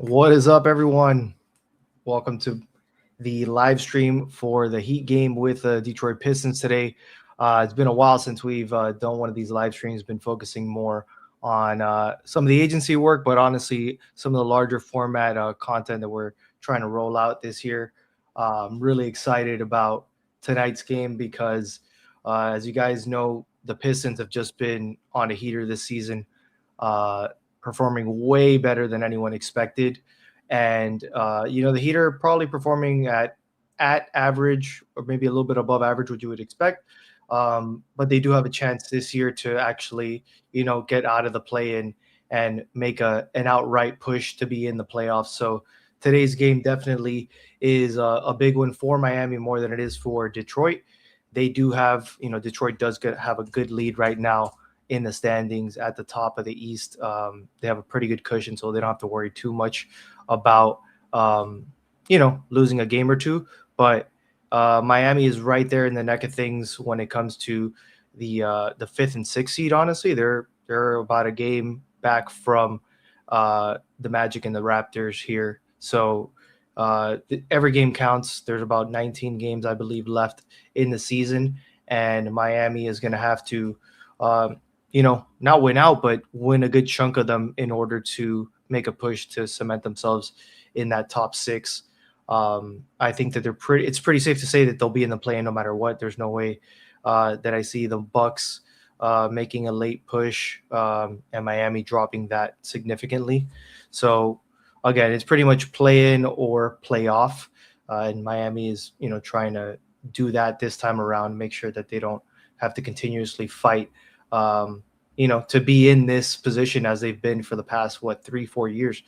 What is up, everyone? Welcome to the live stream for the Heat game with the Detroit Pistons today. It's been a while since we've done one of these live streams, been focusing more on some of the agency work, but honestly, some of the larger format content that we're trying to roll out this year. I'm really excited about tonight's game because, as you guys know, the Pistons have just been on a heater this season, uh, performing way better than anyone expected. And the Heat are probably performing at average or maybe a little bit above average, what you would expect. But they do have a chance this year to actually, get out of the play-in and make an outright push to be in the playoffs. So today's game definitely is a big one for Miami more than it is for Detroit. They do have, Detroit does have a good lead right now in the standings at the top of the East. They have a pretty good cushion, so they don't have to worry too much about losing a game or two. But Miami is right there in the neck of things when it comes to the fifth and sixth seed. Honestly, they're about a game back from the Magic and the Raptors here. So every game counts. There's about 19 games, I believe, left in the season, and Miami is going to have to, not win out, but win a good chunk of them in order to make a push to cement themselves in that top six. I think that it's pretty safe to say that they'll be in the play no matter what. There's no way that I see the Bucks making a late push and Miami dropping that significantly. So again, it's pretty much play in or play off. And Miami is, trying to do that this time around, make sure that they don't have to continuously fight, to be in this position as they've been for the past, 3-4 years.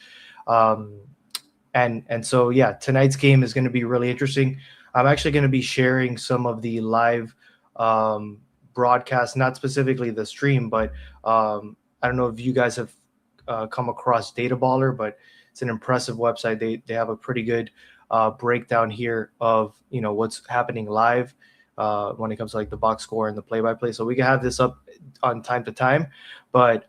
And so, yeah, tonight's game is going to be really interesting. I'm actually going to be sharing some of the live broadcast, not specifically the stream, but I don't know if you guys have come across Data Baller, but it's an impressive website. They have a pretty good breakdown here of what's happening live when it comes to like the box score and the play-by-play. So we can have this up on time to time. But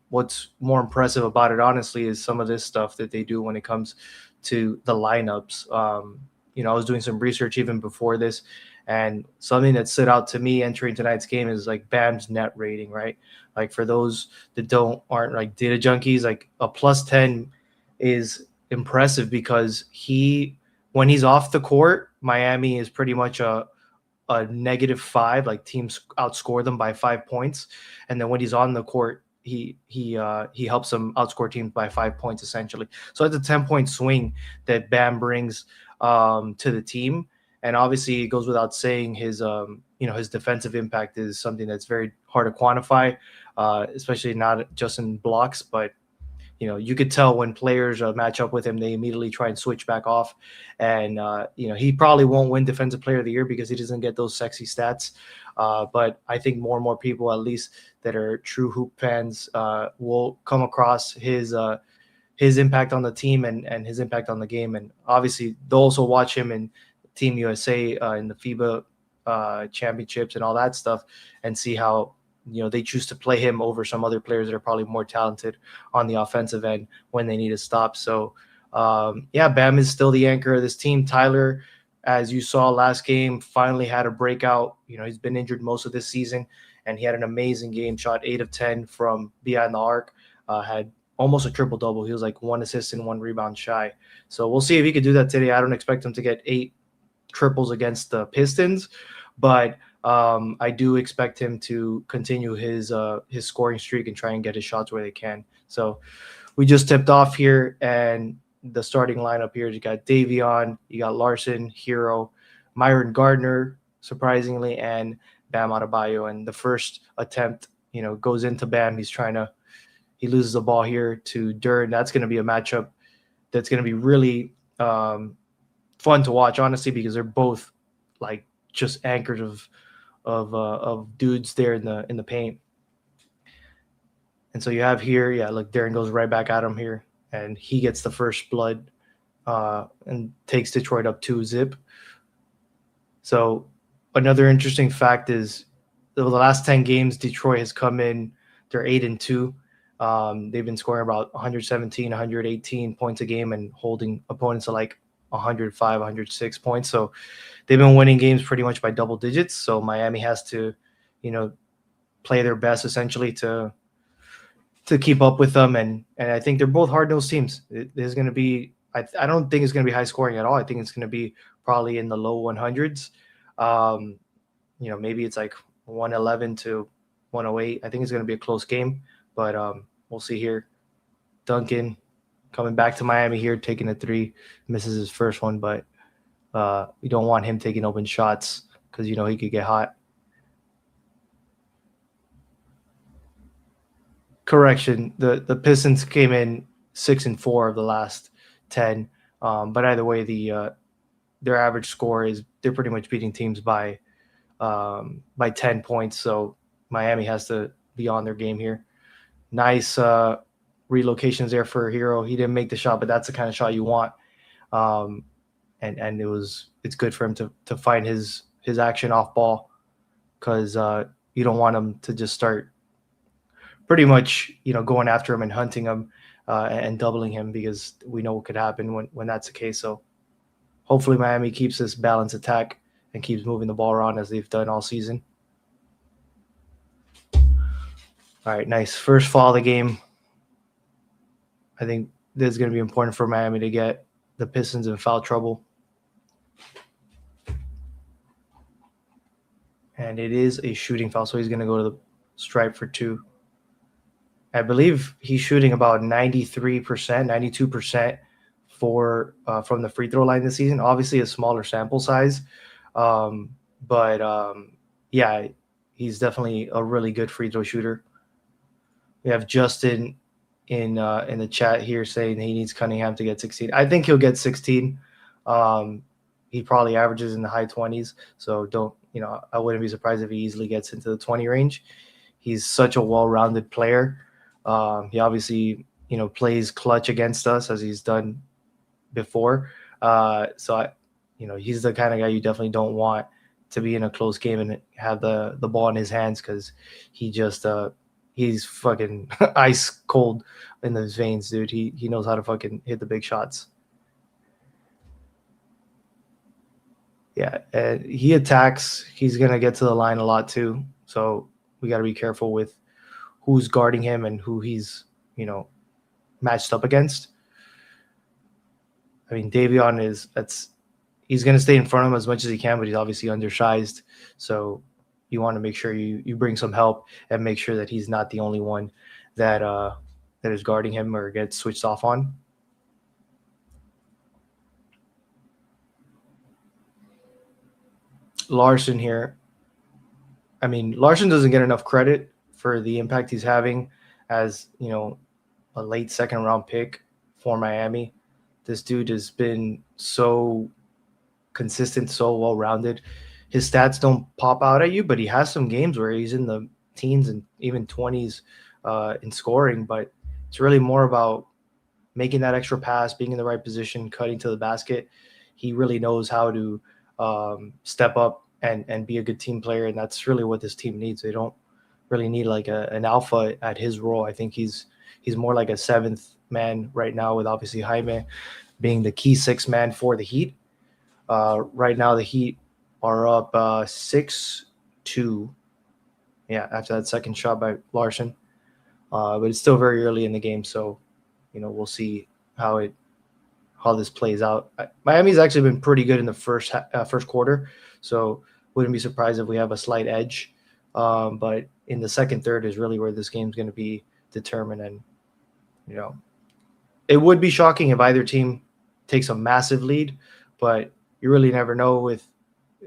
what's more impressive about it, honestly, is some of this stuff that they do when it comes to the lineups. I was doing some research even before this, and something that stood out to me entering tonight's game is like Bam's net rating, right? Like for those that aren't like data junkies, like a +10 is impressive because when he's off the court, Miami is pretty much a -5, like teams outscore them by 5 points, and then when he's on the court, he helps them outscore teams by 5 points essentially. So it's a 10-point swing that Bam brings to the team, and obviously it goes without saying his his defensive impact is something that's very hard to quantify, especially not just in blocks, but you could tell when players match up with him, they immediately try and switch back off. And, he probably won't win Defensive Player of the Year because he doesn't get those sexy stats. But I think more and more people, at least that are true hoop fans, will come across his impact on the team and his impact on the game. And obviously, they'll also watch him in Team USA in the FIBA championships and all that stuff and see how they choose to play him over some other players that are probably more talented on the offensive end when they need a stop. So, Bam is still the anchor of this team. Tyler, as you saw last game, finally had a breakout. He's been injured most of this season, and he had an amazing game, shot 8 of 10 from behind the arc, had almost a triple-double. He was like 1 assist and 1 rebound shy. So we'll see if he could do that today. I don't expect him to get 8 triples against the Pistons, but I do expect him to continue his scoring streak and try and get his shots where they can. So we just tipped off here, and the starting lineup here, you got Davion, you got Larson, Hero, Myron Gardner, surprisingly, and Bam Adebayo. And the first attempt, goes into Bam. He loses the ball here to Durn. That's going to be a matchup that's going to be really fun to watch, honestly, because they're both like just anchors of dudes there in the paint. And so you have here, look, Darren goes right back at him here, and he gets the first blood and takes Detroit up 2-0. So another interesting fact is the last 10 games Detroit has come in, they're 8-2. They've been scoring about 117, 118 points a game and holding opponents to like 105, 106 points. So they've been winning games pretty much by double digits. So Miami has to, play their best essentially to keep up with them. And I think they're both hard-nosed teams. There's going to be I don't think it's going to be high scoring at all. I think it's going to be probably in the low 100s. Maybe it's like 111 to 108. I think it's going to be a close game, but we'll see here. Duncan coming back to Miami here, taking a three, misses his first one, but we don't want him taking open shots because he could get hot. Correction, the Pistons came in 6-4 of the last 10, but either way, their average score is they're pretty much beating teams by 10 points. So Miami has to be on their game here. Nice relocations there for Hero. He didn't make the shot, but that's the kind of shot you want. And it's good for him to find his action off ball, because you don't want him to just start pretty much going after him and hunting him and doubling him, because we know what could happen when that's the case. So hopefully Miami keeps this balanced attack and keeps moving the ball around as they've done all season. All right, nice. First foul of the game. I think this is going to be important for Miami to get the Pistons in foul trouble. And it is a shooting foul, so he's going to go to the stripe for 2. I believe he's shooting about 93%, 92% from the free throw line this season. Obviously a smaller sample size, but yeah, he's definitely a really good free throw shooter. We have Justin in the chat here saying he needs Cunningham to get 16. I think he'll get 16. He probably averages in the high 20s, so I wouldn't be surprised if he easily gets into the 20 range. He's such a well-rounded player. He obviously, plays clutch against us as he's done before. He's the kind of guy you definitely don't want to be in a close game and have the ball in his hands, because he's fucking ice cold in his veins, dude. He knows how to fucking hit the big shots. Yeah, and he attacks. He's going to get to the line a lot too. So we got to be careful with who's guarding him and who he's, matched up against. I mean, Davion he's going to stay in front of him as much as he can, but he's obviously undersized. So you want to make sure you bring some help and make sure that he's not the only one that is guarding him or gets switched off on. Larson here. I mean, Larson doesn't get enough credit for the impact he's having as, a late second round pick for Miami. This dude has been so consistent, so well-rounded. His stats don't pop out at you, but he has some games where he's in the teens and even 20s in scoring, but it's really more about making that extra pass, being in the right position, cutting to the basket. He really knows how to step up and be a good team player, and that's really what this team needs. They don't really need like an alpha at his role. I think he's more like a seventh man right now, with obviously Jaime being the key sixth man for the Heat. Right now the Heat are up 6-2. Yeah, after that second shot by Larson. But it's still very early in the game, so we'll see how this plays out. Miami's actually been pretty good in the first quarter, so wouldn't be surprised if we have a slight edge. But in the second third is really where this game's going to be determined. And, it would be shocking if either team takes a massive lead, but you really never know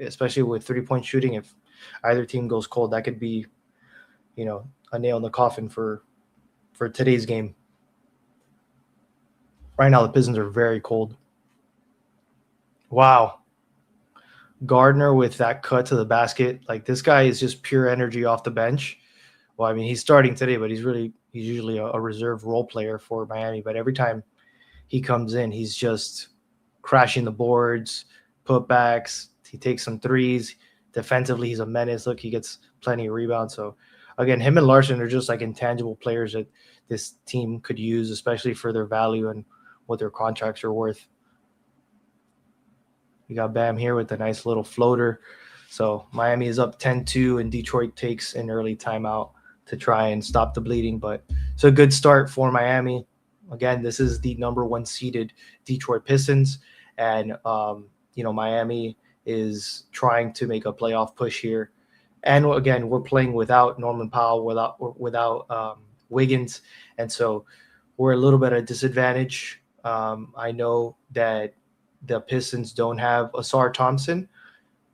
especially with 3-point shooting. If either team goes cold, that could be, a nail in the coffin for today's game. Right now, the Pistons are very cold. Wow. Gardner with that cut to the basket. Like, this guy is just pure energy off the bench. Well, I mean, he's starting today, but he's usually a reserve role player for Miami. But every time he comes in, he's just crashing the boards, putbacks. He takes some threes. Defensively, he's a menace. Look, he gets plenty of rebounds. So again, him and Larson are just like intangible players that this team could use, especially for their value and what their contracts are worth. We got Bam here with a nice little floater. So Miami is up 10-2, and Detroit takes an early timeout to try and stop the bleeding. But it's a good start for Miami. Again, this is the number 1 seeded Detroit Pistons, and Miami is trying to make a playoff push here. And again, we're playing without Norman Powell, without Wiggins, and so we're a little bit at a disadvantage. I know that the Pistons don't have Asar Thompson,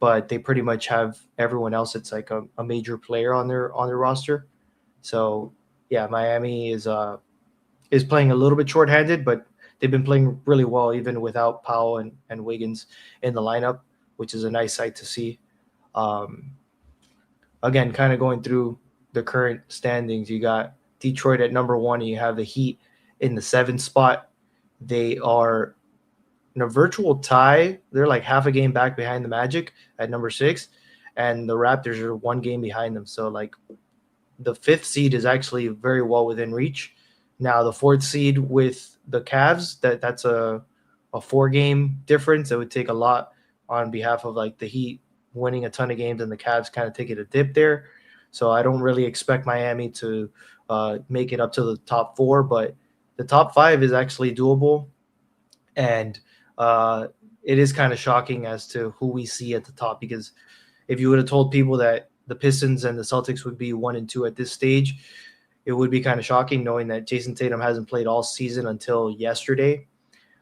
but they pretty much have everyone else that's like a major player on their roster. So yeah, Miami is playing a little bit shorthanded, but they've been playing really well even without Powell and Wiggins in the lineup, which is a nice sight to see. Again, kind of going through the current standings, you got Detroit at number 1, and you have the Heat in the 7th spot. They are in a virtual tie. They're like half a game back behind the Magic at number 6, and the Raptors are 1 game behind them. So like the 5th seed is actually very well within reach. Now the 4th seed with the Cavs, that's a 4-game difference. It would take a lot on behalf of like the Heat winning a ton of games and the Cavs kind of taking a dip there. So I don't really expect Miami to make it up to the top 4, but the top 5 is actually doable. And it is kind of shocking as to who we see at the top, because if you would have told people that the Pistons and the Celtics would be 1 and 2 at this stage, it would be kind of shocking knowing that Jason Tatum hasn't played all season until yesterday.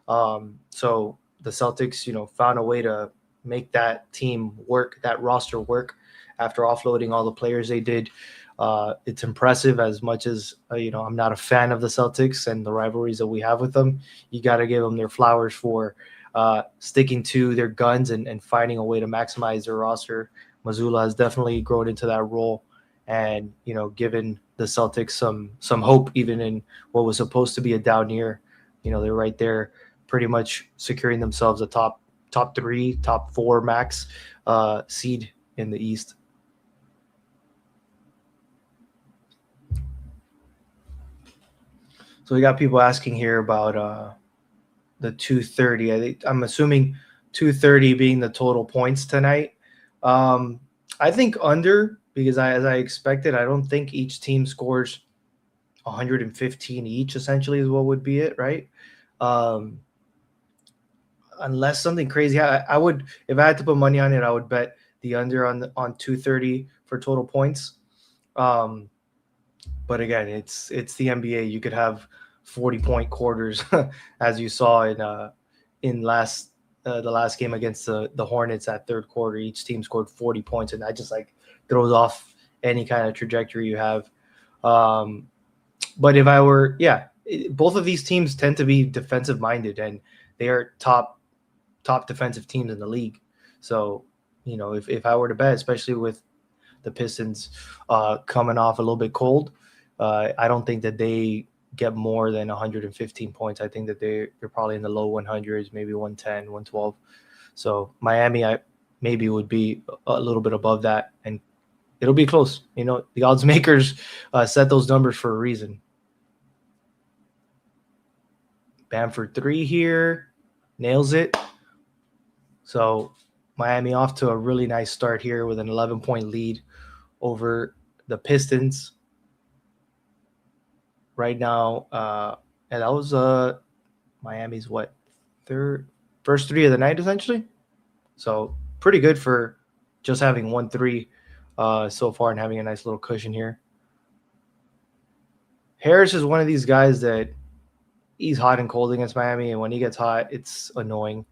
So the Celtics, found a way to make that team work, that roster work after offloading all the players they did. It's impressive. As much as, I'm not a fan of the Celtics and the rivalries that we have with them, you got to give them their flowers for sticking to their guns and finding a way to maximize their roster. Mazzulla has definitely grown into that role and, given the Celtics some hope, even in what was supposed to be a down year. They're right there pretty much securing themselves a top 3, top 4 max seed in the East. So we got people asking here about the 230. I'm assuming 230 being the total points tonight. I think under, because as I expected, I don't think each team scores 115 each, essentially is what would be it, right? Unless something crazy. I would, if I had to put money on it, I would bet the under on 230 for total points. But again, it's the NBA. You could have 40-point quarters, as you saw in the last game against the Hornets at third quarter. Each team scored 40 points, and that just like throws off any kind of trajectory you have. But if I were, both of these teams tend to be defensive minded, and they are top defensive teams in the league. So, if I were to bet, especially with the Pistons coming off a little bit cold, I don't think that they get more than 115 points. I think that they're probably in the low 100s, maybe 110, 112. So Miami, I maybe would be a little bit above that, and it'll be close. The odds makers set those numbers for a reason. Bamford 3 here, nails it. So Miami off to a really nice start here with an 11-point lead over the Pistons right now. And that was Miami's first 3 of the night, essentially. So pretty good for just having 1-3 so far and having a nice little cushion here. Harris is one of these guys that he's hot and cold against Miami, and when he gets hot, it's annoying.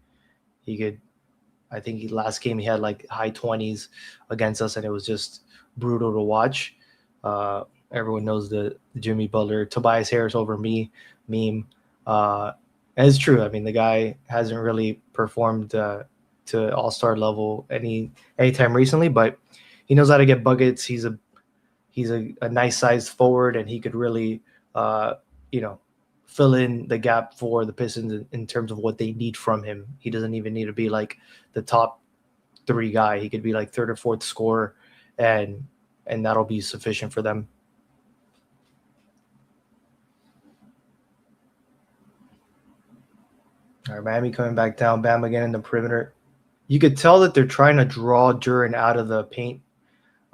I think last game he had like high 20s against us, and it was just brutal to watch. Everyone knows the Jimmy Butler, Tobias Harris over me meme. And it's true. I mean, the guy hasn't really performed to all-star level anytime recently, but he knows how to get buckets. He's a nice sized forward, and he could really fill in the gap for the Pistons in terms of what they need from him. He doesn't even need to be like the top 3 guy. He could be like 3rd or 4th scorer and and that'll be sufficient for them. All right, Miami coming back down. Bam again in the perimeter. You could tell that they're trying to draw Duren out of the paint.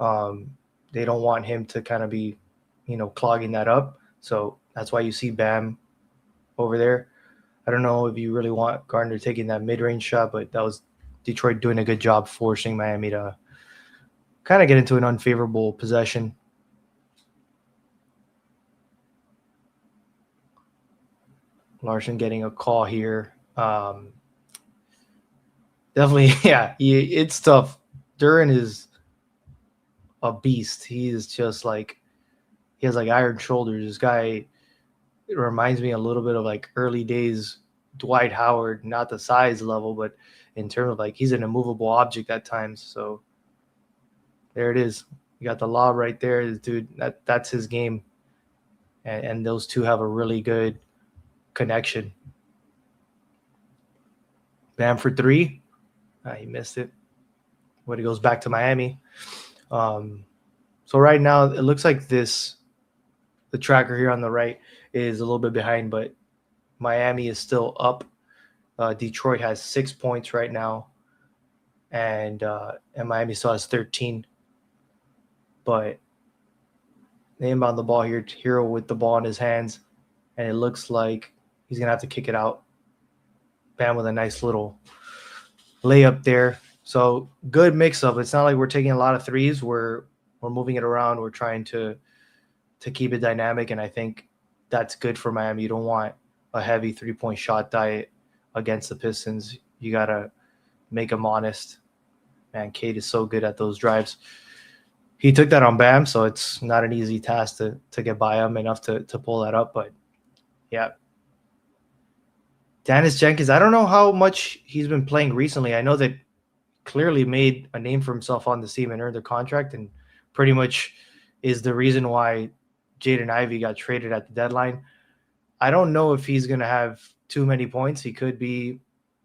They don't want him to kind of be, clogging that up. So that's why you see Bam over there. I don't know if you really want Gardner taking that mid-range shot, but that was Detroit doing a good job forcing Miami to kind of get into an unfavorable possession. Larson getting a call here. Definitely, yeah, it's tough. Duren is a beast. He is just like, he has like iron shoulders. This guy, it reminds me a little bit of like early days Dwight Howard, not the size level, but in terms of like he's an immovable object at times. So there it is. You got the lob right there. This dude, that's his game. And those two have a really good connection. Bam for three. He missed it. But he goes back to Miami. So right now it looks like the tracker here on the right is a little bit behind, but Miami is still up. Detroit has 6 points right now, and Miami still has 13. But they inbound the ball here. Hero with the ball in his hands, and it looks like he's gonna have to kick it out. Bam with a nice little layup there. So good mix-up. It's not like we're taking a lot of threes. We're moving it around. We're trying to keep it dynamic, and I think that's good for Miami. You don't want a heavy three-point shot diet against the Pistons. You got to make them honest. Man, Cade is so good at those drives. He took that on Bam, so it's not an easy task to get by him enough to pull that up. But, yeah. Dennis Jenkins, I don't know how much he's been playing recently. I know that clearly made a name for himself on the team and earned a contract, and pretty much is the reason why Jaden Ivey got traded at the deadline. I don't know if he's going to have too many points. He could be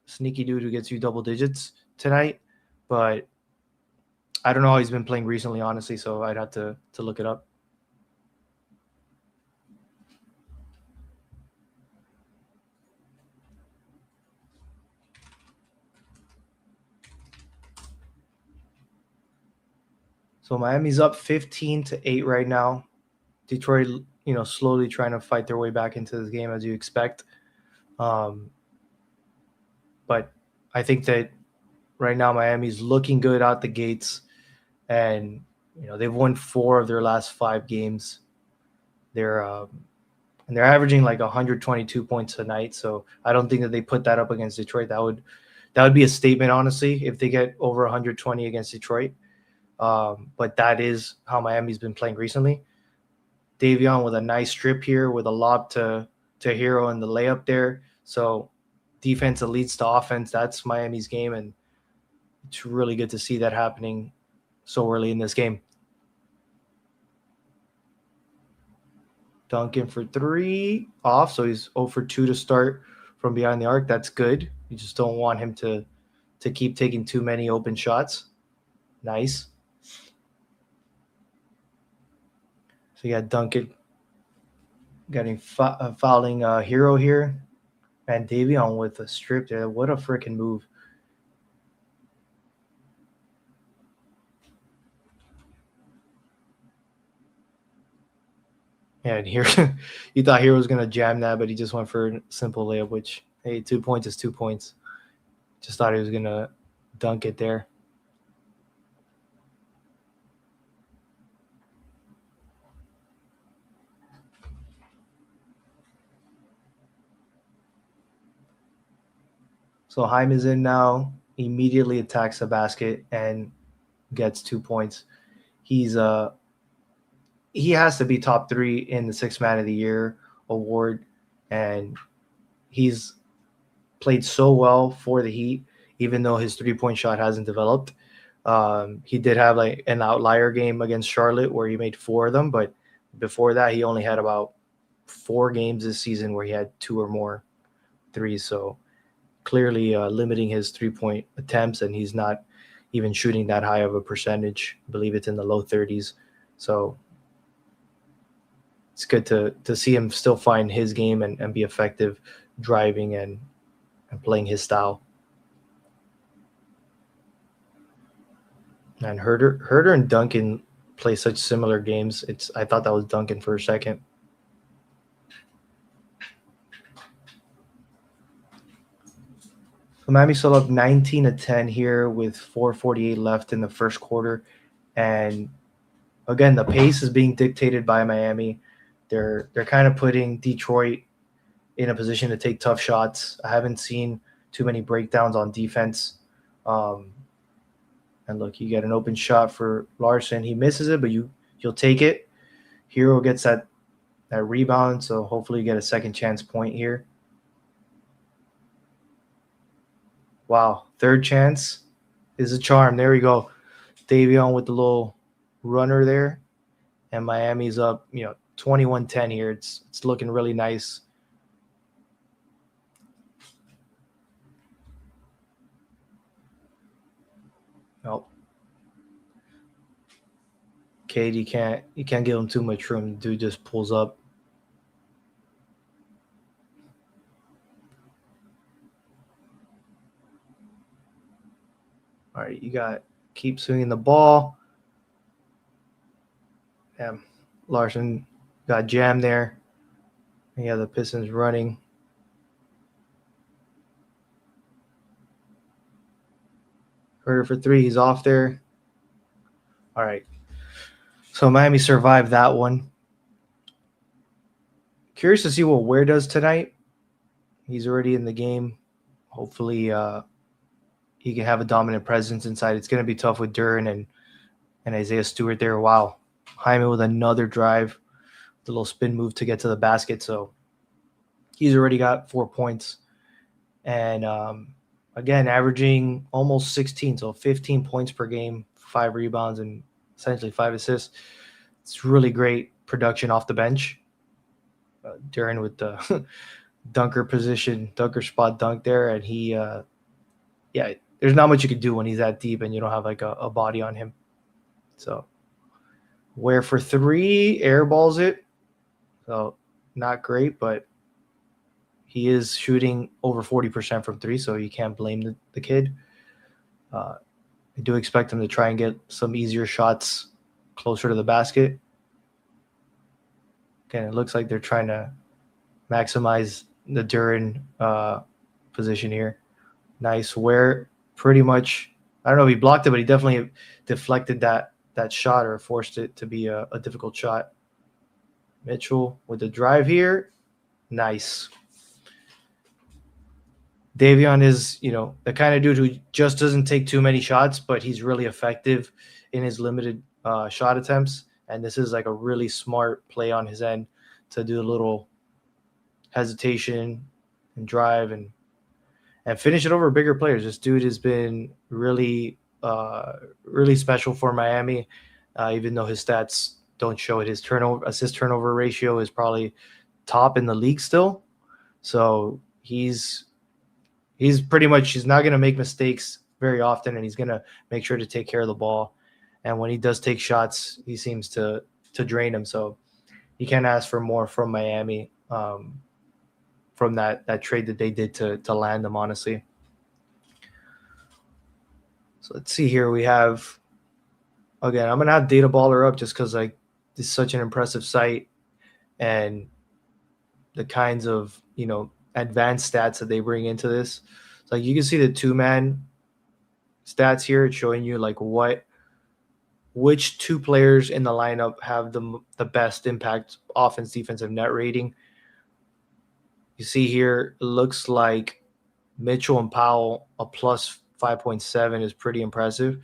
sneaky dude who gets you double digits tonight, but I don't know how he's been playing recently, honestly, so I'd have to look it up. So Miami's up 15-8 right now. Detroit, slowly trying to fight their way back into this game as you expect. But I think that right now Miami's looking good out the gates, and they've won 4 of their last 5 games. They're averaging like 122 points a night. So I don't think that they put that up against Detroit. That would be a statement, honestly, if they get over 120 against Detroit. But that is how Miami's been playing recently. Davion with a nice strip here with a lob to Hero and the layup there. So defense that leads to offense, that's Miami's game, and it's really good to see that happening so early in this game. Duncan for 3 off, so he's 0 for 2 to start from behind the arc. That's good. You just don't want him to keep taking too many open shots. Nice. So you got Duncan getting fouling Hero here. And Davion with a strip there. What a freaking move. Yeah, and here you thought Hero was going to jam that, but he just went for a simple layup, which, hey, 2 points is 2 points. Just thought he was going to dunk it there. So Haim is in now, immediately attacks the basket and gets 2 points. He has to be top 3 in the 6th Man of the Year award, and he's played so well for the Heat, even though his 3-point shot hasn't developed. He did have like an outlier game against Charlotte where he made 4 of them, but before that he only had about 4 games this season where he had 2 or more threes. So clearly limiting his 3-point attempts, and he's not even shooting that high of a percentage. I believe it's in the low 30s. So it's good to see him still find his game and be effective driving and playing his style. And Herder and Duncan play such similar games. I thought that was Duncan for a second. So Miami still up 19-10 here with 4:48 left in the first quarter, and again the pace is being dictated by Miami. They're kind of putting Detroit in a position to take tough shots. I haven't seen too many breakdowns on defense. And look, you get an open shot for Larson. He misses it, but you'll take it. Hero gets that rebound, so hopefully you get a second chance point here. Wow, third chance is a charm. There we go. Davion with the little runner there. And Miami's up, 21-10 here. It's looking really nice. Oh. Cade, you can't give him too much room. Dude just pulls up. All right, keep swinging the ball. Damn, Larson got jammed there. And yeah, the Pistons running. Herder for three. He's off there. All right. So Miami survived that one. Curious to see what Ware does tonight. He's already in the game. Hopefully he can have a dominant presence inside. It's going to be tough with Duren and Isaiah Stewart there. Wow. Hyman with another drive, the little spin move to get to the basket. So he's already got 4 points. And again, averaging almost 16, so 15 points per game, 5 rebounds, and essentially 5 assists. It's really great production off the bench. Duren with the dunker spot dunk there. And he, there's not much you can do when he's that deep and you don't have like a body on him. So Ware for three, airballs it. So not great, but he is shooting over 40% from three, so you can't blame the kid. I do expect him to try and get some easier shots closer to the basket. Again, it looks like they're trying to maximize the Duren position here. Nice. Ware pretty much, I don't know if he blocked it, but he definitely deflected that shot or forced it to be a difficult shot. Mitchell with the drive here. Nice. Davion is, the kind of dude who just doesn't take too many shots, but he's really effective in his limited shot attempts. And this is like a really smart play on his end to do a little hesitation and drive and finish it over bigger players. This dude has been really, really special for Miami, even though his stats don't show it. His assist turnover ratio is probably top in the league still. So he's pretty much, he's not going to make mistakes very often, and he's going to make sure to take care of the ball. And when he does take shots, he seems to drain them. So you can't ask for more from Miami from that trade that they did to land them, honestly. So let's see here. We have, again, I'm going to have Data Baller up just because like this is such an impressive site, and the kinds of, advanced stats that they bring into this. So like you can see the 2-man stats here. It's showing you like which 2 players in the lineup have the best impact offense defensive net rating. You see here, it looks like Mitchell and Powell a plus 5.7 is pretty impressive.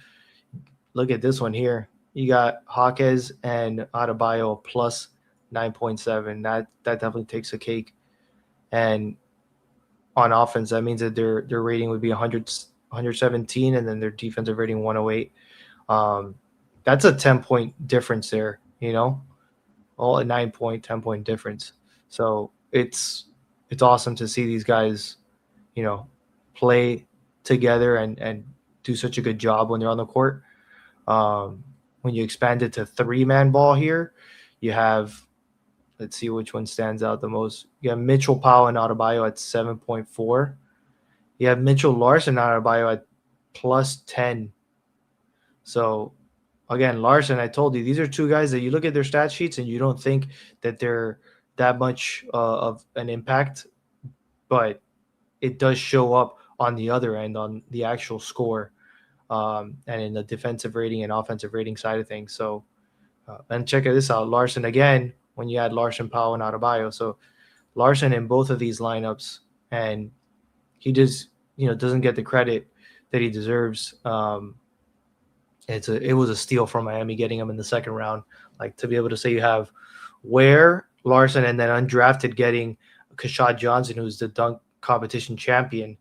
Look at this one here. You got Hawkes and Adebayo plus 9.7. That definitely takes a cake. And on offense, that means that their rating would be 117, and then their defensive rating 108. That's a 10-point difference there, all a 9-point, 10-point difference. So it's awesome to see these guys, play together and do such a good job when they're on the court. when you expand it to 3-man ball here, you have, let's see which one stands out the most. You have Mitchell, Powell, and Adebayo at 7.4. You have Mitchell, Larson, and Adebayo at plus 10. So again, Larson, I told you, these are two guys that you look at their stat sheets and you don't think that they're that much of an impact, but it does show up on the other end on the actual score, and in the defensive rating and offensive rating side of things. So, and check this out, Larson again, when you add Larson, Powell, and Adebayo. So Larson in both of these lineups, and he just, doesn't get the credit that he deserves. It was a steal from Miami getting him in the second round. Like, to be able to say you have Ware, Larson, and then undrafted getting Kashad Johnson, who's the dunk competition champion.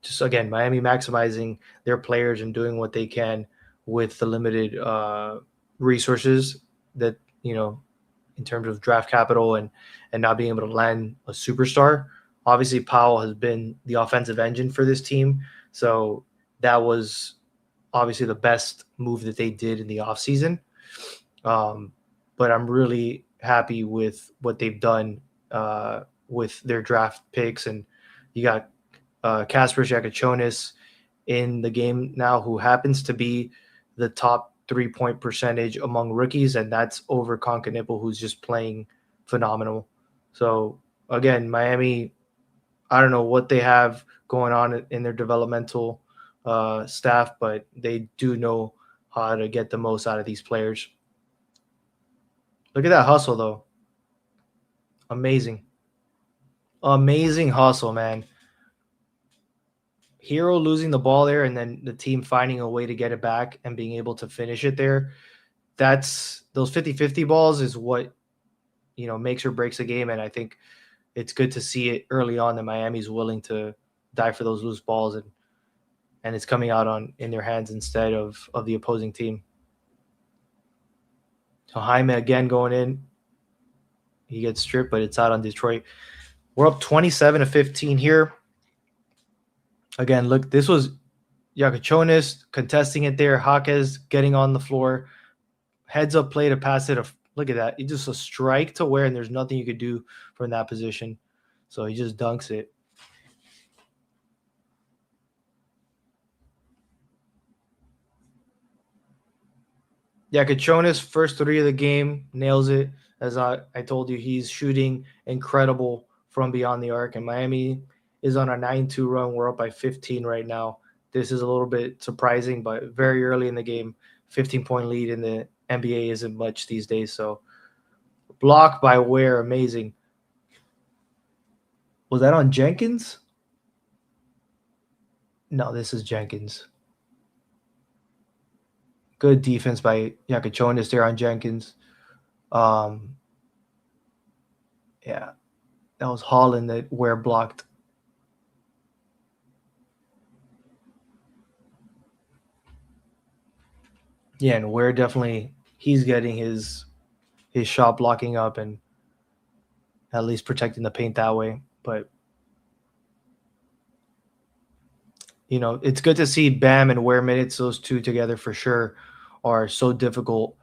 Just again, Miami maximizing their players and doing what they can with the limited resources that, in terms of draft capital and not being able to land a superstar. Obviously, Powell has been the offensive engine for this team. So that was obviously the best move that they did in the offseason. But I'm really happy with what they've done with their draft picks. And you got Kasper Jakachonis in the game now, who happens to be the top 3-point percentage among rookies, and that's over Concanipple, who's just playing phenomenal. So again, Miami, I don't know what they have going on in their developmental staff, but they do know how to get the most out of these players. Look at that hustle, though. Amazing hustle, man. Hero losing the ball there, and then the team finding a way to get it back and being able to finish it there. That's those 50-50 balls is what, makes or breaks a game. And I think it's good to see it early on that Miami's willing to die for those loose balls, and it's coming out in their hands instead of the opposing team. So Jaime again going in. He gets stripped, but it's out on Detroit. We're up 27-15 here. Again, look, this was Jakachonis contesting it there. Jaquez getting on the floor. Heads up play to pass it. Look at that. It's just a strike to Ware, and there's nothing you could do from that position. So he just dunks it. Jakachonis, first three of the game, nails it. As I told you, he's shooting incredible from beyond the arc, and Miami is on a 9-2 run. We're up by 15 right now. This is a little bit surprising, but very early in the game, 15-point lead in the NBA isn't much these days. So block by Ware, amazing. Was that on Jenkins? No, this is Jenkins. Good defense by Jakachonis there on Jenkins. Yeah, that was Holland that Ware blocked. Yeah, and Ware definitely, he's getting his shot blocking up and at least protecting the paint that way. But, it's good to see Bam and Ware minutes. Those two together for sure are so difficult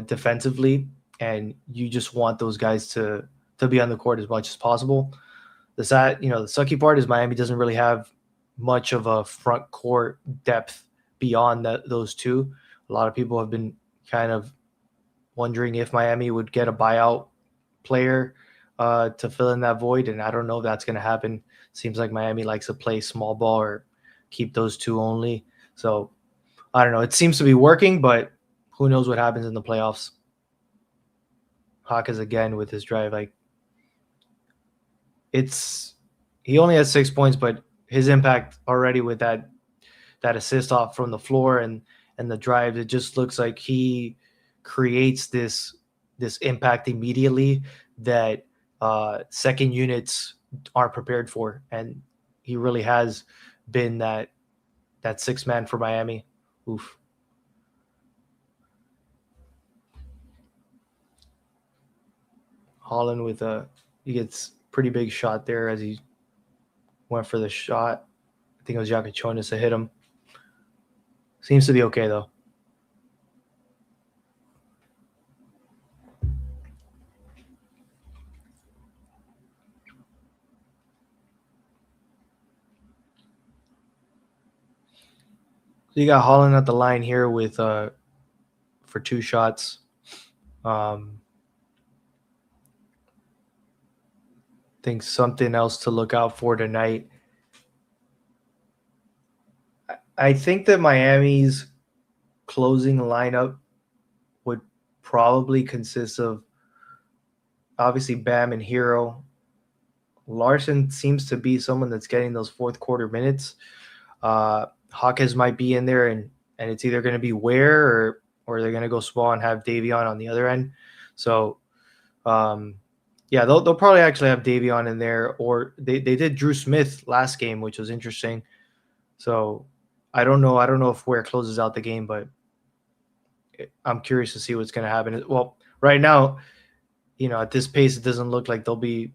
defensively, and you just want those guys to be on the court as much as possible. The sucky part is Miami doesn't really have much of a front court depth beyond those two. A lot of people have been kind of wondering if Miami would get a buyout player to fill in that void, and I don't know if that's going to happen. Seems like Miami likes to play small ball or keep those two only. So I don't know. It seems to be working, but who knows what happens in the playoffs. Hawkins again with his drive. Like, he only has 6 points, but his impact already with that assist off from the floor and the drive, it just looks like he creates this impact immediately that second units aren't prepared for, and he really has been that sixth man for Miami. Oof. Holland with he gets pretty big shot there as he went for the shot. I think it was Jakachonis to hit him. Seems to be okay though. So you got Holland at the line here with for 2 shots. Think something else to look out for tonight. I think that Miami's closing lineup would probably consist of obviously Bam and Hero. Larson seems to be someone that's getting those fourth quarter minutes. Hawkins might be in there, and it's either going to be Ware or they're going to go small and have Davion on the other end. So, yeah, they'll probably actually have Davion in there, or they did Drew Smith last game, which was interesting. So, I don't know. I don't know if Ware closes out the game, but I'm curious to see what's going to happen. Well, right now, at this pace, it doesn't look like there'll be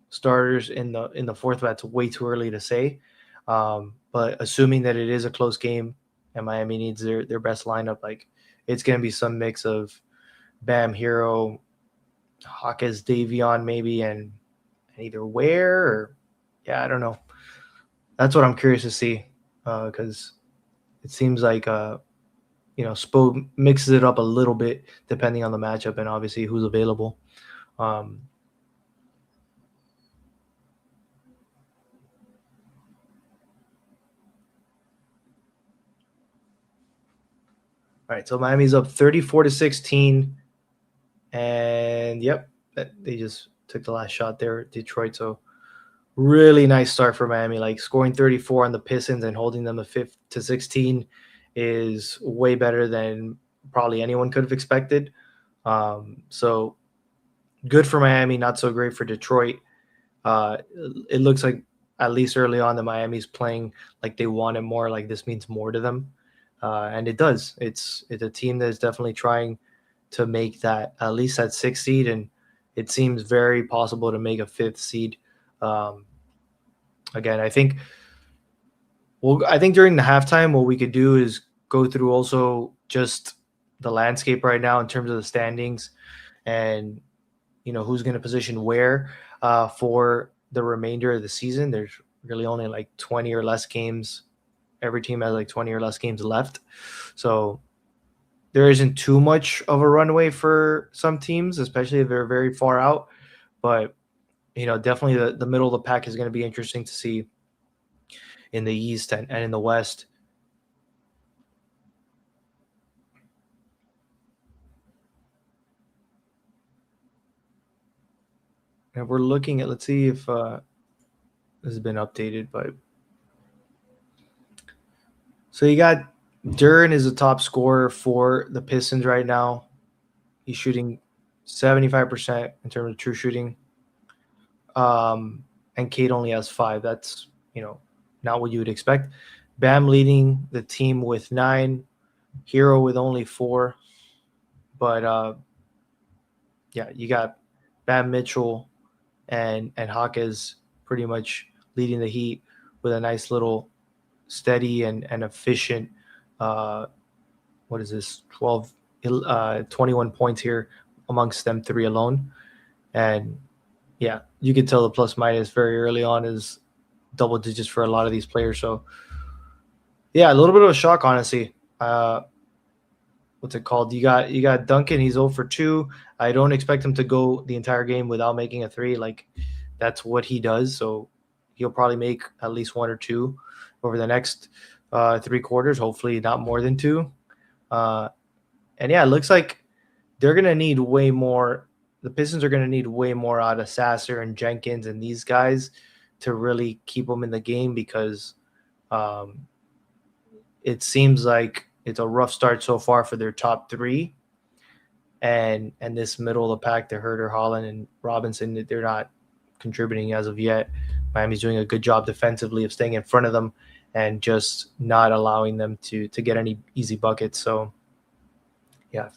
starters in the fourth. That's way too early to say. But assuming that it is a close game and Miami needs their best lineup, like it's going to be some mix of Bam, Hero, Hawkins, Davion, maybe, and either Ware or I don't know. That's what I'm curious to see because it seems like Spo mixes it up a little bit depending on the matchup and obviously who's available. All right, so Miami's up 34-16, and yep, they just took the last shot there, Detroit. So really nice start for Miami. Like scoring 34 on the Pistons and holding them to 16 is way better than probably anyone could have expected. So good for Miami, not so great for Detroit. It looks like at least early on, the Miami's playing like they want it more. Like this means more to them, and it does. It's a team that is definitely trying to make that at least that 6th seed, and it seems very possible to make a 5th seed. Again, I think during the halftime, what we could do is go through also just the landscape right now in terms of the standings, and who's going to position where for the remainder of the season. There's really only like 20 or less games. Every team has like 20 or less games left. So there isn't too much of a runway for some teams, especially if they're very far out. But, definitely the middle of the pack is going to be interesting to see in the East and in the West. And we're looking at, let's see if this has been updated, but so you got Duren is the top scorer for the Pistons right now. He's shooting 75% in terms of true shooting. And Cade only has 5. That's, not what you would expect. Bam leading the team with 9, Hero with only 4. But you got Bam, Mitchell, and Hawkins pretty much leading the Heat with a nice little steady and efficient. What is this? 21 points here amongst them 3 alone. And yeah, you could tell the plus minus very early on is double digits for a lot of these players. So yeah, a little bit of a shock, honestly. What's it called? You got Duncan. He's 0 for 2. I don't expect him to go the entire game without making a 3. Like that's what he does. So he'll probably make at least 1 or 2 over the next 3 quarters. Hopefully not more than 2. And yeah, it looks like they're gonna need way more. The Pistons are gonna need way more out of Sasser and Jenkins and these guys to really keep them in the game because it seems like it's a rough start so far for their top 3, and this middle of the pack, the Herter, Holland, and Robinson, they're not contributing as of yet. Miami's doing a good job defensively of staying in front of them and just not allowing them to get any easy buckets. So yeah.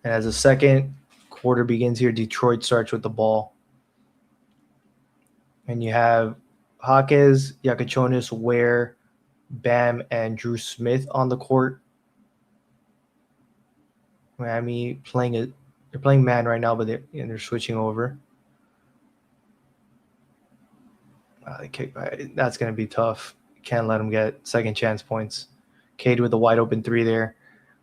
And as the second quarter begins here, Detroit starts with the ball. And you have Hawkins, Yakachonis, Ware, Bam, and Drew Smith on the court. Miami they're playing man right now, but they're switching over. That's going to be tough. Can't let him get second chance points. Cade with a wide open three there.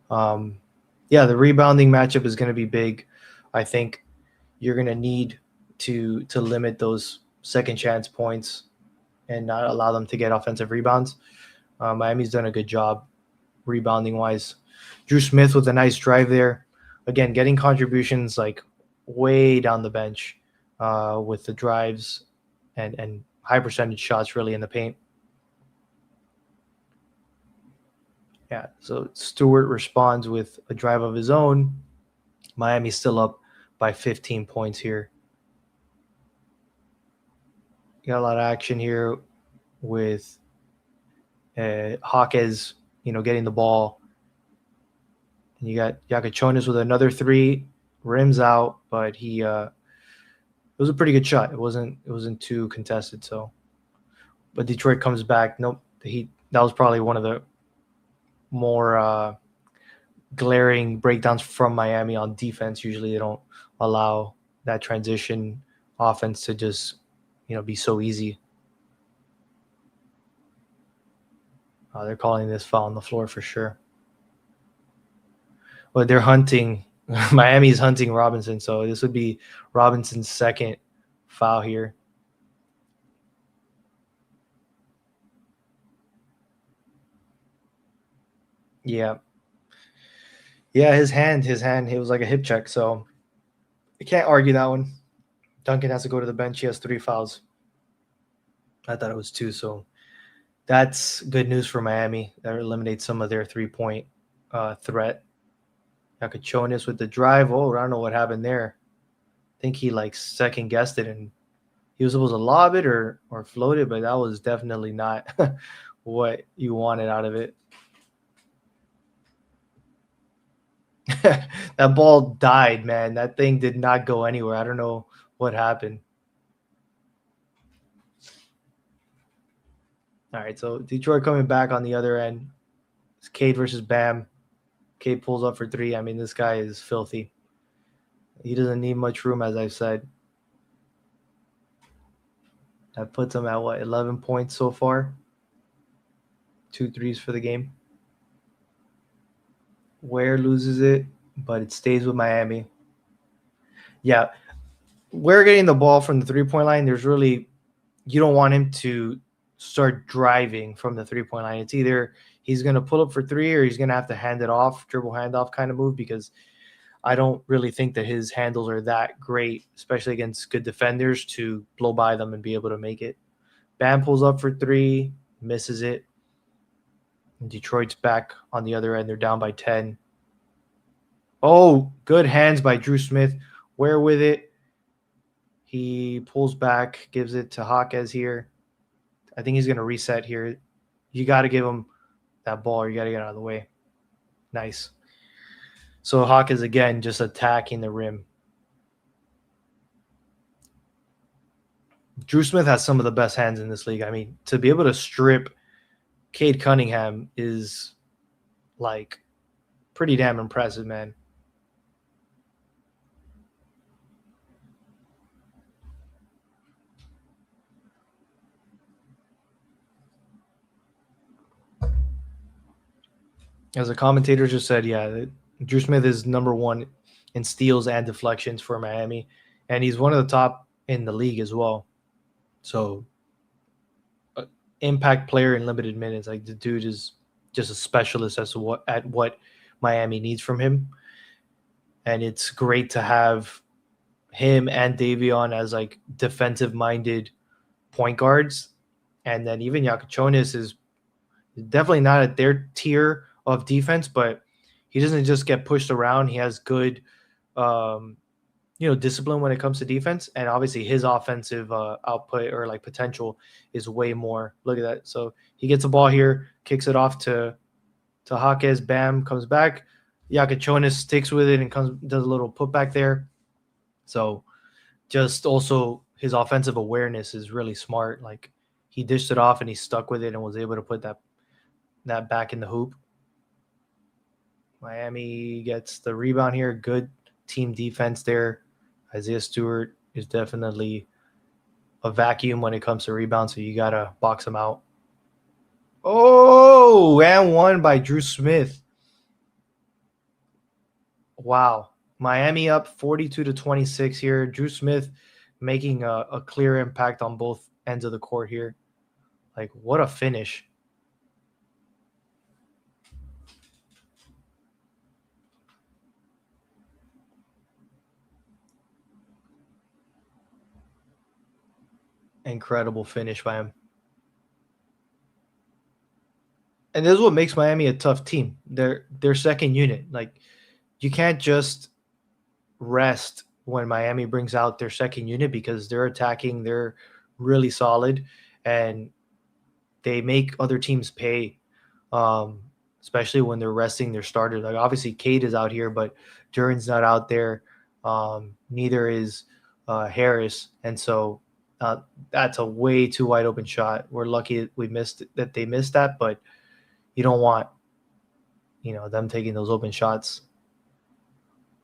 Yeah, the rebounding matchup is going to be big. I think you're going to need to limit those second chance points and not allow them to get offensive rebounds. Miami's done a good job rebounding wise. Drew Smith with a nice drive there. Again, getting contributions like way down the bench with the drives and high percentage shots really in the paint. Yeah, so Stewart responds with a drive of his own. Miami's still up by 15 points here. You got a lot of action here with Hawkes, getting the ball. And you got Yakachonis with another three, rims out, but it was a pretty good shot. It wasn't too contested. So, but Detroit comes back. Nope, that was probably one of the more glaring breakdowns from Miami on defense. Usually they don't allow that transition offense to just be so easy. They're calling this foul on the floor for sure. But they're hunting. Miami's hunting Robinson, so this would be Robinson's second foul here. Yeah. Yeah, his hand, it was like a hip check, so you can't argue that one. Duncan has to go to the bench. He has 3 fouls. I thought it was 2, so that's good news for Miami. That eliminates some of their 3-point threat. Yakachonis with the drive. Oh, I don't know what happened there. I think he second guessed it and he was supposed to lob it or float it, but that was definitely not what you wanted out of it. That ball died, man. That thing did not go anywhere. I don't know what happened. All right, so Detroit coming back on the other end. It's Cade versus Bam. Cade pulls up for 3. I mean, this guy is filthy. He doesn't need much room, as I've said. That puts him at 11 points so far. 2 threes for the game. Ware loses it, but it stays with Miami. Yeah, Ware getting the ball from the 3-point line, you don't want him to start driving from the 3-point line. It's either he's going to pull up for 3 or he's going to have to hand it off, dribble handoff kind of move, because I don't really think that his handles are that great, especially against good defenders, to blow by them and be able to make it. Bam pulls up for 3, misses it. And Detroit's back on the other end. They're down by 10. Oh, good hands by Drew Smith. Ware with it. He pulls back, gives it to Hawkes here. I think he's going to reset here. You got to give him that ball. You got to get out of the way. Nice. So Hawkes again just attacking the rim. Drew Smith has some of the best hands in this league. I mean, to be able to strip Cade Cunningham is pretty damn impressive, man. As a commentator just said, yeah, Drew Smith is number 1 in steals and deflections for Miami, and he's one of the top in the league as well. So, impact player in limited minutes. The dude is just a specialist as to what Miami needs from him, and it's great to have him and Davion as defensive-minded point guards, and then even Yakachonis is definitely not at their tier of defense, but he doesn't just get pushed around. He has good, discipline when it comes to defense, and obviously his offensive output or potential is way more. Look at that. So he gets the ball here, kicks it off to Hawkes. Bam comes back. Yakachonis sticks with it and does a little putback there. So just also his offensive awareness is really smart. He dished it off and he stuck with it and was able to put that back in the hoop. Miami gets the rebound here. Good team defense there. Isaiah Stewart is definitely a vacuum when it comes to rebounds, so you got to box him out. Oh, and one by Drew Smith. Wow. Miami up 42-26 here. Drew Smith making a clear impact on both ends of the court here. Like, what a finish. Incredible finish by him. And this is what makes Miami a tough team. Their second unit. Like, you can't just rest when Miami brings out their second unit because they're attacking, they're really solid, and they make other teams pay, especially when they're resting their starters. Like, obviously, Cade is out here, but Duran's not out there. Neither is Harris, and so that's a way too wide open shot. We're lucky that they missed that, but you don't want them taking those open shots.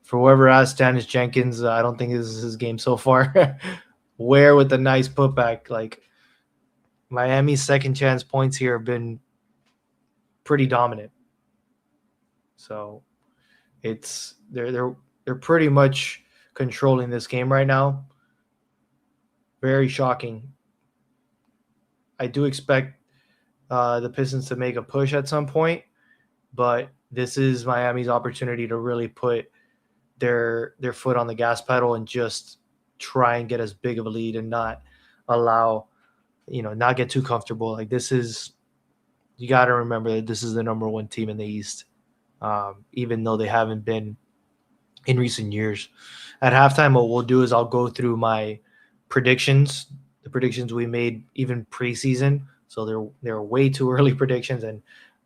For whoever asked Dennis Jenkins, I don't think this is his game so far. Where with the nice putback, like Miami's second chance points here have been pretty dominant. So they're pretty much controlling this game right now. Very shocking. I do expect the Pistons to make a push at some point, but this is Miami's opportunity to really put their foot on the gas pedal and just try and get as big of a lead and not allow, not get too comfortable. Like, you got to remember that this is the number one team in the East, even though they haven't been in recent years. At halftime, what we'll do is I'll go through my predictions, the predictions we made even preseason. So they're way too early predictions, and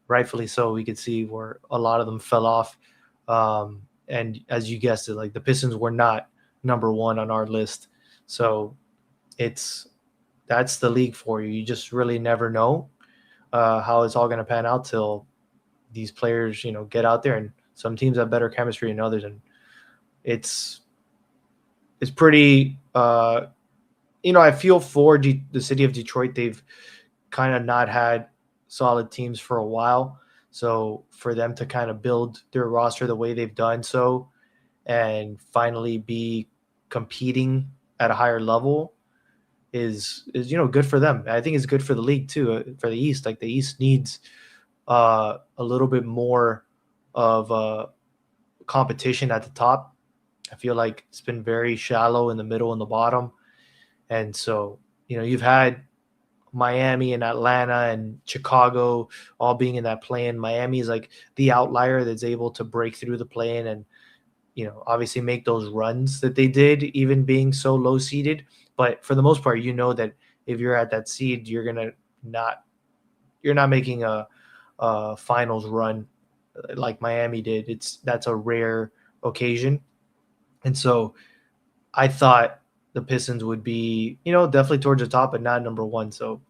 rightfully so. We could see where a lot of them fell off. And as you guessed it, like, the Pistons were not number one on our list. So that's the league for you. You just really never know how it's all going to pan out till these players, get out there. And some teams have better chemistry than others. And it's pretty, I feel for the city of Detroit. They've kind of not had solid teams for a while. So for them to kind of build their roster the way they've done so and finally be competing at a higher level is good for them. I think it's good for the league too, for the East. Like, the East needs a little bit more of competition at the top. I feel like it's been very shallow in the middle and the bottom. And so, you've had Miami and Atlanta and Chicago all being in that play-in. Miami is like the outlier that's able to break through the play-in and, obviously make those runs that they did, even being so low seeded. But for the most part, that if you're at that seed, you're not making a finals run like Miami did. That's a rare occasion. And so I thought the Pistons would be, definitely towards the top, but not number one. So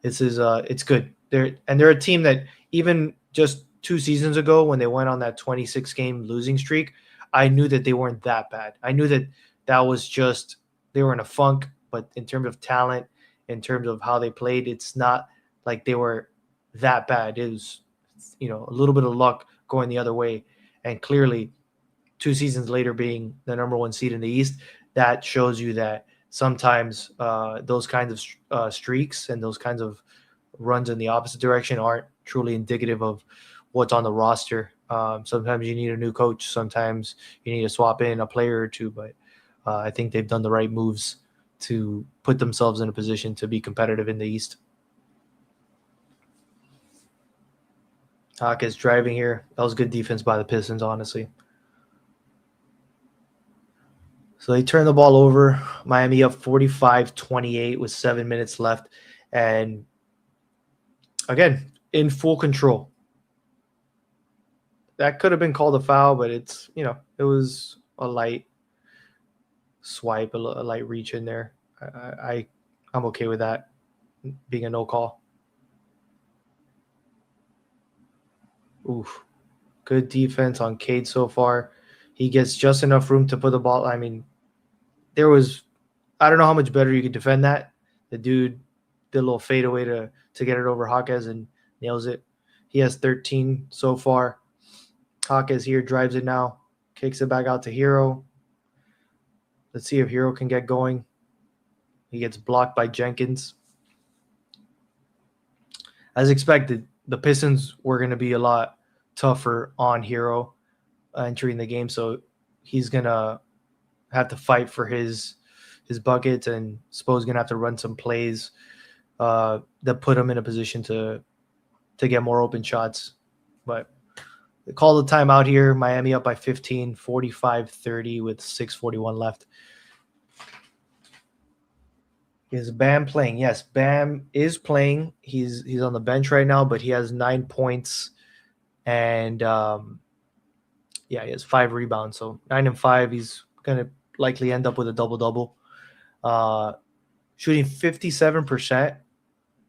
this is it's good. They're a team that even just 2 seasons ago when they went on that 26-game losing streak, I knew that they weren't that bad. I knew that was just they were in a funk, but in terms of talent, in terms of how they played, it's not like they were that bad. It was, a little bit of luck going the other way. And clearly 2 seasons later being the number one seed in the East, that shows you that sometimes those kinds of streaks and those kinds of runs in the opposite direction aren't truly indicative of what's on the roster. Sometimes you need a new coach. Sometimes you need to swap in a player or two. But I think they've done the right moves to put themselves in a position to be competitive in the East. Hawk is driving here. That was good defense by the Pistons, honestly. So they turn the ball over. Miami up 45-28 with 7 minutes left. And again, in full control. That could have been called a foul, but it was a light swipe, a light reach in there. I'm okay with that being a no call. Oof. Good defense on Cade so far. He gets just enough room to put the ball. I mean, there was I don't know how much better you could defend that. The dude did a little fadeaway to get it over Hawkes and nails it. He has 13 so far. Hawkes here drives it now, kicks it back out to Hero. Let's see if Hero can get going. He gets blocked by Jenkins. As expected, the Pistons were going to be a lot tougher on Hero entering the game, so he's going to have to fight for his buckets, and Spo's going to have to run some plays that put him in a position to get more open shots. But they call the timeout here. Miami up by 15, 45-30 with 6:41 left. Is Bam playing? Yes, Bam is playing. He's on the bench right now, but he has 9 points and he has 5 rebounds. So 9 and 5. He's gonna likely end up with a double-double. Shooting 57%,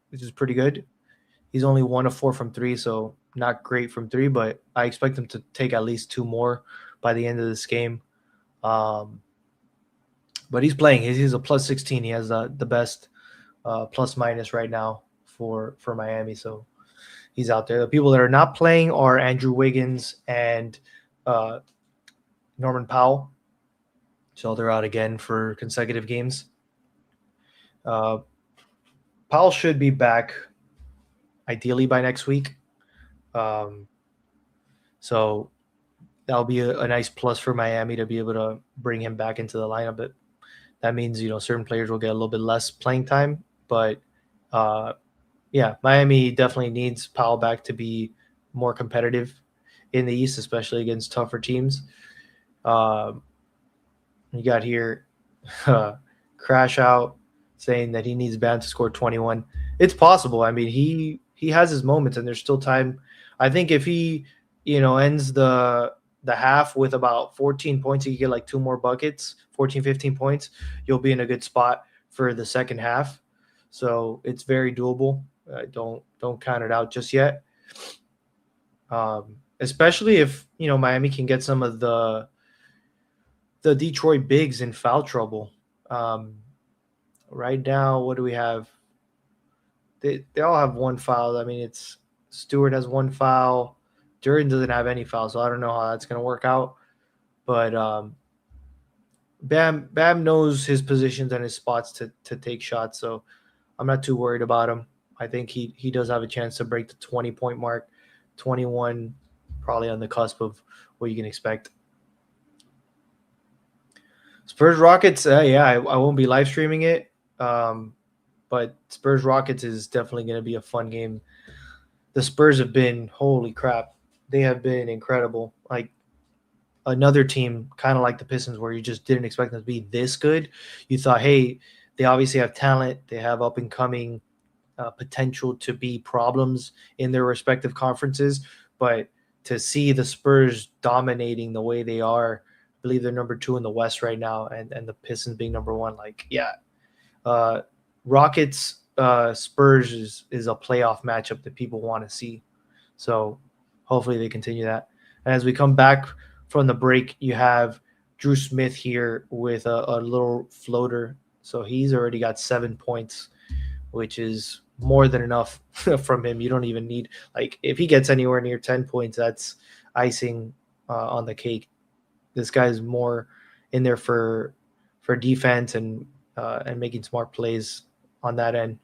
which is pretty good. He's only 1 of 4 from 3, so not great from 3, but I expect him to take at least 2 more by the end of this game. But he's playing. He's a plus 16. He has the best plus minus right now for Miami. So he's out there. The people that are not playing are Andrew Wiggins and Norman Powell. So they're out again for consecutive games. Powell should be back ideally by next week. So that'll be a nice plus for Miami to be able to bring him back into the lineup. But that means, certain players will get a little bit less playing time. But, Miami definitely needs Powell back to be more competitive in the East, especially against tougher teams. You got here Crash Out saying that he needs Bam to score 21. It's possible. I mean, he has his moments, and there's still time. I think if he, ends the half with about 14 points, you get like 2 more buckets, 14, 15 points, you'll be in a good spot for the second half. So it's very doable. Don't count it out just yet. Especially if, Miami can get some of the Detroit bigs in foul trouble. Right now, what do we have? They all have 1 foul. I mean, it's Stewart has 1 foul. Durden doesn't have any fouls, so I don't know how that's going to work out. But Bam knows his positions and his spots to take shots, so I'm not too worried about him. I think he does have a chance to break the 20-point mark. 21, probably on the cusp of what you can expect. Spurs Rockets, I won't be live streaming it, but Spurs Rockets is definitely going to be a fun game. The Spurs have been, holy crap, they have been incredible. Like another team, kind of like the Pistons, where you just didn't expect them to be this good. You thought, hey, they obviously have talent, they have up and coming potential to be problems in their respective conferences, but to see the Spurs dominating the way they are, I believe they're number 2 in the West right now, and the Pistons being number 1. Rockets Spurs is a playoff matchup that people want to see. So hopefully they continue that. And as we come back from the break, you have Drew Smith here with a little floater. So he's already got 7 points, which is more than enough from him. You don't even need, if he gets anywhere near 10 points, that's icing on the cake. This guy's more in there for defense and making smart plays on that end.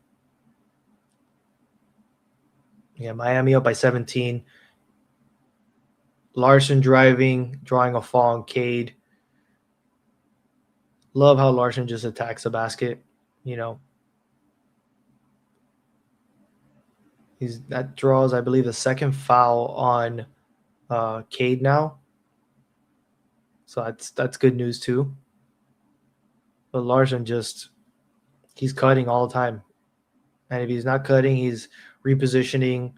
Yeah, Miami up by 17. Larson drawing a foul on Cade. Love how Larson just attacks the basket, That draws, I believe, the second foul on Cade now. So that's good news too. But Larson he's cutting all the time. And if he's not cutting, he's repositioning,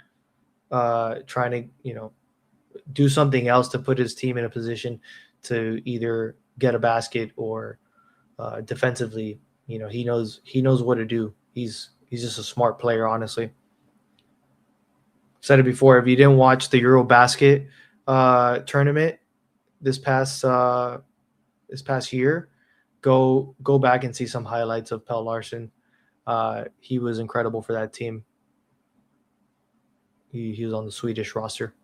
trying to, do something else to put his team in a position to either get a basket or defensively, he knows what to do. He's just a smart player, honestly. Said it before, if you didn't watch the Eurobasket tournament this past year, go back and see some highlights of Pelle Larsson. He was incredible for that team. He was on the Swedish roster.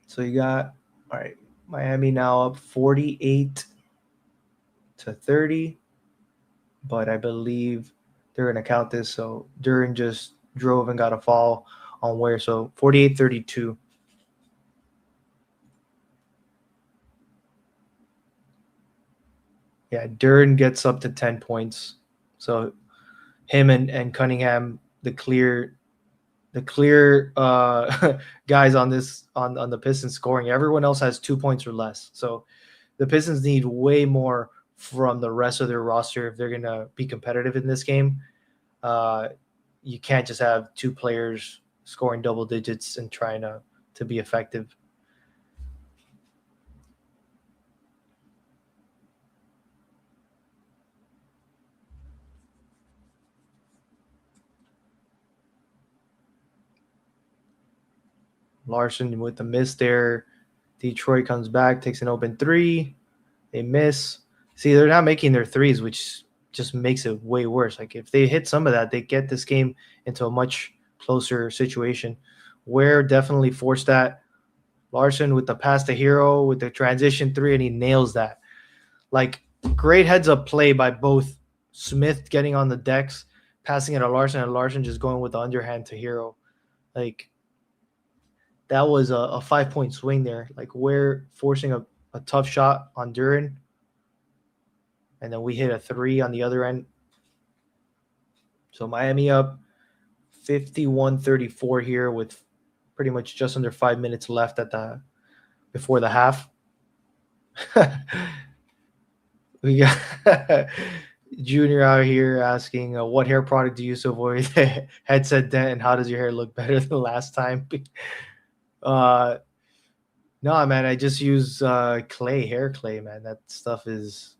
So you got, all right, Miami now up 48-30, but I believe they're going to count this. So Duren just drove and got a foul on Ware. So 48-32. Yeah, Duren gets up to 10 points. So him and Cunningham, the clear guys on this on the Pistons scoring. Everyone else has 2 points or less. So the Pistons need way more from the rest of their roster if they're going to be competitive in this game. You can't just have two players scoring double digits and trying to be effective. Larsson with the miss there. Detroit comes back, takes an open three. They miss. See, they're not making their threes, which just makes it way worse. Like if they hit some of that, they get this game into a much closer situation. Ware definitely forced that. Larsson with the pass to Hero with the transition three, and he nails that. Like great heads up play by both Smith getting on the decks, passing it to Larsson, and Larsson just going with the underhand to Hero. Like that was a 5-point swing there. Like we're forcing a tough shot on Duren, and then we hit a three on the other end. So Miami up 51-34 here with pretty much just under 5 minutes left before the half. We got Junior out here asking, what hair product do you use to avoid headset dent, and how does your hair look better than last time? No, man, I just use hair clay, man. That stuff is,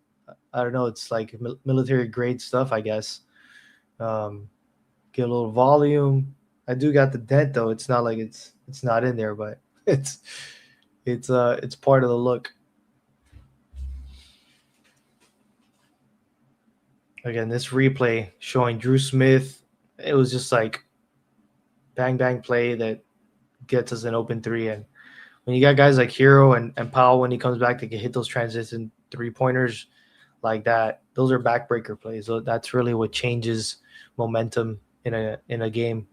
I don't know, it's like military grade stuff, I guess. Get a little volume. I do got the dent though. It's not like it's not in there, but it's part of the look. Again, this replay showing Drew Smith, it was just like bang bang play that gets us an open three. And when you got guys like Hero and Powell, when he comes back, they can hit those transition 3-pointers like that. Those are backbreaker plays. So that's really what changes momentum in a game.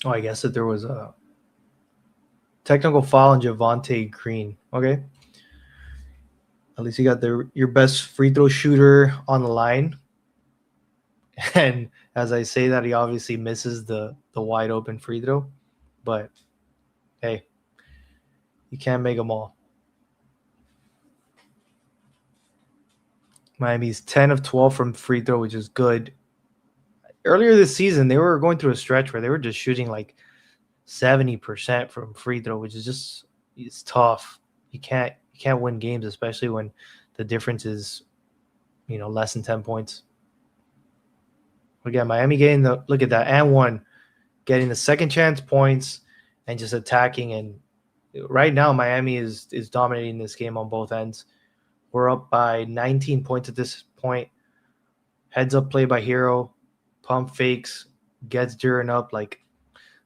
Oh, I guess that there was a technical foul on Javonte Green. Okay. At least you got your best free throw shooter on the line. And as I say that, he obviously misses the wide open free throw. But hey, you can't make them all. Miami's 10 of 12 from free throw, which is good. Earlier this season, they were going through a stretch where they were just shooting like 70% from free throw, which is just, it's tough. You can't win games, especially when the difference is, less than 10 points. Again, Miami getting look at that, and one, getting the second chance points and just attacking. And right now, Miami is dominating this game on both ends. We're up by 19 points at this point. Heads up play by Hero, pump fakes, gets Duren up. Like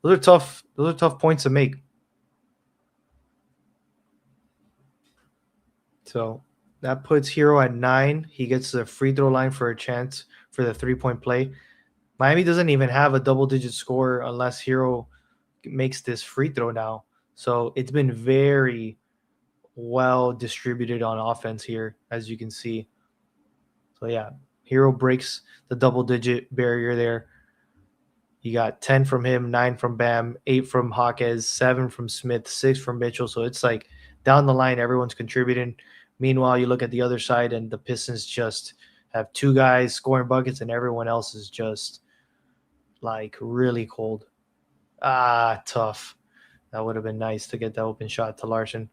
those are tough points to make. So that puts Hero at 9. He gets the free throw line for a chance for the 3-point play. Miami doesn't even have a double-digit score unless Hero makes this free throw now. So it's been very well distributed on offense here, as you can see. So yeah, Hero breaks the double-digit barrier there. You got 10 from him, 9 from Bam, 8 from Hawkes, 7 from Smith, 6 from Mitchell. So it's like down the line, everyone's contributing. Meanwhile, you look at the other side, and the Pistons just have 2 guys scoring buckets, and everyone else is just like really cold. Tough. That would have been nice to get that open shot to Larsson.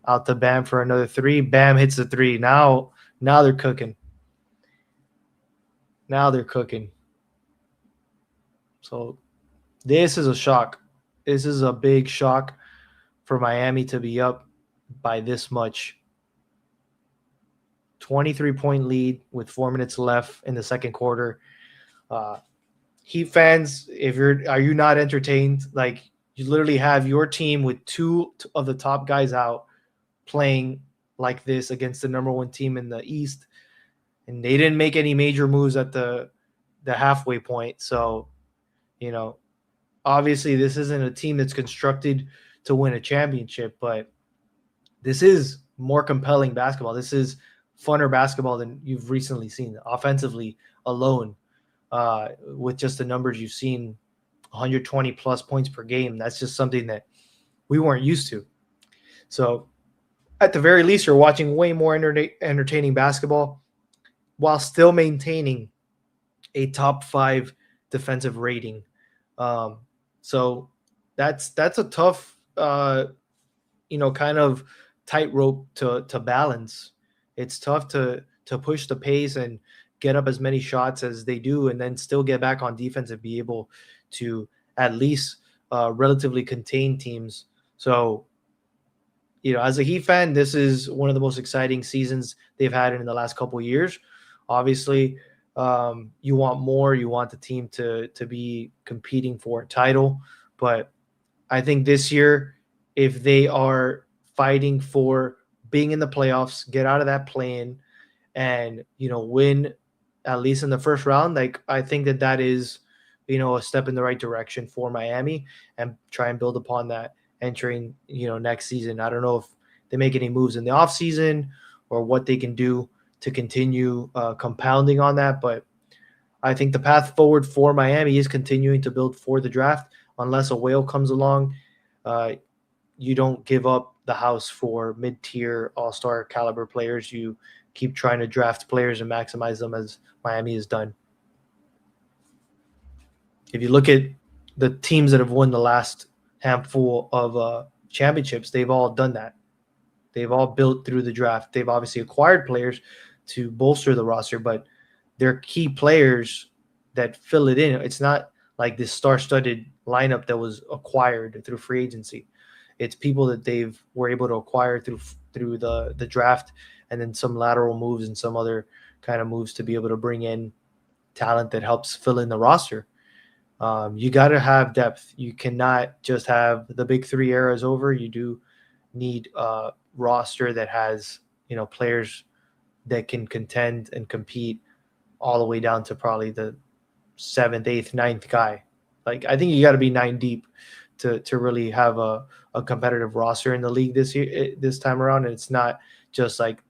Out to Bam for another three. Bam hits the three. Now they're cooking. Now they're cooking. So this is a shock. This is a big shock for Miami to be up by this much. 23-point lead with 4 minutes left in the second quarter. Heat fans, are you not entertained? Like, you literally have your team with two of the top guys out playing like this against the number one team in the East, and they didn't make any major moves at the halfway point. So, obviously this isn't a team that's constructed to win a championship, but this is more compelling basketball. This is funner basketball than you've recently seen offensively alone. With just the numbers you've seen, 120 plus points per game, that's just something that we weren't used to. So at the very least, you're watching way more entertaining basketball while still maintaining a top 5 defensive rating. So that's a tough, kind of tightrope to balance. It's tough to push the pace and get up as many shots as they do, and then still get back on defense and be able to at least relatively contain teams. So, as a Heat fan, this is one of the most exciting seasons they've had in the last couple of years. Obviously, you want more. You want the team to be competing for a title. But I think this year, if they are fighting for being in the playoffs, get out of that play-in, and win at least in the first round, like, I think that is a step in the right direction for Miami, and try and build upon that entering next season. I don't know if they make any moves in the offseason or what they can do to continue compounding on that, but I think the path forward for Miami is continuing to build for the draft. Unless a whale comes along, you don't give up the house for mid-tier all-star caliber players. You keep trying to draft players and maximize them, as Miami has done. If you look at the teams that have won the last handful of championships, they've all done that. They've all built through the draft. They've obviously acquired players to bolster the roster, but they're key players that fill it in. It's not like this star-studded lineup that was acquired through free agency. It's people that were able to acquire through the draft, and then some lateral moves and some other kind of moves to be able to bring in talent that helps fill in the roster. You got to have depth. You cannot just have the big three eras over. You do need a roster that has players that can contend and compete all the way down to probably the 7th, 8th, 9th guy. Like, I think you got to be 9 deep to really have a competitive roster in the league this time around. And it's not just like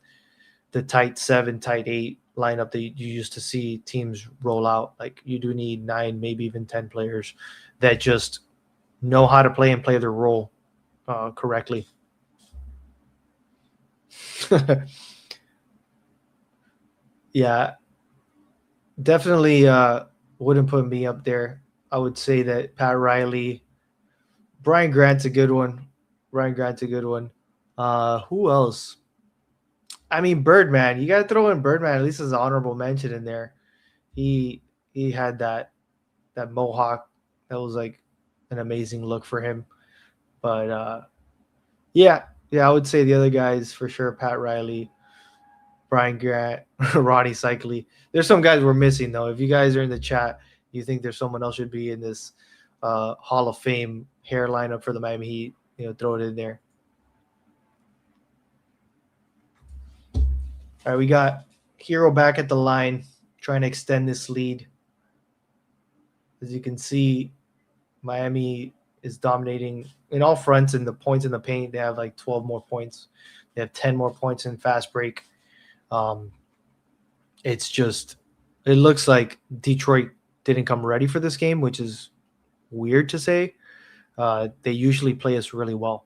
the tight 7, tight 8 lineup that you used to see teams roll out. Like, you do need 9, maybe even 10 players that just know how to play and play their role correctly. Yeah, definitely wouldn't put me up there. I would say that Pat Riley, Brian Grant's a good one. Who else? I mean, Birdman. You got to throw in Birdman at least as an honorable mention in there. He had that mohawk. That was like an amazing look for him. But yeah, I would say the other guys for sure: Pat Riley, Brian Grant, Ronnie Cycli. There's some guys we're missing though. If you guys are in the chat, you think there's someone else should be in this Hall of Fame hair lineup for the Miami Heat, throw it in there. All right, we got Hero back at the line, trying to extend this lead. As you can see, Miami is dominating in all fronts, and the points in the paint. They have like 12 more points. They have 10 more points in fast break. It's just, it looks like Detroit didn't come ready for this game, which is weird to say. They usually play us really well.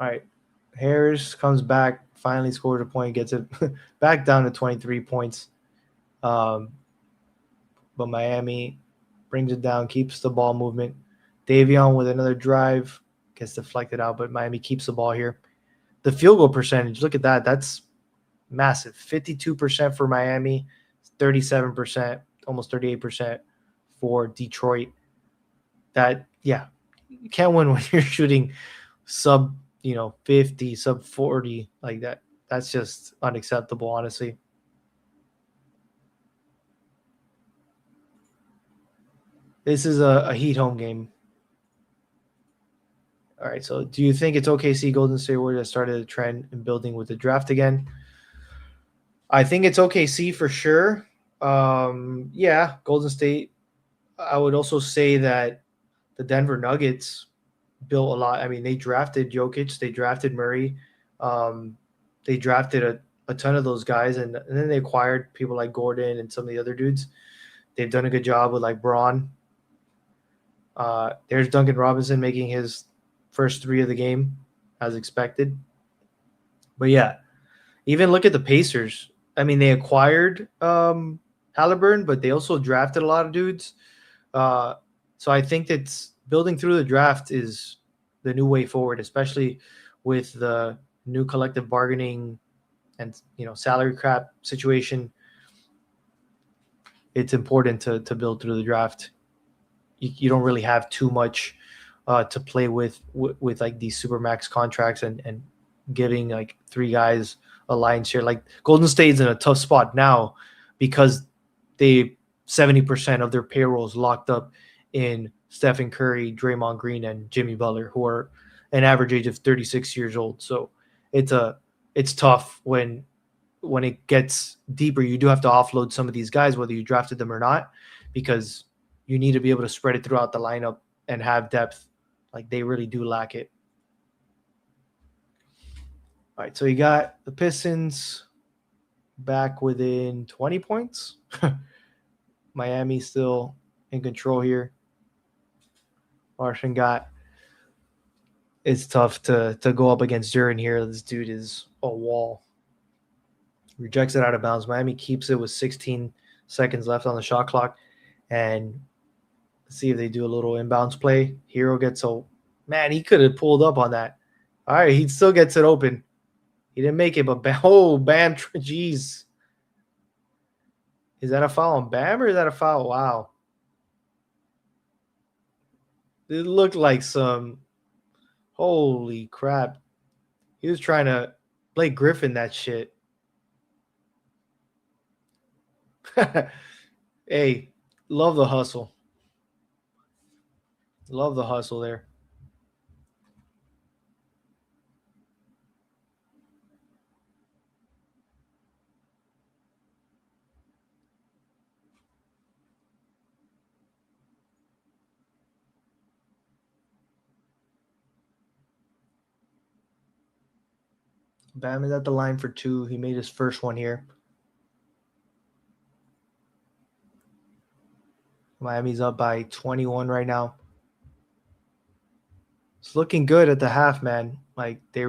All right. Harris comes back, finally scores a point, gets it back down to 23 points. But Miami brings it down, keeps the ball movement. Davion with another drive gets deflected out, but Miami keeps the ball here. The field goal percentage, look at that. That's massive. 52% for Miami, 37%, almost 38% for Detroit. That, yeah, you can't win when you're shooting sub, 50, sub 40 like that. That's just unacceptable, honestly. This is a Heat home game. All right, so do you think it's OKC Golden State Warriors that started a trend in building with the draft again? I think it's OKC for sure. Yeah, Golden State. I would also say that the Denver Nuggets built a lot. I mean, they drafted Jokic, they drafted Murray, they drafted a ton of those guys, and then they acquired people like Gordon and some of the other dudes. They've done a good job with like Braun. There's Duncan Robinson making his first three of the game as expected. But yeah, even look at the Pacers. I mean, they acquired Halliburton, but they also drafted a lot of dudes. So I think that building through the draft is the new way forward, especially with the new collective bargaining and salary cap situation. It's important to build through the draft. You don't really have too much to play with like these supermax contracts and giving like three guys a lion's share. Like Golden State's in a tough spot now because they 70% of their payroll is locked up in Stephen Curry, Draymond Green, and Jimmy Butler, who are an average age of 36 years old. So it's tough when it gets deeper. You do have to offload some of these guys, whether you drafted them or not, because you need to be able to spread it throughout the lineup and have depth. Like they really do lack it. All right, so you got the Pistons back within 20 points. Miami still in control here. Larson got. It's tough to go up against Duren here. This dude is a wall. Rejects it out of bounds. Miami keeps it with 16 seconds left on the shot clock. And let's see if they do a little inbounds play. Hero gets man, he could have pulled up on that. All right, he still gets it open. He didn't make it, but Bam, jeez. Is that a foul on Bam or is that a foul? Wow. It looked like some, holy crap. He was trying to Blake Griffin that shit. Hey, love the hustle. Love the hustle there. Bam is at the line for two. He made his first one here. Miami's up by 21 right now. It's looking good at the half, man. Like they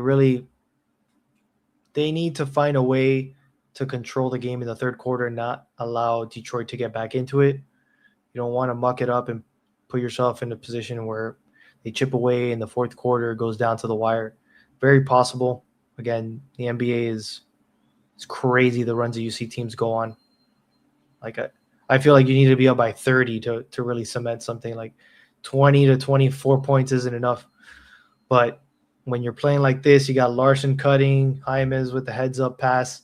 need to find a way to control the game in the third quarter and not allow Detroit to get back into it. You don't want to muck it up and put yourself in a position where they chip away in the fourth quarter, goes down to the wire. Very possible. Again, the NBA it's crazy the runs that you see teams go on. Like I feel like you need to be up by 30 to really cement something. Like 20 to 24 points isn't enough. But when you're playing like this, you got Larson cutting, James with the heads up pass,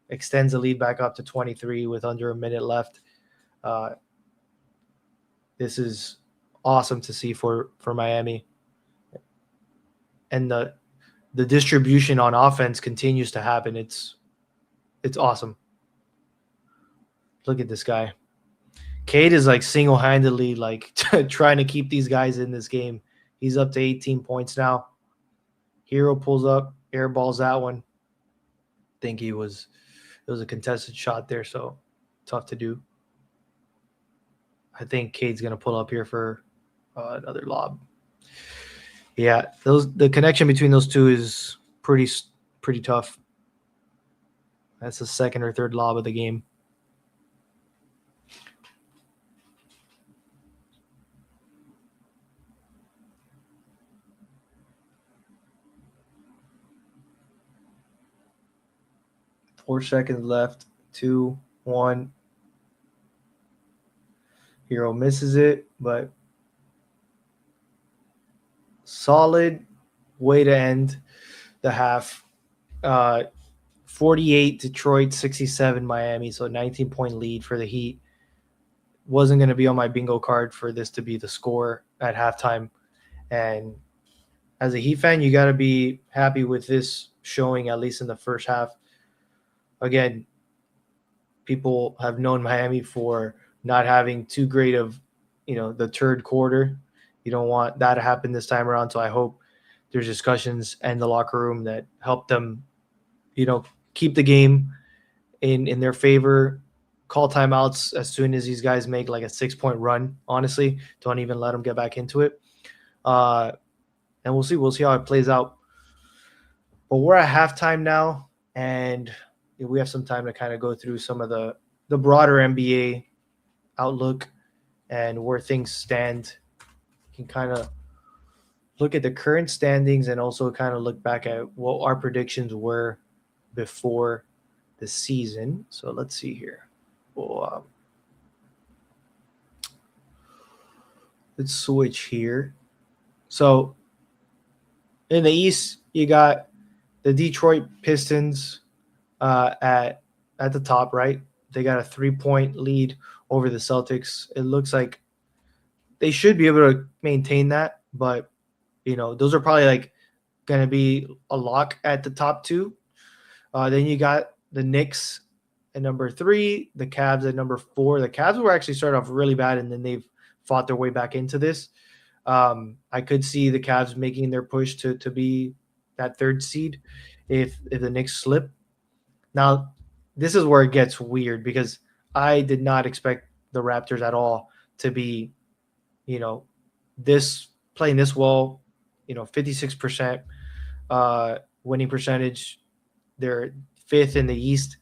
extends the lead back up to 23 with under a minute left. This is awesome to see for Miami. And the distribution on offense continues to happen. It's awesome. Look at this guy. Cade is like single-handedly like trying to keep these guys in this game. He's up to 18 points now. Hero pulls up, airballs that one. I think it was a contested shot there, so tough to do. I think Cade's going to pull up here for another lob. Yeah, the connection between those two is pretty tough. That's the second or third lob of the game. Four seconds left. 2, 1. Hero misses it, but solid way to end the half. 48 Detroit, 67 Miami, so 19-point lead for the Heat. Wasn't going to be on my bingo card for this to be the score at halftime. And as a Heat fan, you got to be happy with this showing, at least in the first half. Again, people have known Miami for not having too great of, the third quarter. You don't want that to happen this time around. So I hope there's discussions in the locker room that help them, keep the game in their favor. Call timeouts as soon as these guys make like a 6-point run. Honestly, don't even let them get back into it. And we'll see. We'll see how it plays out. But we're at halftime now, and we have some time to kind of go through some of the broader NBA outlook and where things stand. You can kind of look at the current standings and also kind of look back at what our predictions were before the season. So let's see here. Well, let's switch here. So in the East, you got the Detroit Pistons at the top, right? They got a 3-point lead over the Celtics. It looks like they should be able to maintain that, but those are probably like going to be a lock at the top two. Then you got the Knicks at number 3, the Cavs at number 4. The Cavs were actually started off really bad, and then they've fought their way back into this. I could see the Cavs making their push to be that third seed if the Knicks slip. Now, this is where it gets weird because I did not expect the Raptors at all to be, this playing this well. 56% winning percentage. They're 5th in the East.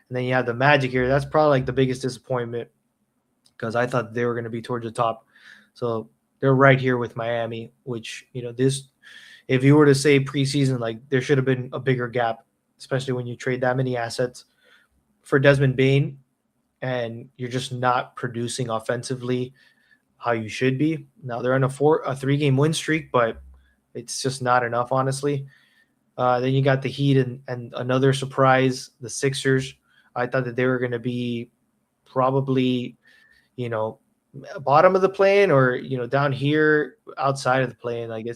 And then you have the Magic here. That's probably like the biggest disappointment because I thought they were going to be towards the top. So they're right here with Miami, which, this, if you were to say preseason, like there should have been a bigger gap, especially when you trade that many assets for Desmond Bane and you're just not producing offensively how you should be. Now they're on a 3-game win streak, but it's just not enough, honestly. Then you got the Heat and another surprise, the Sixers. I thought that they were going to be probably, bottom of the play-in or, down here outside of the play-in. Like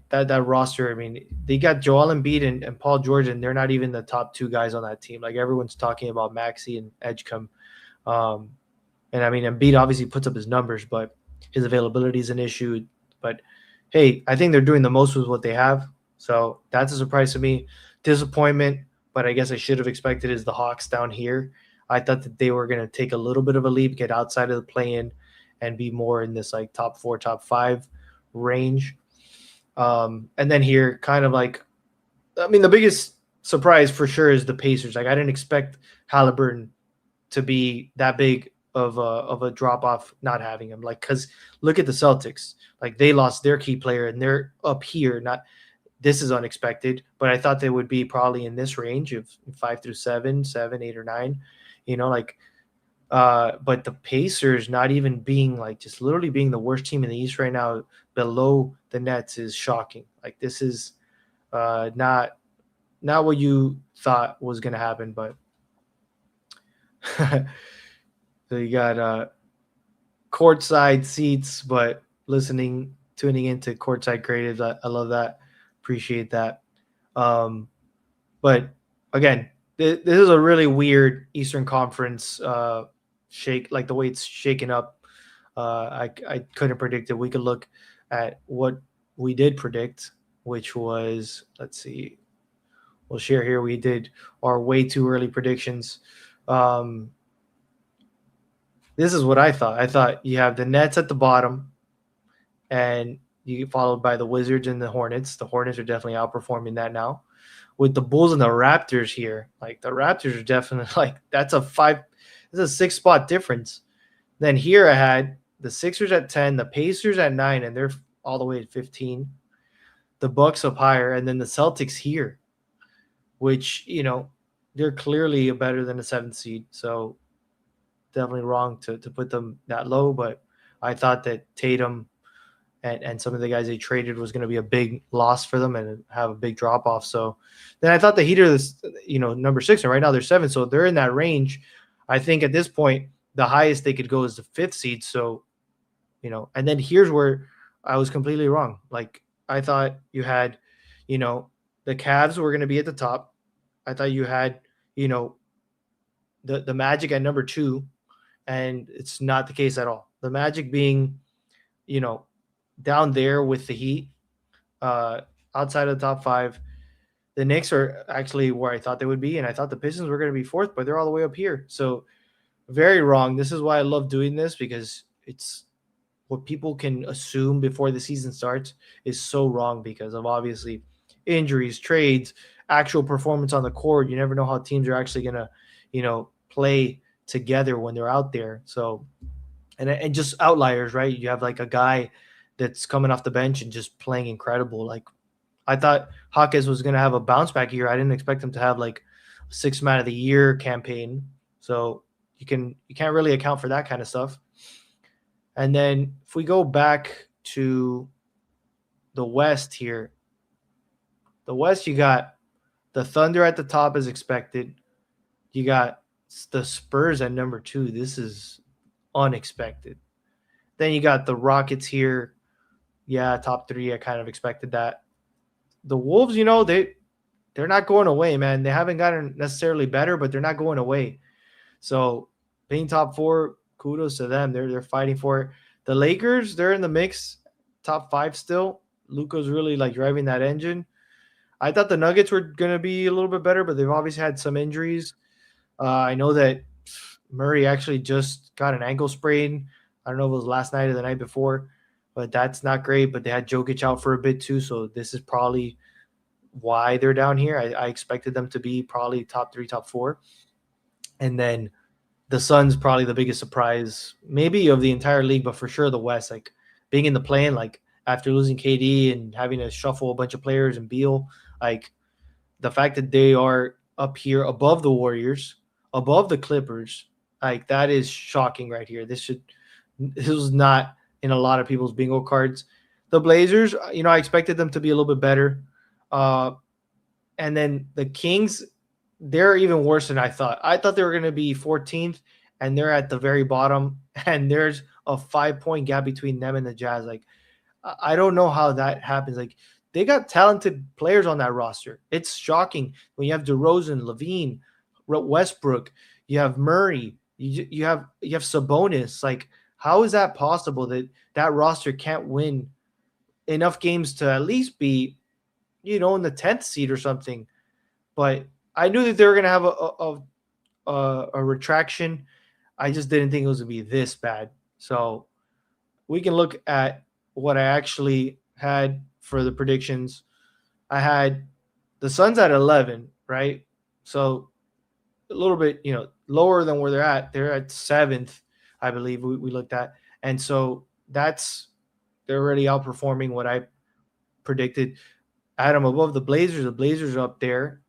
that roster, I mean, they got Joel Embiid and Paul George, and they're not even the top 2 guys on that team. Like everyone's talking about Maxey and Edgecombe. And I mean, Embiid obviously puts up his numbers, but his availability is an issue. But hey, I think they're doing the most with what they have. So that's a surprise to me. Disappointment, but I guess I should have expected is the Hawks down here. I thought that they were going to take a little bit of a leap, get outside of the play-in, and be more in this like top 4, top 5 range. And then here, kind of like, I mean, the biggest surprise for sure is the Pacers. Like I didn't expect Halliburton to be that big of a drop off not having him. Like, because look at the Celtics. Like they lost their key player and they're up here. This is unexpected, but I thought they would be probably in this range of 5 through 7, 7, 8, or 9. But the Pacers not even being like just literally being the worst team in the East right now below the Nets is shocking. Like this is not what you thought was going to happen, but so you got courtside seats, but tuning into Courtside Cre8ives. I love that. Appreciate that. But again, this is a really weird Eastern Conference shake, like the way it's shaken up. I couldn't predict it. We could look at what we did predict, which was, let's see, we'll share here. We did our way too early predictions. This is what I thought. I thought you have the Nets at the bottom, and You get followed by the Wizards and the Hornets. The Hornets are definitely outperforming that now. With the Bulls and the Raptors here, like the Raptors are definitely like that's a 6 spot difference. Then here I had the Sixers at 10, the Pacers at 9, and they're all the way at 15. The Bucks up higher, and then the Celtics here, which they're clearly better than the 7th seed. So definitely wrong to put them that low. But I thought that Tatum and some of the guys they traded was going to be a big loss for them and have a big drop off. So then I thought the Heat are this, number 6, and right now they're 7, so they're in that range. I think at this point the highest they could go is the 5th seed. So, and then here's where I was completely wrong. Like I thought you had, the Cavs were going to be at the top. I thought you had, the Magic at number 2, and it's not the case at all. The Magic being, down there with the Heat, outside of the top 5. The Knicks are actually where I thought they would be, and I thought the Pistons were going to be 4th, but they're all the way up here. So very wrong. This is why I love doing this, because it's what people can assume before the season starts is so wrong because of obviously injuries, trades, actual performance on the court. You never know how teams are actually going to, play together when they're out there. So, and just outliers, right? You have like a guy that's coming off the bench and just playing incredible. Like I thought Hawkins was going to have a bounce back year. I didn't expect him to have like a 6 man of the year campaign. So you can't really account for that kind of stuff. And then if we go back to the West here, the West, you got the Thunder at the top as expected. You got the Spurs at number 2. This is unexpected. Then you got the Rockets here. Yeah, top 3. I kind of expected that. The Wolves, they're not going away, man. They haven't gotten necessarily better, but they're not going away. So being top 4, kudos to them. They're fighting for it. The Lakers, they're in the mix, top 5 still. Luka's really like driving that engine. I thought the Nuggets were going to be a little bit better, but they've obviously had some injuries. I know that Murray actually just got an ankle sprain. I don't know if it was last night or the night before, but that's not great. But they had Jokic out for a bit too, so this is probably why they're down here. I expected them to be probably top 3, top 4. And then the Suns probably the biggest surprise, maybe of the entire league, but for sure the West. Like being in the play-in, like after losing KD and having to shuffle a bunch of players and Beal, like the fact that they are up here above the Warriors, above the Clippers, like that is shocking right here. This was not in a lot of people's bingo cards. The Blazers, I expected them to be a little bit better. And then the Kings, they're even worse than I thought. I thought they were going to be 14th, and they're at the very bottom, and there's a 5-point gap between them and the Jazz. Like, I don't know how that happens. Like, they got talented players on that roster. It's shocking when you have DeRozan, Levine, Westbrook, you have Murray, you have Sabonis. Like, how is that possible that roster can't win enough games to at least be, in the 10th seed or something? But I knew that they were going to have a retraction. I just didn't think it was going to be this bad. So we can look at what I actually had for the predictions. I had the Suns at 11, right? So a little bit, lower than where they're at. They're at 7th, I believe we looked at. And so they're already outperforming what I predicted. I had them above the Blazers. The Blazers are up there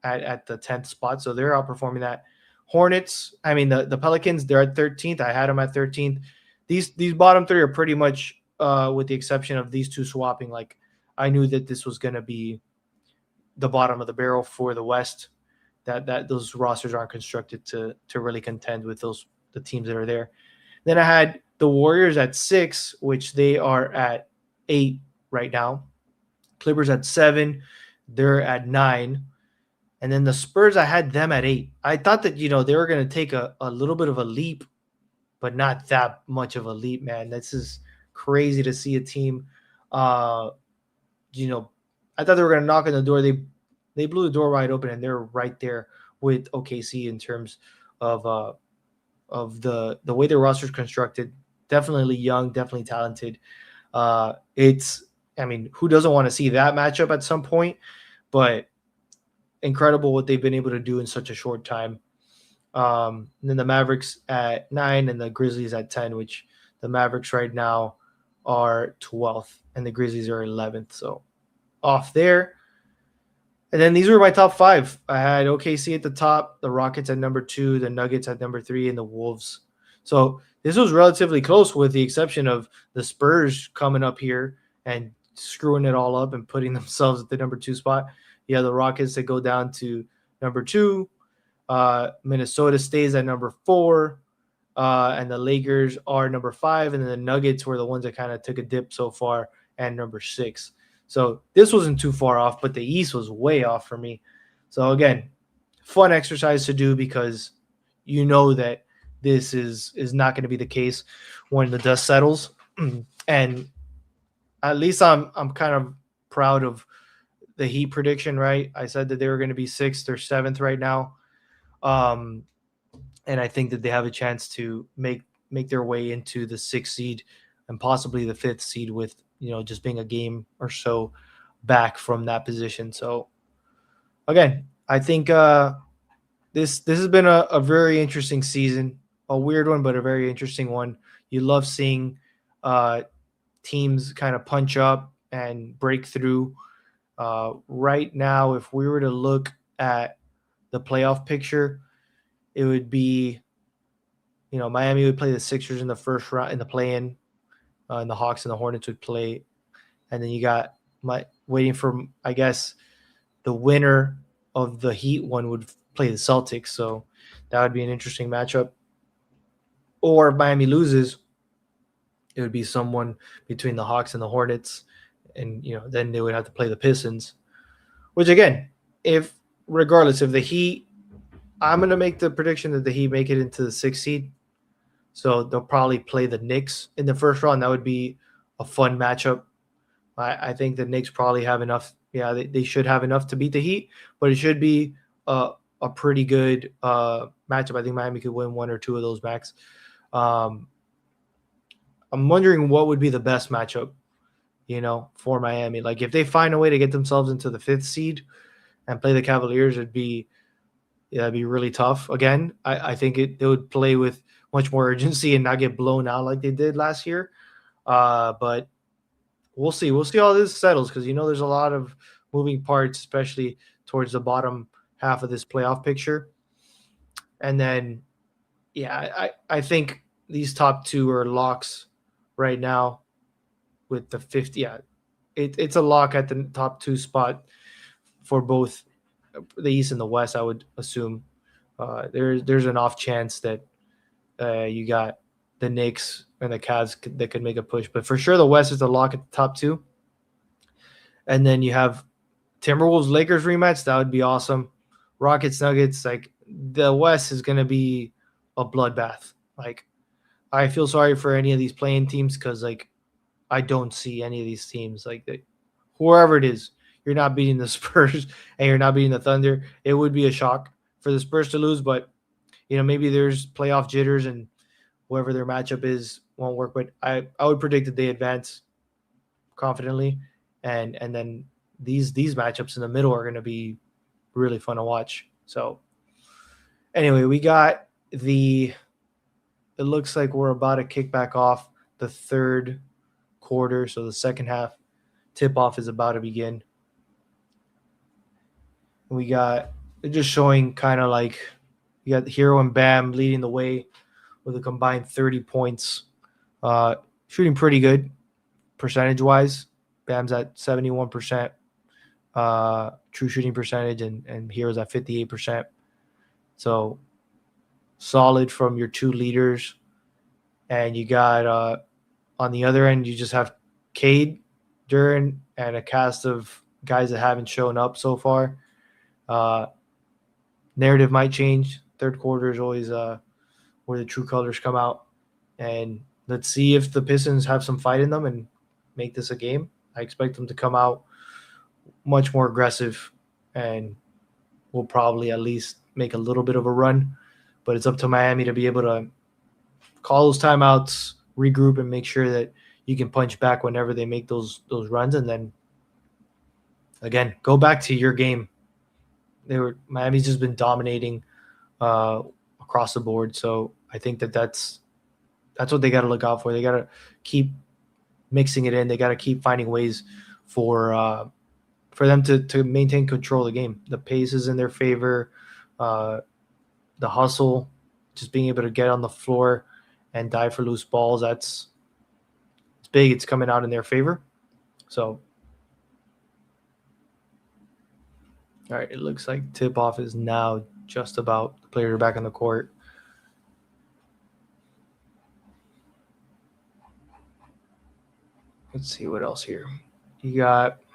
at the 10th spot, so they're outperforming that. Hornets, the Pelicans, they're at 13th. I had them at 13th. These bottom 3 are pretty much, with the exception of these 2 swapping, like I knew that this was going to be the bottom of the barrel for the West, that those rosters aren't constructed to really contend with the teams that are there. Then I had the Warriors at 6, which they are at 8 right now. Clippers at 7, they're at 9. And then the Spurs, I had them at 8. I thought that, they were going to take a little bit of a leap, but not that much of a leap, man. This is crazy to see a team, I thought they were going to knock on the door. They blew the door wide open, and they're right there with OKC in terms of the way their roster is constructed. Definitely young, definitely talented. Who doesn't want to see that matchup at some point? But incredible what they've been able to do in such a short time. And then the Mavericks at 9 and the Grizzlies at 10, which the Mavericks right now are 12th and the Grizzlies are 11th. So off there. And then these were my top 5. I had OKC at the top, the Rockets at number 2, the Nuggets at number 3, and the Wolves. So this was relatively close with the exception of the Spurs coming up here and screwing it all up and putting themselves at the number 2 spot. You have the Rockets that go down to number 2. Minnesota stays at number 4. And the Lakers are number 5. And then the Nuggets were the ones that kind of took a dip so far and number 6. So this wasn't too far off, but the East was way off for me. So again, fun exercise to do because you know that this is not going to be the case when the dust settles. And at least I'm kind of proud of the Heat prediction, right? I said that they were going to be 6th or 7th right now. And I think that they have a chance to make their way into the 6th seed and possibly the 5th seed with, just being a game or so back from that position. So again, I think this has been a very interesting season, a weird one, but a very interesting one. You love seeing teams kind of punch up and break through. Right now, if we were to look at the playoff picture, it would be, Miami would play the Sixers in the first round in the play-in, and the Hawks and the Hornets would play. And then you got waiting for, I guess, the winner of the Heat one would play the Celtics. So that would be an interesting matchup. Or if Miami loses, it would be someone between the Hawks and the Hornets. And, then they would have to play the Pistons. Which, again, regardless of the Heat, I'm going to make the prediction that the Heat make it into the 6th seed. So they'll probably play the Knicks in the first round. That would be a fun matchup. I think the Knicks probably have enough. Yeah, they should have enough to beat the Heat, but it should be a pretty good matchup. I think Miami could win 1 or 2 of those max. I'm wondering what would be the best matchup, for Miami. Like if they find a way to get themselves into the 5th seed and play the Cavaliers, it'd be really tough. Again, I think they would play with much more urgency and not get blown out like they did last year. But we'll see. We'll see how this settles because, there's a lot of moving parts, especially towards the bottom half of this playoff picture. And then, I think these top 2 are locks right now with the 50. Yeah, it's a lock at the top 2 spot for both the East and the West, I would assume. There's an off chance that you got the Knicks and the Cavs that could make a push. But for sure, the West is the lock at the top 2. And then you have Timberwolves Lakers rematch. That would be awesome. Rockets Nuggets. Like the West is going to be a bloodbath. Like I feel sorry for any of these playing teams because like I don't see any of these teams like whoever it is. You're not beating the Spurs and you're not beating the Thunder. It would be a shock for the Spurs to lose, but maybe there's playoff jitters and whoever their matchup is won't work. But I would predict that they advance confidently, and then these matchups in the middle are going to be really fun to watch. So anyway, we got it looks like we're about to kick back off the 3rd quarter. So the second half tip-off is about to begin. We got just showing kind of like you got Hero and Bam leading the way with a combined 30 points. Shooting pretty good percentage-wise. Bam's at 71% true shooting percentage, and Hero's at 58%. So solid from your 2 leaders. And you got on the other end, you just have Cade, Duren, and a cast of guys that haven't shown up so far. Narrative might change. 3rd quarter is always where the true colors come out. And let's see if the Pistons have some fight in them and make this a game. I expect them to come out much more aggressive and will probably at least make a little bit of a run. But it's up to Miami to be able to call those timeouts, regroup, and make sure that you can punch back whenever they make those runs, and then again go back to your game. Miami's just been dominating across the board, so I think that's what they got to look out for. They got to keep mixing it in. They got to keep finding ways for them to maintain control of the game. The pace is in their favor. The hustle, just being able to get on the floor and dive for loose balls, it's big. It's coming out in their favor. So, all right, it looks like tip-off is now just about. The players are back on the court. Let's see what else here. You got –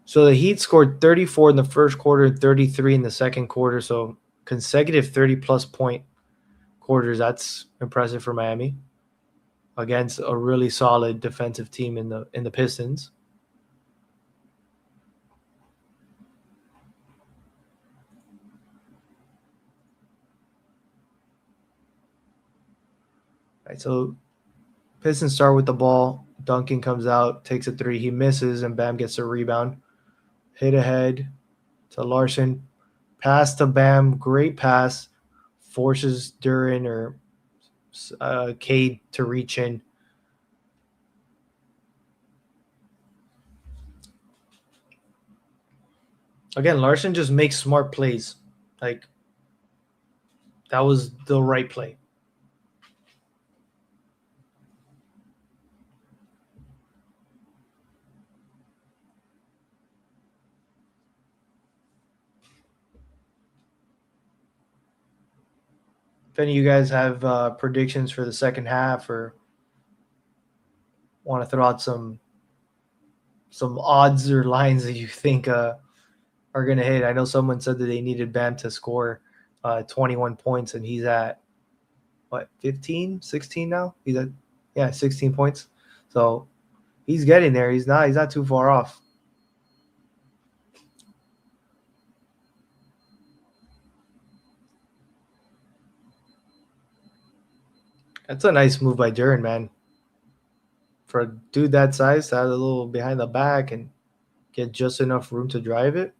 so the Heat scored 34 in the first quarter and 33 in the second quarter, so consecutive 30-plus point quarters. That's impressive for Miami against a really solid defensive team in the Pistons. All right, so Pistons start with the ball. Duncan comes out, takes a three. He misses, and Bam gets a rebound. Hit ahead to Larson. Pass to Bam. Great pass. Forces Duran or Cade to reach in. Again, Larson just makes smart plays. Like, that was the right play. If any of you guys have predictions for the second half or want to throw out some odds or lines that you think are going to hit. I know someone said that they needed Bam to score 21 points, and he's at, 15, 16 now? He's at, 16 points. So he's getting there. He's not too far off. That's a nice move by Duran, man. For a dude that size to have a little behind the back and get just enough room to drive it.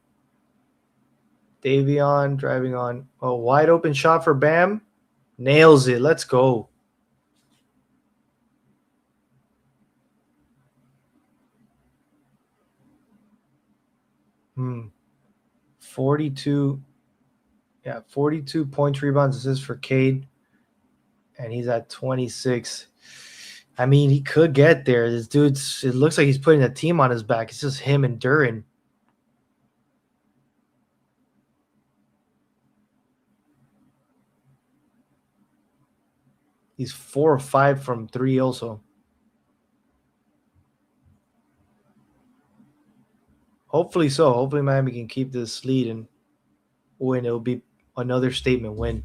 Davion driving on a wide open shot for Bam. Nails it. Let's go. Hmm. 42. Yeah, 42 points, rebounds, assists for Cade. And he's at 26. I mean, he could get there. This dude's, it looks like he's putting a team on his back. It's just him and Duran. He's 4 or 5 from 3 also. Hopefully so. Hopefully Miami can keep this lead and win. It'll be another statement win.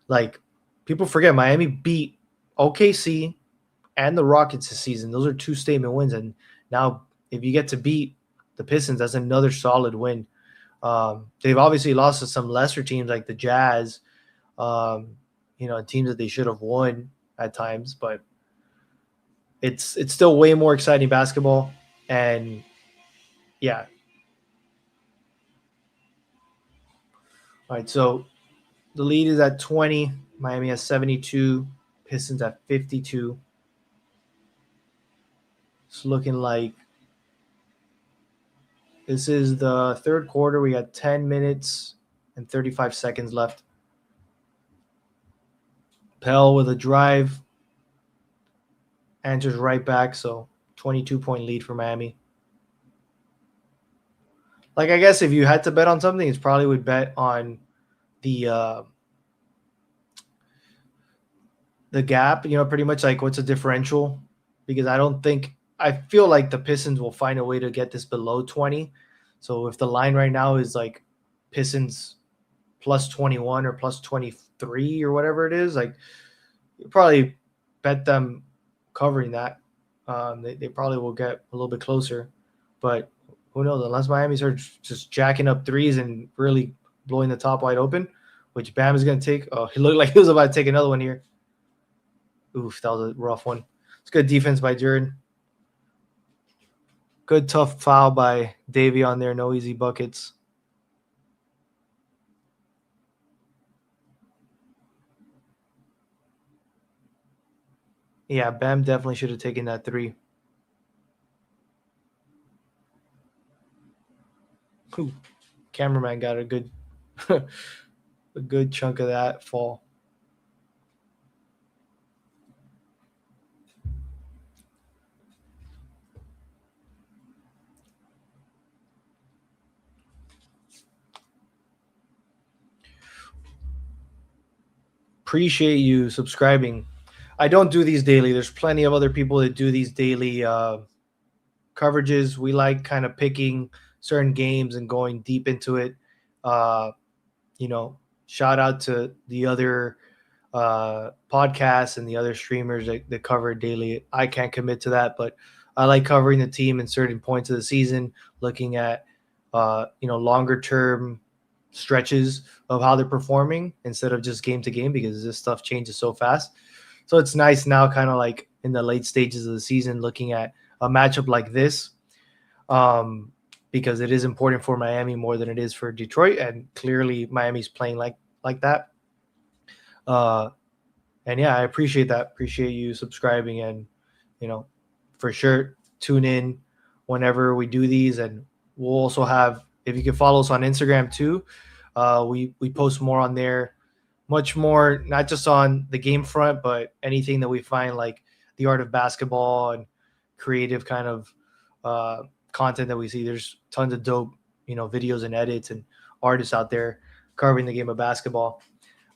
Like, people forget Miami beat OKC and the Rockets this season. Those are 2 statement wins. And now if you get to beat the Pistons, that's another solid win. They've obviously lost to some lesser teams like the Jazz, teams that they should have won at times. But it's still way more exciting basketball. And, yeah. All right, so the lead is at 20. Miami has 72. Pistons at 52. It's looking like this is the third quarter. We got 10 minutes and 35 seconds left. Pell with a drive. Answers right back, so 22-point lead for Miami. Like, I guess if you had to bet on something, it's probably would bet on the gap, pretty much like what's a differential, because I feel like the Pistons will find a way to get this below 20. So if the line right now is like Pistons plus 21 or plus 23 or whatever it is, like, you probably bet them covering that. They probably will get a little bit closer, but who knows? Unless Miami starts just jacking up threes and really blowing the top wide open, which Bam is going to take. Oh, he looked like he was about to take another one here. Oof, that was a rough one. It's good defense by Jordan. Good tough foul by Davey on there. No easy buckets. Yeah, Bam definitely should have taken that three. Ooh, cameraman got a good a good chunk of that fall. Appreciate you subscribing. I don't do these daily. There's plenty of other people that do these daily coverages. We like kind of picking certain games and going deep into it. Uh, shout out to the other podcasts and the other streamers that cover it daily. I can't commit to that, but I like covering the team in certain points of the season, looking at longer term stretches of how they're performing instead of just game to game, because this stuff changes so fast. So it's nice now, kind of like in the late stages of the season, looking at a matchup like this, because it is important for Miami more than it is for Detroit, and clearly Miami's playing like that. And yeah, I appreciate that. Appreciate you subscribing, and for sure tune in whenever we do these. And we'll also have, if you can follow us on Instagram too, we post more on there, much more, not just on the game front, but anything that we find, like the art of basketball and creative kind of content that we see. There's tons of dope videos and edits and artists out there covering the game of basketball,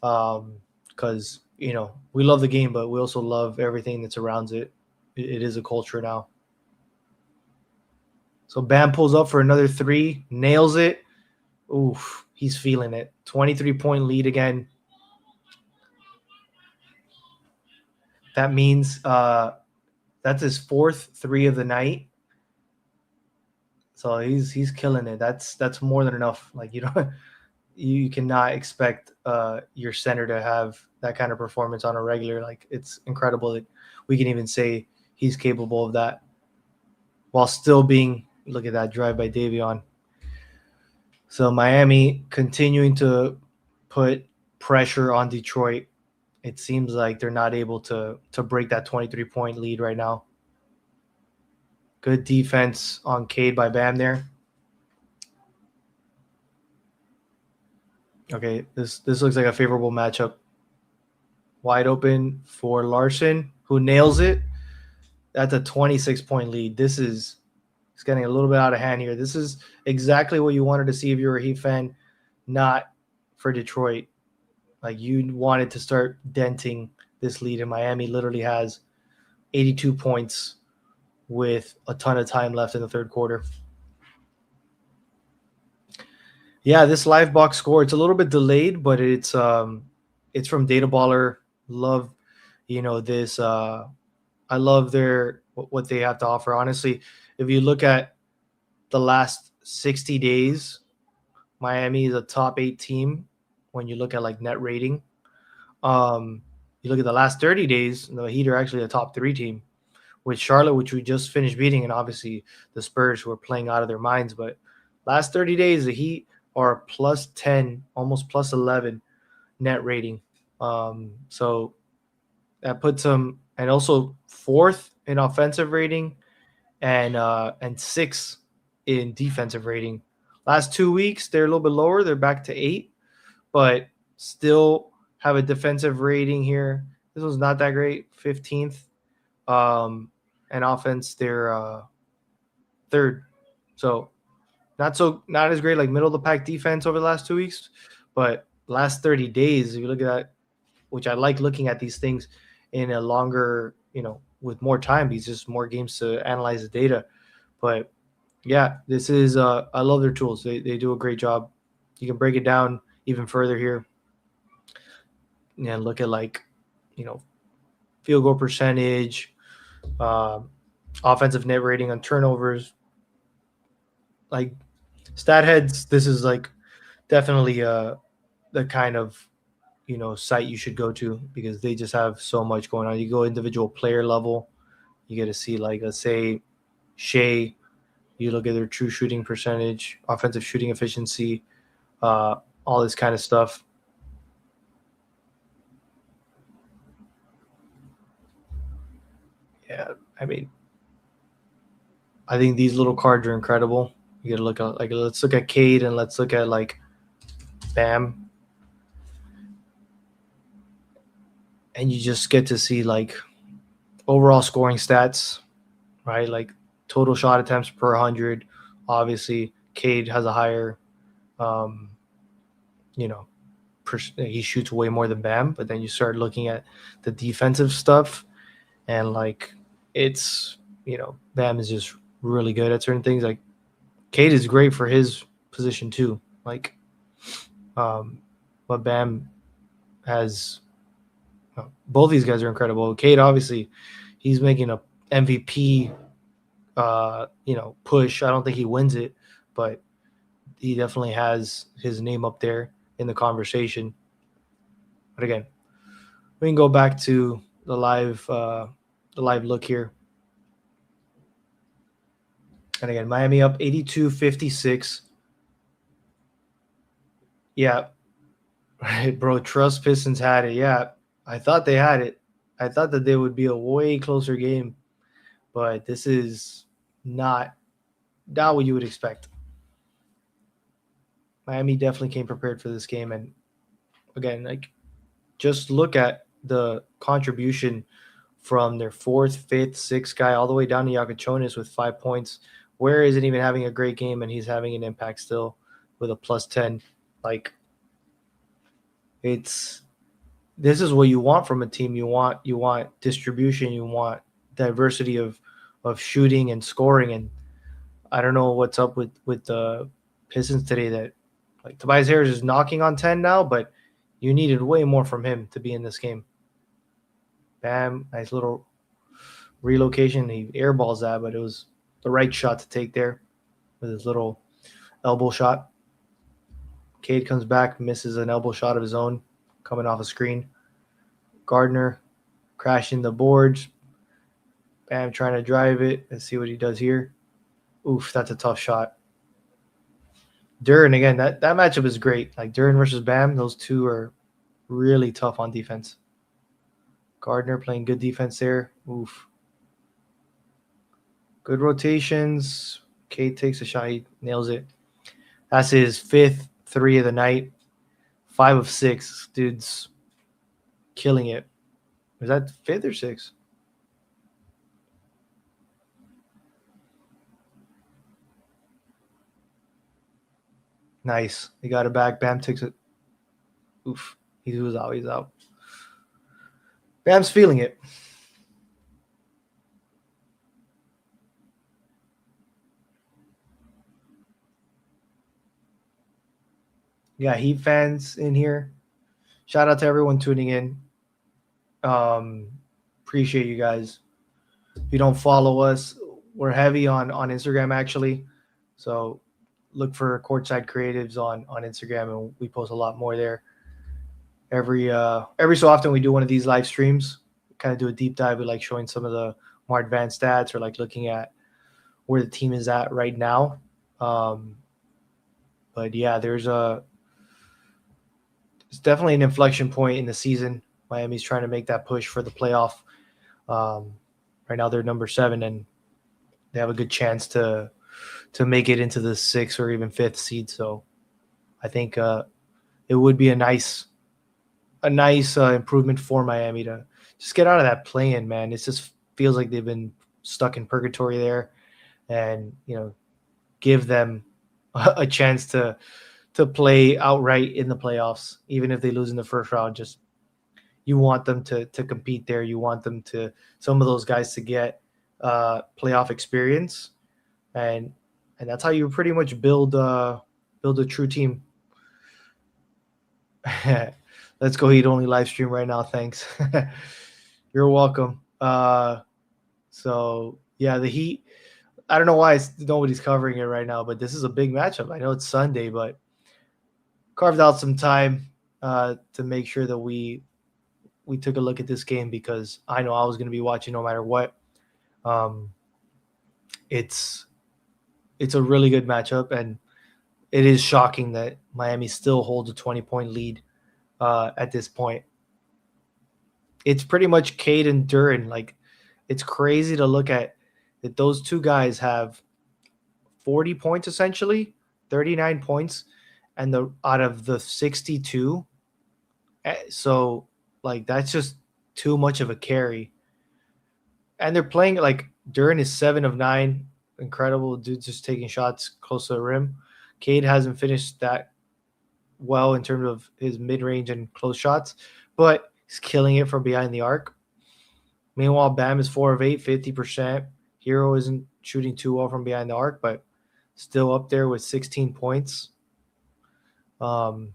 because we love the game, but we also love everything that surrounds it. It is a culture now. So Bam pulls up for another three, nails it. Oof, he's feeling it. 23-point lead again. That means that's his fourth three of the night. So he's killing it. That's more than enough. Like, you cannot expect your center to have that kind of performance on a regular. Like, it's incredible that we can even say he's capable of that while still being, look at that drive by Davion. So Miami continuing to put pressure on Detroit. It seems like they're not able to break that 23-point lead right now. Good defense on Cade by Bam there. Okay, this looks like a favorable matchup. Wide open for Larson, who nails it. That's a 26-point lead. It's getting a little bit out of hand here. This is exactly what you wanted to see if you were a Heat fan, not for Detroit. Like, you wanted to start denting this lead, and Miami literally has 82 points with a ton of time left in the third quarter. Yeah, this live box score, it's a little bit delayed, but it's from Data Baller. Love, this. I love what they have to offer. Honestly, if you look at the last 60 days, Miami is a top 8 team when you look at like net rating. You look at the last 30 days, the Heat are actually a top 3 team, with Charlotte, which we just finished beating, and obviously the Spurs, who are playing out of their minds. But last 30 days, the Heat are plus 10, almost plus 11 net rating. So that puts them, and also fourth in offensive rating, and 6th in defensive rating. Last 2 weeks, they're a little bit lower. They're back to 8, but still have a defensive rating here. This was not that great, 15th. And offense, they're 3rd. So not as great, like middle of the pack defense over the last 2 weeks, but last 30 days, if you look at that, which I like looking at these things in a longer, with more time, because just more games to analyze the data. But yeah, this is I love their tools. They do a great job. You can break it down even further here and look at field goal percentage, offensive net rating on turnovers. Like, stat heads, this is like definitely the kind of site you should go to because they just have so much going on. You go individual player level, you get to see, like, let's say Shea. You look at their true shooting percentage, offensive shooting efficiency, all this kind of stuff. Yeah, I mean, I think these little cards are incredible. You got to look at, like, let's look at Cade and let's look at, like, Bam, and you just get to see, like, overall scoring stats, right? Like total shot attempts per 100. Obviously, Cade has a higher, um, you know, he shoots way more than Bam. But then you start looking at the defensive stuff, and, like, it's, Bam is just really good at certain things. Like, Cade is great for his position too. Like, but Bam has, both these guys are incredible. Cade, obviously, he's making a MVP, push. I don't think he wins it, but he definitely has his name up there in the conversation. But again, we can go back to the live look here. And again, Miami up 82-56. Yeah. Right, bro. Trust Pistons had it. Yeah. I thought they had it. I thought that they would be a way closer game, but this is not what you would expect. Miami definitely came prepared for this game. And again, like, just look at the contribution from their fourth, fifth, sixth guy all the way down to Yakachonis with 5 points. Where isn't even having a great game and he's having an impact still with a plus 10? Like, this is what you want from a team. You want distribution. You want diversity of shooting and scoring. And I don't know what's up with the Pistons today. That, like, Tobias Harris is knocking on 10 now, but you needed way more from him to be in this game. Bam, nice little relocation. He airballs that, but it was the right shot to take there with his little elbow shot. Cade comes back, misses an elbow shot of his own coming off a screen. Gardner crashing the boards. Bam, trying to drive it. Let's see what he does here. Oof, that's a tough shot. Duren, again, that matchup is great. Like, Duren versus Bam, those two are really tough on defense. Gardner playing good defense there. Oof. Good rotations. Cade takes a shot. He nails it. That's his fifth 3 of the night. 5 of 6. Dude's killing it. Was that 5th or 6th? Nice. He got it back. Bam takes it. Oof. He was out. He's out. Bam's feeling it. Yeah, Heat fans in here. Shout out to everyone tuning in. Appreciate you guys. If you don't follow us, we're heavy on Instagram, actually. So look for Courtside Cre8ives on Instagram, and we post a lot more there. Every so often we do one of these live streams, kind of do a deep dive. We like showing some of the more advanced stats, or like looking at where the team is at right now. But yeah, it's definitely an inflection point in the season. Miami's trying to make that push for the playoff. Right now they're number 7, and they have a good chance to make it into the 6th or even 5th seed. So I think it would be a nice improvement for Miami to just get out of that play-in, man. It just feels like they've been stuck in purgatory there, and give them a chance to play outright in the playoffs, even if they lose in the first round. Just, you want them to compete there. You want them some of those guys to get playoff experience, and that's how you pretty much build a true team. Let's go Heat only live stream right now. Thanks. You're welcome. So yeah, the Heat. I don't know why nobody's covering it right now, but this is a big matchup. I know it's Sunday, but carved out some time. to make sure that we took a look at this game because I know I was going to be watching no matter what. Um, it's it's a really good matchup, and it is shocking that Miami still holds a 20-point lead at this point. It's pretty much Cade and Duran. Like, it's crazy to look at that those two guys have 40 points essentially, 39 points, and the out of the 62. So like that's just too much of a carry. And they're playing like Duran is 7 of 9. Incredible dude, just taking shots close to the rim. Cade hasn't finished that well in terms of his mid-range and close shots, but he's killing it from behind the arc. Meanwhile, Bam is 4 of 8, 50%. Hero isn't shooting too well from behind the arc, but still up there with 16 points. And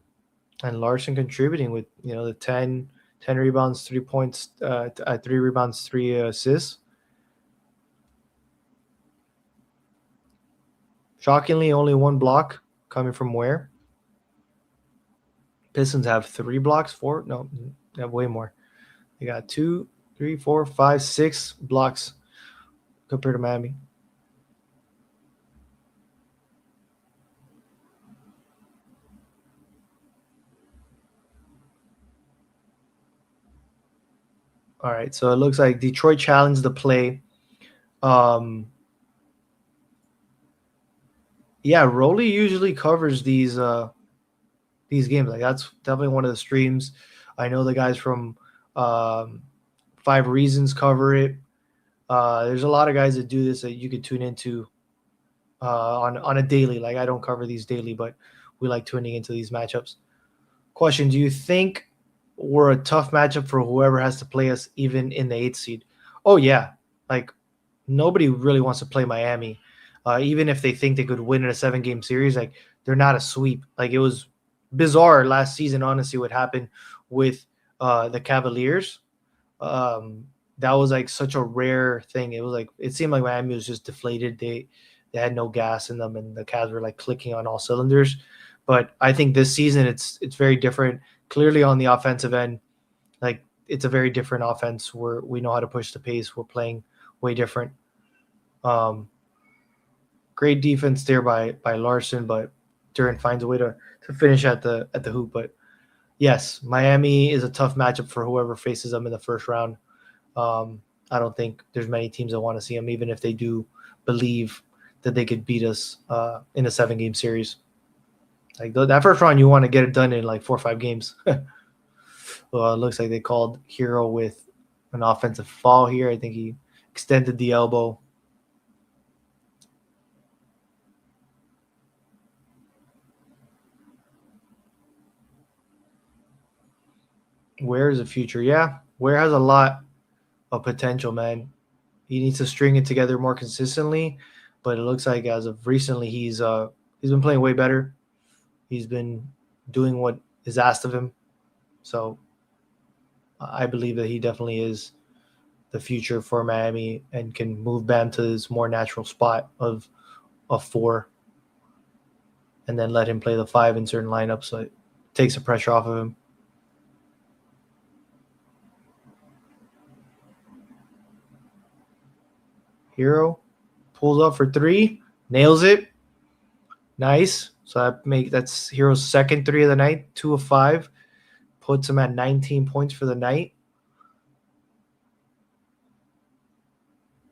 Larson contributing with the 10 rebounds, 3 points, 3 rebounds, 3 assists. Shockingly, only 1 block coming from where? Pistons have 3 blocks, 4. No, they have way more. They got 2, 3, 4, 5, 6 blocks compared to Miami. All right, so it looks like Detroit challenged the play. Yeah, Rolly usually covers these games. Like that's definitely one of the streams. I know the guys from 5 Reasons cover it. There's a lot of guys that do this that you could tune into on a daily. Like I don't cover these daily, but we like tuning into these matchups. Question: do you think we're a tough matchup for whoever has to play us, even in the 8th seed? Oh yeah, like nobody really wants to play Miami, even if they think they could win in a 7-game series. Like they're not a sweep. Like it was bizarre last season, honestly, what happened with the Cavaliers. That was like such a rare thing. It was like it seemed like Miami was just deflated. They had no gas in them, and the Cavs were like clicking on all cylinders. But I think this season it's very different. Clearly on the offensive end, like it's a very different offense where we know how to push the pace. We're playing way different. Great defense there by Larson, but Duran finds a way to finish at the hoop. But yes, Miami is a tough matchup for whoever faces them in the first round. I don't think there's many teams that want to see them, even if they do believe that they could beat us in a 7-game series. Like that first round, you want to get it done in like 4 or 5 games. Well, it looks like they called Hero with an offensive foul here. I think he extended the elbow. Where is the future? Yeah, Ware has a lot of potential, man. He needs to string it together more consistently, but it looks like as of recently, he's been playing way better. He's been doing what is asked of him. So I believe that he definitely is the future for Miami and can move Bam to his more natural spot of a 4 and then let him play the 5 in certain lineups so it takes the pressure off of him. Hero pulls up for 3, nails it. Nice. So that's Hero's second 3 of the night, 2 of 5. Puts him at 19 points for the night.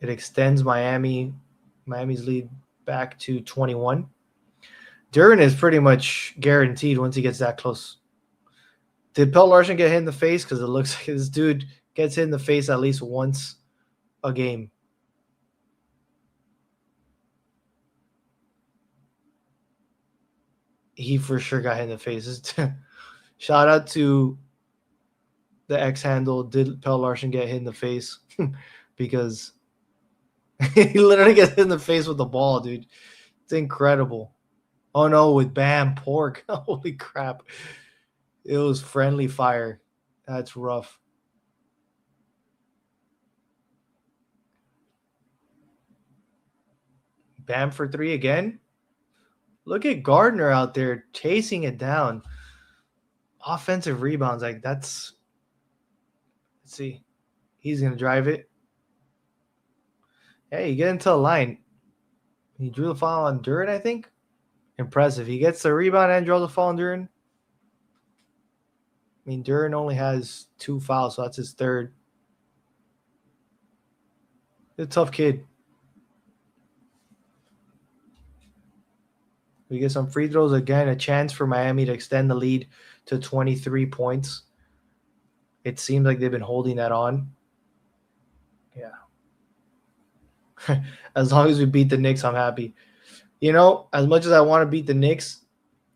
It extends Miami's lead back to 21. Duran is pretty much guaranteed once he gets that close. Did Pelle Larsson get hit in the face? Because it looks like this dude gets hit in the face at least once a game. He for sure got hit in the face. Shout out to the X handle. Did Pelle Larsson get hit in the face? Because he literally gets hit in the face with the ball, dude. It's incredible. Oh no, with Bam Pork. Holy crap. It was friendly fire. That's rough. Bam for 3 again. Look at Gardner out there chasing it down. offensive rebounds, like that's. Let's see. He's gonna drive it. Hey, you get into the line. He drew the foul on Duren, I think. Impressive. He gets the rebound and draws the foul on Duren. I mean, Duren only has 2 fouls, so that's his third. He's a tough kid. We get some free throws again. A chance for Miami to extend the lead to 23 points. It seems like they've been holding that on. Yeah. As long as we beat the Knicks, I'm happy. You know, as much as I want to beat the Knicks,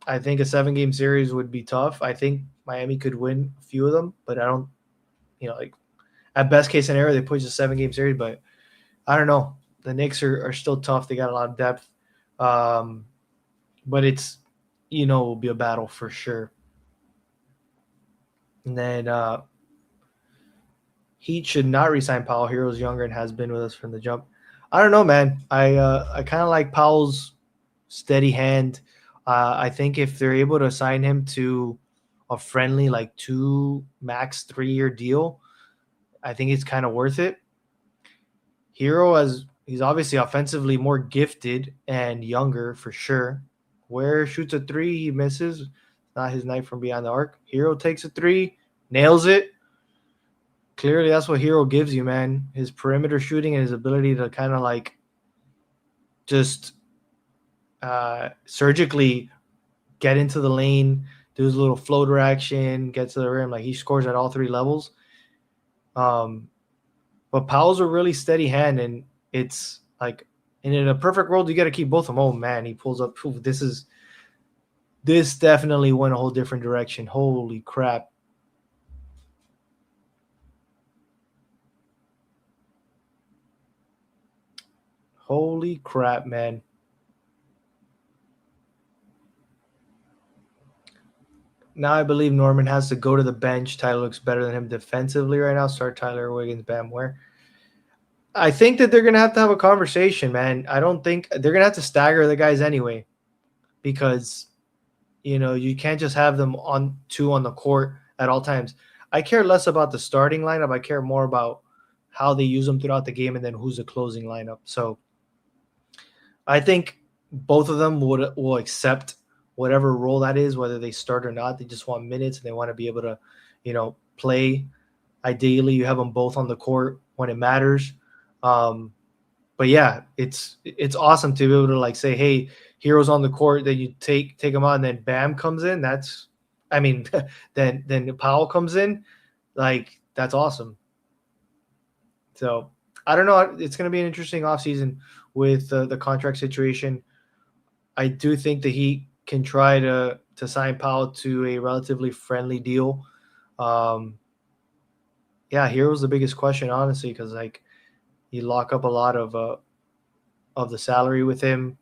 I think a 7-game series would be tough. I think Miami could win a few of them, but I don't, like at best case scenario, they push a 7-game series, but I don't know. The Knicks are still tough. They got a lot of depth. But it's, it will be a battle for sure. And then Heat should not resign Powell. Hero's younger and has been with us from the jump. I don't know, man. I kind of like Powell's steady hand. I think if they're able to sign him to a friendly, like 2 max 3-year deal, I think it's kind of worth it. Hero, as he's obviously offensively more gifted and younger for sure. Where shoots a 3, he misses. Not his night from behind the arc. Hero takes a 3, nails it. Clearly, that's what Hero gives you, man. His perimeter shooting and his ability to kind of like just surgically get into the lane, do his little floater action, get to the rim. Like he scores at all 3 levels. But Powell's a really steady hand, and it's like, and in a perfect world, you got to keep both of them. Oh man, he pulls up. Ooh, this definitely went a whole different direction. Holy crap! Holy crap, man! Now I believe Norman has to go to the bench. Tyler looks better than him defensively right now. Start Tyler Wiggins, Bam Ware. I think that they're gonna have a conversation, man. I don't think they're gonna have to stagger the guys anyway, because you can't just have them on 2 on the court at all times. I care less about the starting lineup. I care more about how they use them throughout the game and then who's the closing lineup. So I think both of them will accept whatever role that is, whether they start or not. They just want minutes and they want to be able to, play. Ideally, you have them both on the court when it matters. But yeah, it's awesome to be able to like say, hey, Hero's on the court, then you take him on, and then Bam comes in. Then Powell comes in, like that's awesome. So I don't know. It's going to be an interesting offseason with the contract situation. I do think that he can try to sign Powell to a relatively friendly deal. Yeah, Hero's the biggest question, honestly, because like you lock up a lot of the salary with him.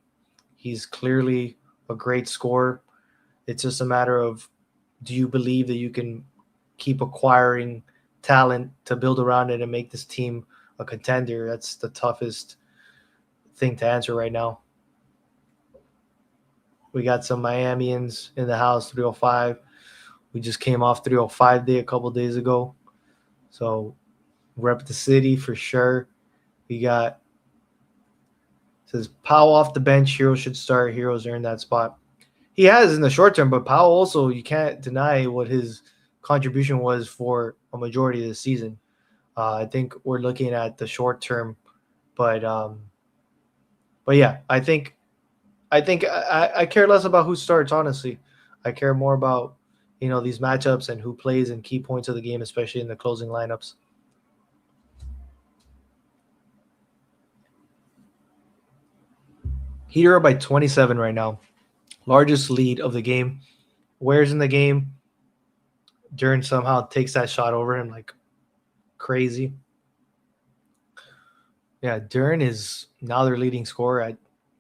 He's clearly a great scorer. It's just a matter of, do you believe that you can keep acquiring talent to build around it and make this team a contender? That's the toughest thing to answer right now. We got some Miamians in the house, 305. We just came off 305 day a couple days ago. So rep the city for sure. We got, says Powell off the bench. Hero should start. Hero's earned that spot. He has in the short term, but Powell also, you can't deny what his contribution was for a majority of the season. I think we're looking at the short term, but yeah, I think I care less about who starts. Honestly, I care more about these matchups and who plays in key points of the game, especially in the closing lineups. Heat are up by 27 right now, largest lead of the game. Ware's in the game. Duren somehow takes that shot over him like crazy. Yeah, Duren is now their leading scorer at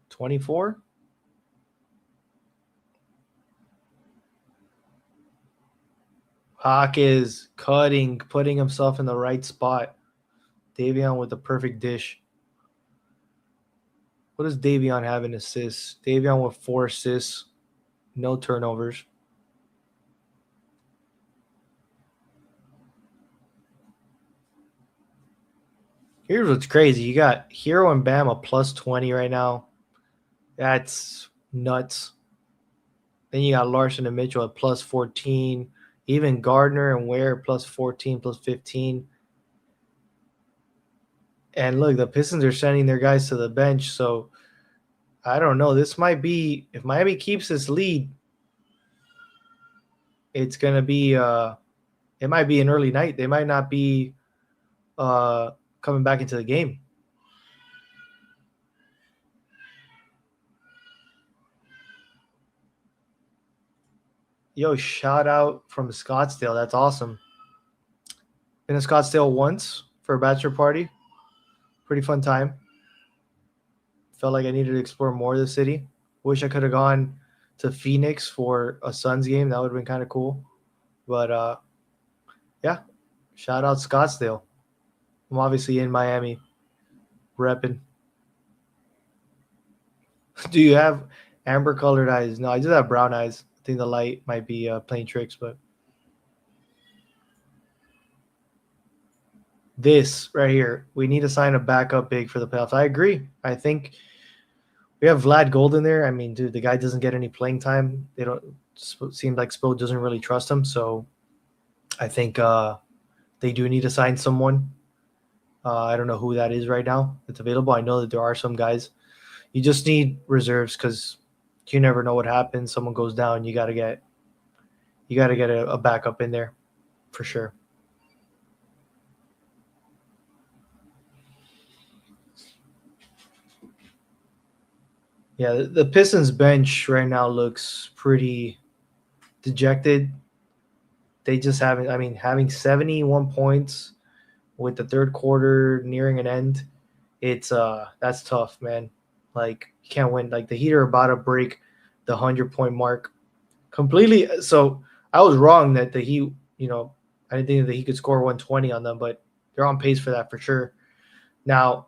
24. Hawk is cutting, putting himself in the right spot. Davion with the perfect dish. What does Davion have in assists? Davion with 4 assists, no turnovers. Here's what's crazy. You got Hero and Bam a plus 20 right now. That's nuts. Then you got Larson and Mitchell at plus 14. Even Gardner and Ware plus 14, plus 15. And look, the Pistons are sending their guys to the bench. So I don't know. This might be, if Miami keeps this lead, it's going to be, it might be an early night. They might not be coming back into the game. Yo, shout out from Scottsdale. That's awesome. Been to Scottsdale once for a bachelor party. Pretty fun time. Felt like I needed to explore more of the city. Wish I could have gone to Phoenix for a Suns game. That would have been kind of cool. But yeah, shout out Scottsdale. I'm obviously in Miami, repping. Do you have amber colored eyes? No, I just have brown eyes. I think the light might be playing tricks, but this right here, we need to sign a backup big for the playoffs. I agree. I think we have Vlad Golden there. I mean, dude, the guy doesn't get any playing time. They don't seem like Spo doesn't really trust him. So I think they do need to sign someone. I don't know who that is right now. It's available. I know that there are some guys. You just need reserves because you never know what happens. Someone goes down. You got to get a backup in there for sure. Yeah, the Pistons bench right now looks pretty dejected. They just haven't. I mean, having 71 points with the third quarter nearing an end, it's that's tough, man. Like you can't win. Like the Heat are about to break the 100-point mark completely. So I was wrong that the Heat, I didn't think that he could score 120 on them, but they're on pace for that for sure. Now,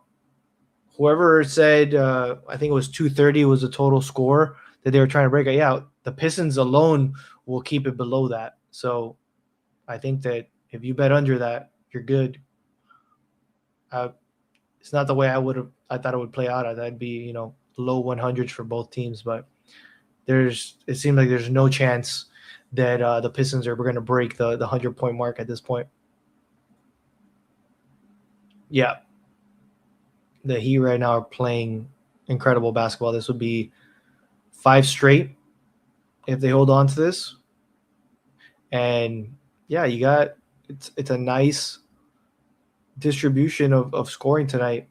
whoever said I think it was 230 was the total score that they were trying to break. Yeah, the Pistons alone will keep it below that. So I think that if you bet under that, you're good. It's not the way I thought it would play out. That'd be low 100s for both teams, but it seems like there's no chance that the Pistons are going to break the 100-point mark at this point. Yeah, the Heat right now are playing incredible basketball. This would be 5 straight if they hold on to this. And yeah, it's a nice distribution of scoring tonight.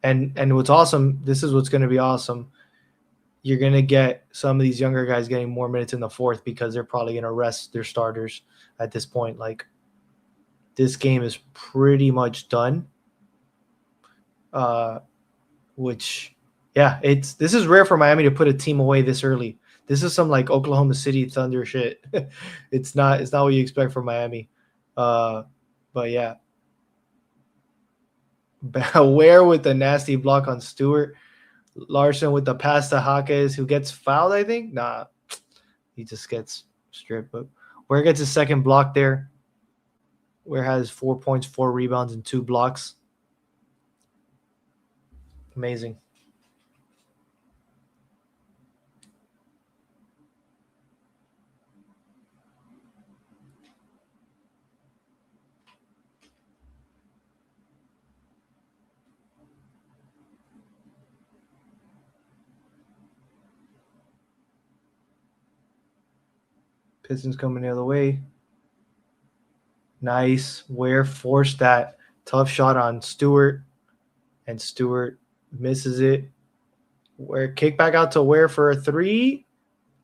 And what's awesome, this is what's going to be awesome. You're going to get some of these younger guys getting more minutes in the fourth because they're probably going to rest their starters at this point. Like this game is pretty much done. Which, yeah, this is rare for Miami to put a team away this early. This is some like Oklahoma City Thunder shit. It's not what you expect from Miami. But yeah, Ware with the nasty block on Stewart. Larson with the pass to Jaquez, who gets fouled, I think. Nah, he just gets stripped. But Ware gets his second block there. Ware has 4 points, 4 rebounds, and 2 blocks. Amazing. Pistons coming the other way. Nice. Ware forced that tough shot on Stewart, and Stewart misses it. Ware kick back out to Ware for a 3.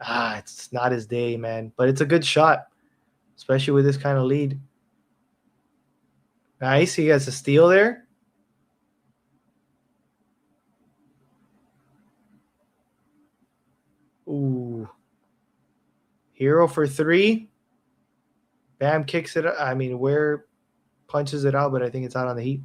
It's not his day, man. But it's a good shot, especially with this kind of lead. Nice. He gets a steal there. Ooh. Hero for 3. Bam kicks it. I mean, Ware punches it out, but I think it's out on the Heat.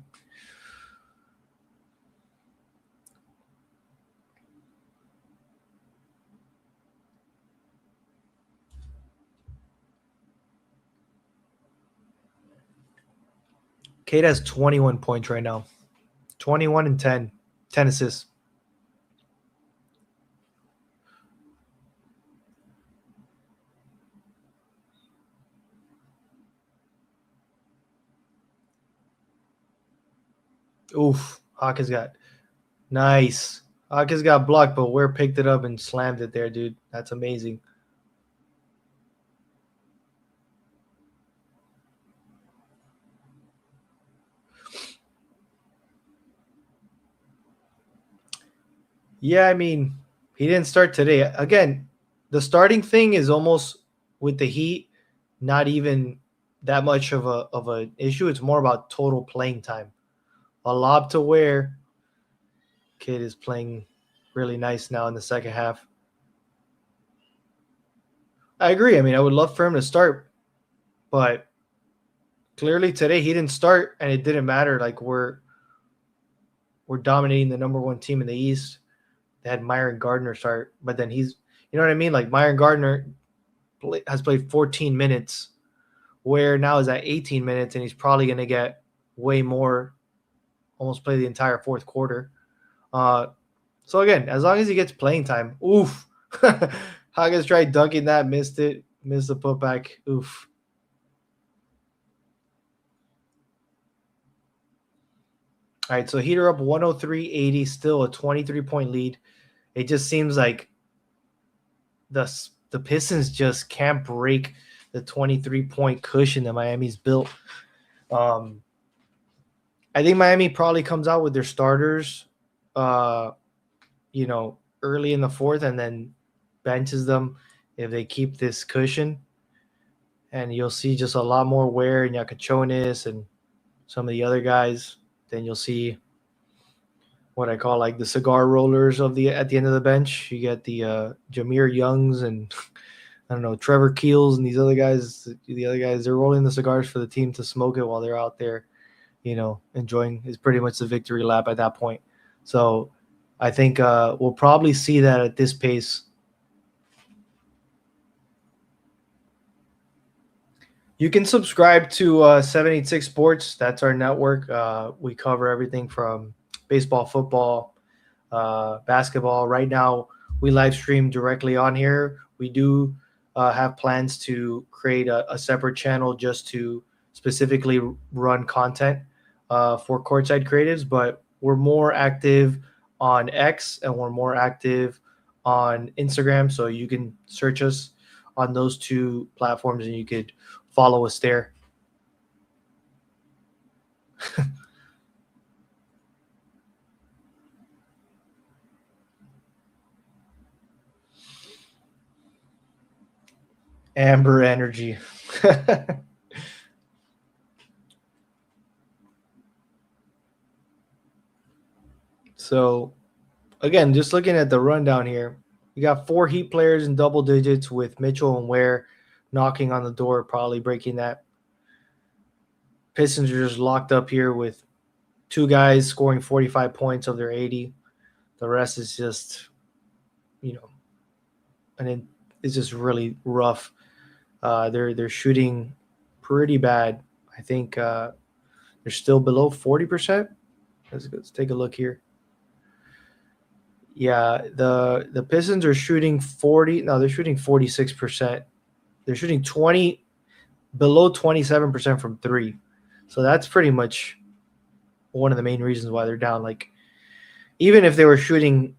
Cade has 21 points right now. 21 and 10. 10 assists. Oof. Hawkins got nice. Hawkins got blocked, but Ware picked it up and slammed it there, dude. That's amazing. Yeah, I mean, he didn't start today. Again, the starting thing is almost with the Heat, not even that much of an issue. It's more about total playing time. A lob to Ware. Kid is playing really nice now in the second half. I agree. I mean, I would love for him to start, but clearly today he didn't start, and it didn't matter. Like we're dominating the number one team in the East. They had Myron Gardner start, but then he's, you know what I mean? Like Myron Gardner has played 14 minutes, Ware now is at 18 minutes, and he's probably going to get way more, almost play the entire fourth quarter. So again, as long as he gets playing time, oof. Hawkins tried dunking that, missed it, missed the putback. Oof. All right, so Heat are up 103-80, still a 23-point lead. It just seems like the Pistons just can't break the 23-point cushion that Miami's built. I think Miami probably comes out with their starters, early in the fourth, and then benches them if they keep this cushion. And you'll see just a lot more Ware and Yakachonis and some of the other guys. Then you'll see what I call like the cigar rollers at the end of the bench. You get the Jameer Youngs and I don't know, Trevor Keels and these other guys. The other guys, they're rolling the cigars for the team to smoke it while they're out there, enjoying. Is pretty much the victory lap at that point. So I think we'll probably see that at this pace. You can subscribe to 786 Sports. That's our network. We cover everything from baseball, football, basketball. Right now, we live stream directly on here. We do have plans to create a separate channel just to specifically run content for Courtside Cre8ives, but we're more active on X and we're more active on Instagram. So you can search us on those two platforms and you could follow us there. Amber energy. So, again, just looking at the rundown here, you got 4 Heat players in double digits with Mitchell and Ware knocking on the door, probably breaking that. Pistons are just locked up here with 2 guys scoring 45 points of their 80. The rest is just, and it's just really rough. They're shooting pretty bad. I think they're still below 40%. Let's take a look here. Yeah, the Pistons are shooting 40. No, they're shooting 46%. They're shooting below 27% from 3. So that's pretty much one of the main reasons why they're down. Like, even if they were shooting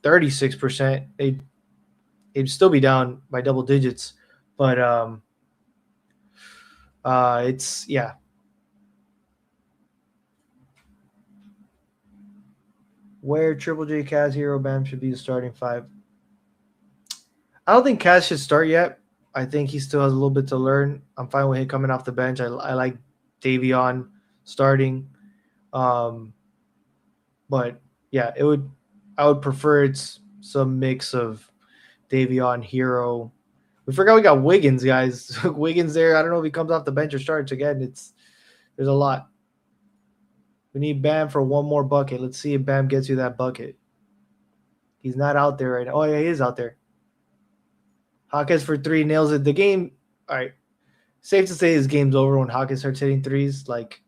36%, they'd still be down by double digits. But it's where Triple J, Kaz, Hero, Bam should be the starting 5. I don't think Kaz should start yet. I think he still has a little bit to learn. I'm fine with him coming off the bench. I like Davion starting. But yeah, I would prefer it's some mix of Davion, Hero. We forgot we got Wiggins, guys. Wiggins there. I don't know if he comes off the bench or starts again. There's a lot. We need Bam for one more bucket. Let's see if Bam gets you that bucket. He's not out there right now. Oh, yeah, he is out there. Hawkins for 3 nails it. The game, all right. Safe to say his game's over when Hawkins starts hitting threes. Like,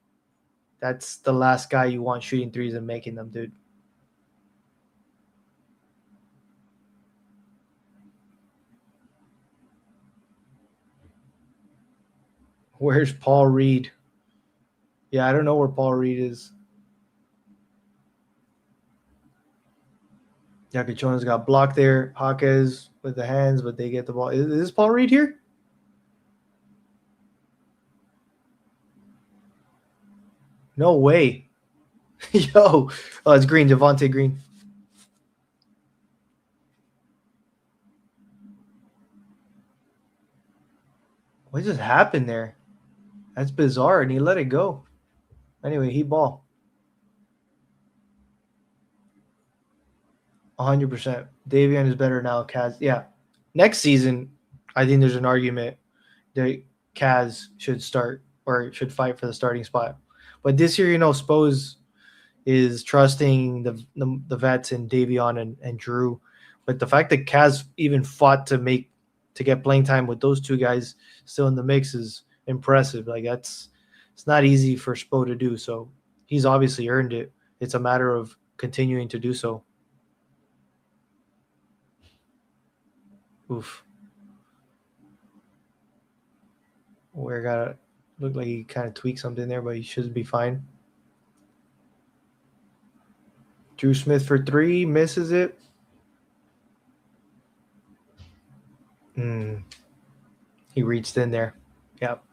That's the last guy you want shooting threes and making them, dude. Where's Paul Reed? Yeah, I don't know where Paul Reed is. Yeah, Cachona's got blocked there. Jaquez with the hands, but they get the ball. Is this Paul Reed here? No way. Yo. Oh, it's Green, Javonte Green. What just happened there? That's bizarre, and he let it go. Anyway, he ball. 100%. Davion is better now. Kaz, yeah. Next season, I think there's an argument that Kaz should start or should fight for the starting spot. But this year, Spose is trusting the vets in Davion and Drew. But the fact that Kaz even fought to get playing time with those two guys still in the mix is impressive. Like it's not easy for Spo to do. So he's obviously earned it. It's a matter of continuing to do so. Oof. Where got looked like he kind of tweaked something there, but he should be fine. Drew Smith for 3, misses it. He reached in there. Yep.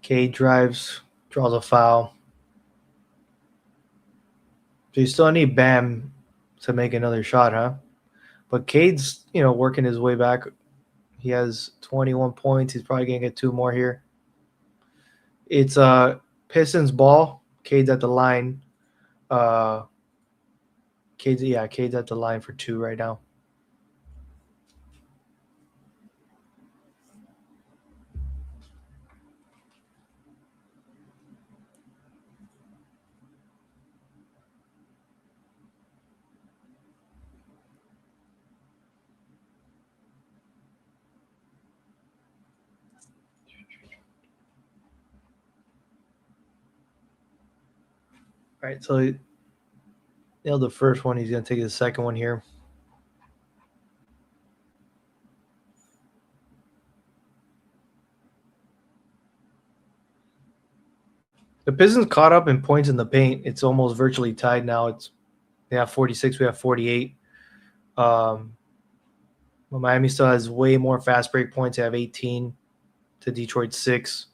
Cade drives, draws a foul. So you still need Bam to make another shot, huh? But Cade's, working his way back. He has 21 points. He's probably going to get 2 more here. It's Pistons ball. Cade's at the line. Cade's at the line for 2 right now. All right, so he nailed the first one. He's going to take the second one here. The Pistons caught up in points in the paint. It's almost virtually tied now. They have 46. We have 48. But Miami still has way more fast break points. They have 18 to Detroit 6.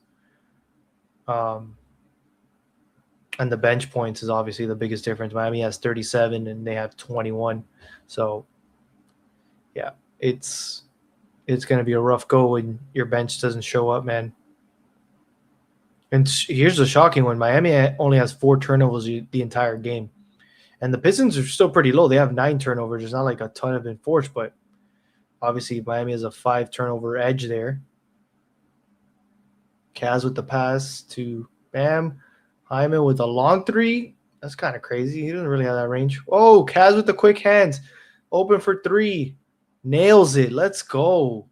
And the bench points is obviously the biggest difference. Miami has 37 and they have 21. So, yeah, it's going to be a rough go when your bench doesn't show up, man. And here's the shocking one. Miami only has 4 turnovers the entire game. And the Pistons are still pretty low. They have 9 turnovers. There's not like a ton of enforced, but obviously Miami has a 5 turnover edge there. Kaz with the pass to Bam. Hyman with a long 3. That's kind of crazy. He doesn't really have that range. Oh, Kaz with the quick hands. Open for 3. Nails it. Let's go.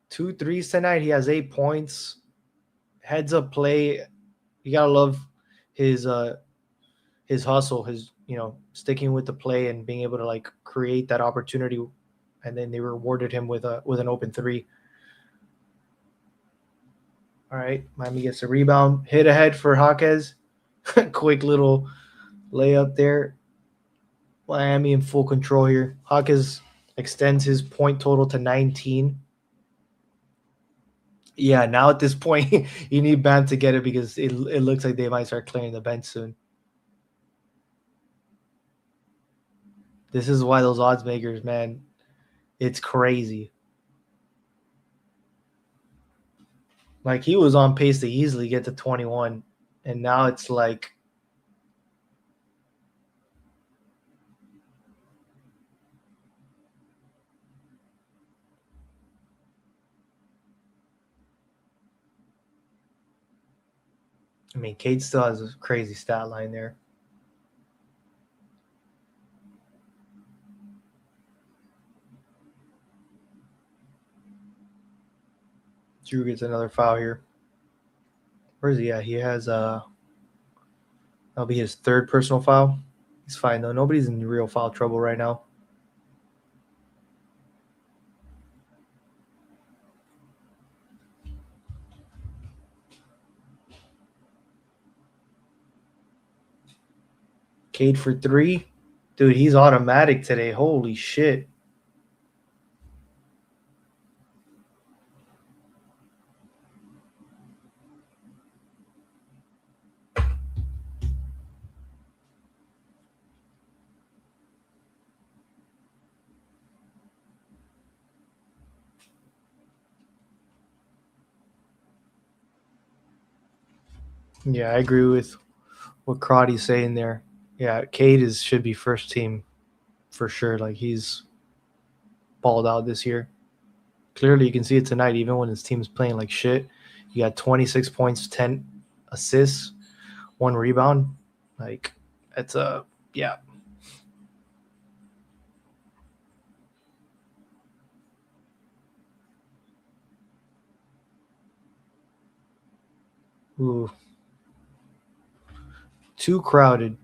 2 threes tonight. He has 8 points. Heads up play. You gotta love his hustle, his sticking with the play and being able to like create that opportunity, and then they rewarded him with an open 3. All right, Miami gets a rebound, hit ahead for Jaquez. Quick little layup there. Miami in full control here. Jaquez extends his point total to 19. Yeah, now at this point, you need Bam to get it because it looks like they might start clearing the bench soon. This is why those odds makers, man, it's crazy. Like he was on pace to easily get to 21, and now it's like I mean, Cade still has a crazy stat line there. Drew gets another foul here. Where is he at? He has that'll be his third personal foul. He's fine though. Nobody's in real foul trouble right now. Cade for three. Dude, he's automatic today. Holy shit. Yeah, I agree with what Crotty's saying there. Yeah, Cade should be first team for sure. Like he's balled out this year. Clearly, you can see it tonight. Even when his team's playing like shit, you got 26 points, 10 assists, 1 rebound. Like it's a yeah. Ooh, too crowded.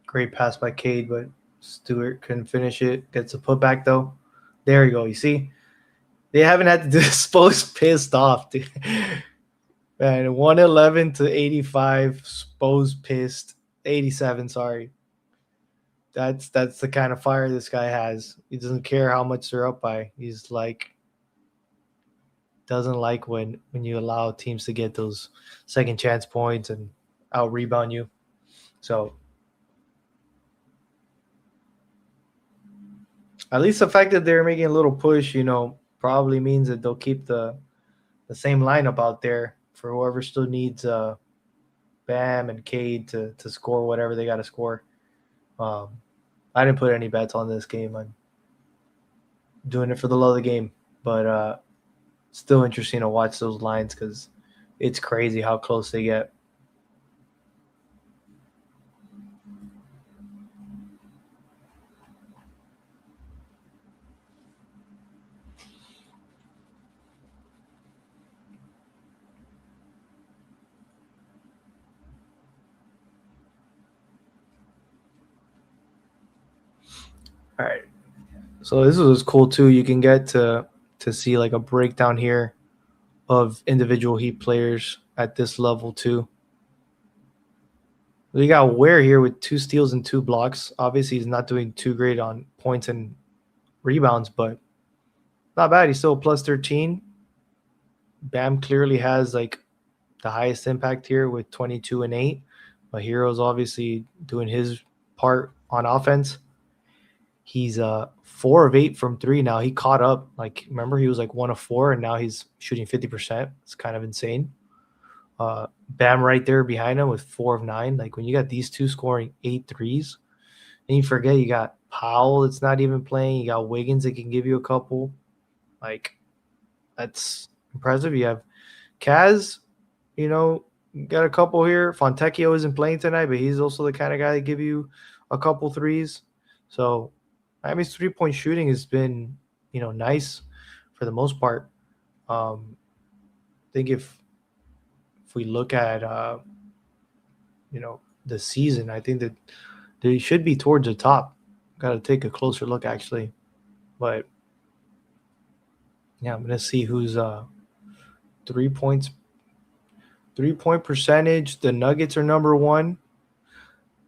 Great pass by Cade, but Stewart couldn't finish it. Gets a putback though. There you go. You see, they haven't had to dispose pissed off, dude. Man, 111 to 85. Spose pissed. 87. Sorry. That's the kind of fire this guy has. He doesn't care how much they're up by. He's like doesn't like when you allow teams to get those second chance points and out rebound you. So at least the fact that they're making a little push, probably means that they'll keep the same lineup out there for whoever still needs Bam and Cade to score whatever they got to score. Um, I didn't put any bets on this game. I'm doing it for the love of the game, but still interesting to watch those lines because it's crazy how close they get. All right. So this was cool too. You can get to see like a breakdown here of individual Heat players at this level too. We got Ware here with 2 steals and 2 blocks. Obviously, he's not doing too great on points and rebounds, but not bad. He's still plus 13. Bam clearly has like the highest impact here with 22 and 8. But Hero's obviously doing his part on offense. He's 4 of 8 from 3 now. He caught up. Like remember he was like 1 of 4 and now he's shooting 50%. It's kind of insane. Bam right there behind him with 4 of 9. Like when you got these two scoring 8 threes, and you forget you got Powell that's not even playing. You got Wiggins that can give you a couple. Like that's impressive. You have Kaz, got a couple here. Fontecchio isn't playing tonight, but he's also the kind of guy that give you a couple threes. So Miami's 3-point shooting has been, nice for the most part. I think if we look at the season, I think that they should be towards the top. Got to take a closer look actually, but yeah, I'm gonna see who's 3 points, 3-point percentage. The Nuggets are number 1.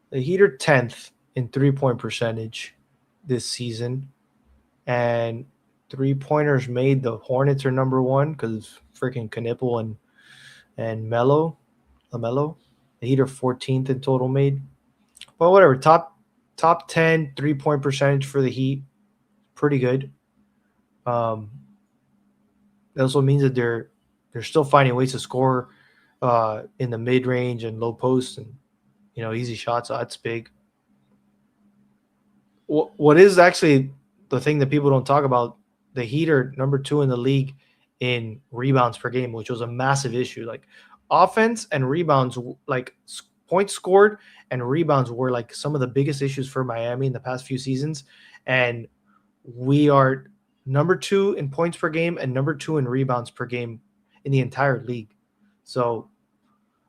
The Heat are 10th in 3-point percentage this season, and 3-pointers made. The Hornets are number 1 because freaking Knipple and LaMelo. The Heat are 14th in total made. But whatever, top 10 3-point percentage for the Heat, pretty good. That also means that they're still finding ways to score in the mid range and low post and easy shots. So that's big. what is actually the thing that people don't talk about, the Heat are number 2 in the league in rebounds per game, which was a massive issue. Like offense and rebounds, like points scored and rebounds were like some of the biggest issues for Miami in the past few seasons. And we are number 2 in points per game and number 2 in rebounds per game in the entire league. So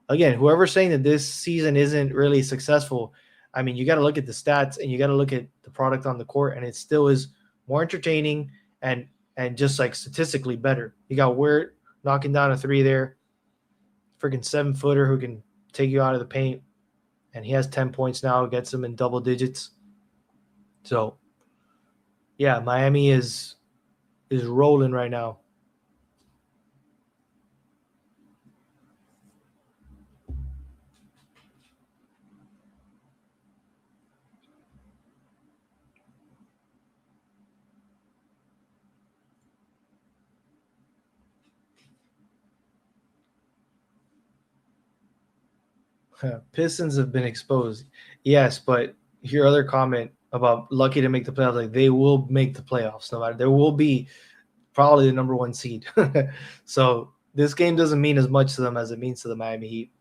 again, whoever's saying that this season isn't really successful, I mean, you got to look at the stats and you got to look at the product on the court, and it still is more entertaining and just like statistically better. You got Wirt knocking down a 3 there, freaking 7-footer who can take you out of the paint, and he has 10 points now, gets him in double digits. So, yeah, Miami is rolling right now. Pistons have been exposed. Yes, but your other comment about lucky to make the playoffs, like they will make the playoffs no matter. There will be probably the number 1 seed. So this game doesn't mean as much to them as it means to the Miami Heat.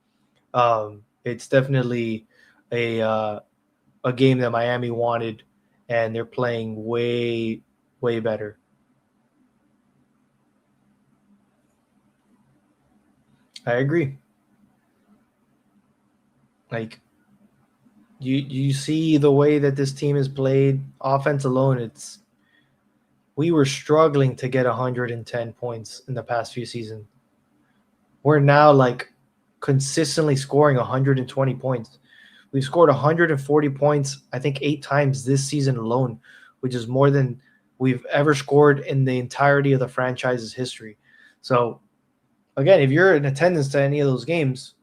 It's definitely a game that Miami wanted, and they're playing way, way better. I agree. Like you see the way that this team is played, offense alone, we were struggling to get 110 points in the past few seasons. We're now like consistently scoring 120 points. We've scored 140 points, I think 8 times this season alone, which is more than we've ever scored in the entirety of the franchise's history. So again, if you're in attendance to any of those games,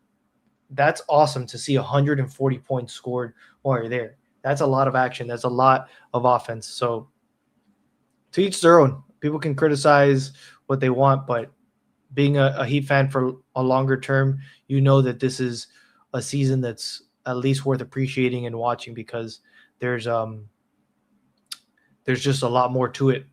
that's awesome to see 140 points scored while you're there. That's a lot of action. That's a lot of offense. So to each their own. People can criticize what they want, but being a Heat fan for a longer term, you know that this is a season that's at least worth appreciating and watching, because there's just a lot more to it.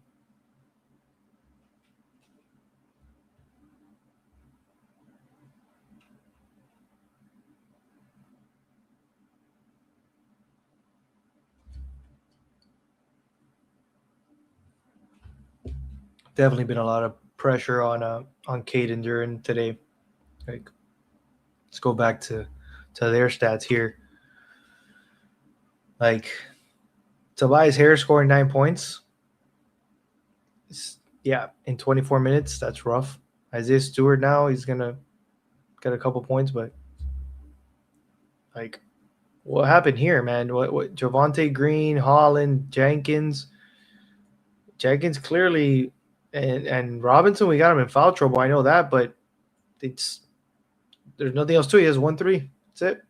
Definitely been a lot of pressure on Caden Duran today. Like, let's go back to their stats here. Like, Tobias Harris scoring 9 points. Yeah, in 24 minutes, that's rough. Isaiah Stewart now, he's gonna get a couple points, but like, what happened here, man? What Javonte Green, Holland, Jenkins clearly, and Robinson, we got him in foul trouble. I know that, but there's nothing else to it. He has 1-3. That's it.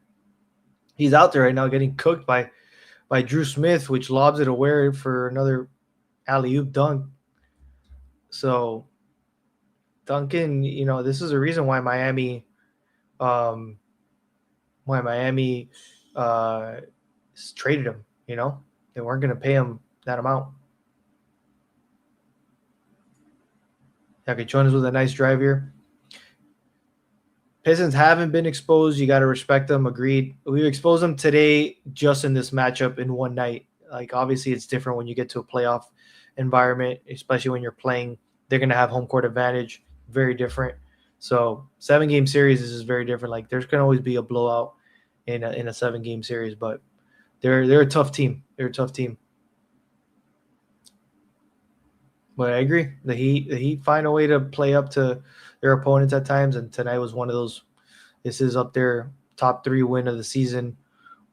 He's out there right now getting cooked by Drew Smith, which lobs it away for another alley-oop dunk. So Duncan, this is a reason why Miami traded him. They weren't going to pay him that amount. Okay, join us with a nice drive here. Pistons haven't been exposed. You got to respect them. Agreed. We've exposed them today just in this matchup in one night. Like, obviously, it's different when you get to a playoff environment, especially when you're playing. They're going to have home court advantage. Very different. So 7-game series is very different. Like, there's going to always be a blowout in a 7-game series, but they're a tough team. They're a tough team. But I agree. The Heat find a way to play up to their opponents at times, and tonight was one of those. This is up there, top 3 win of the season,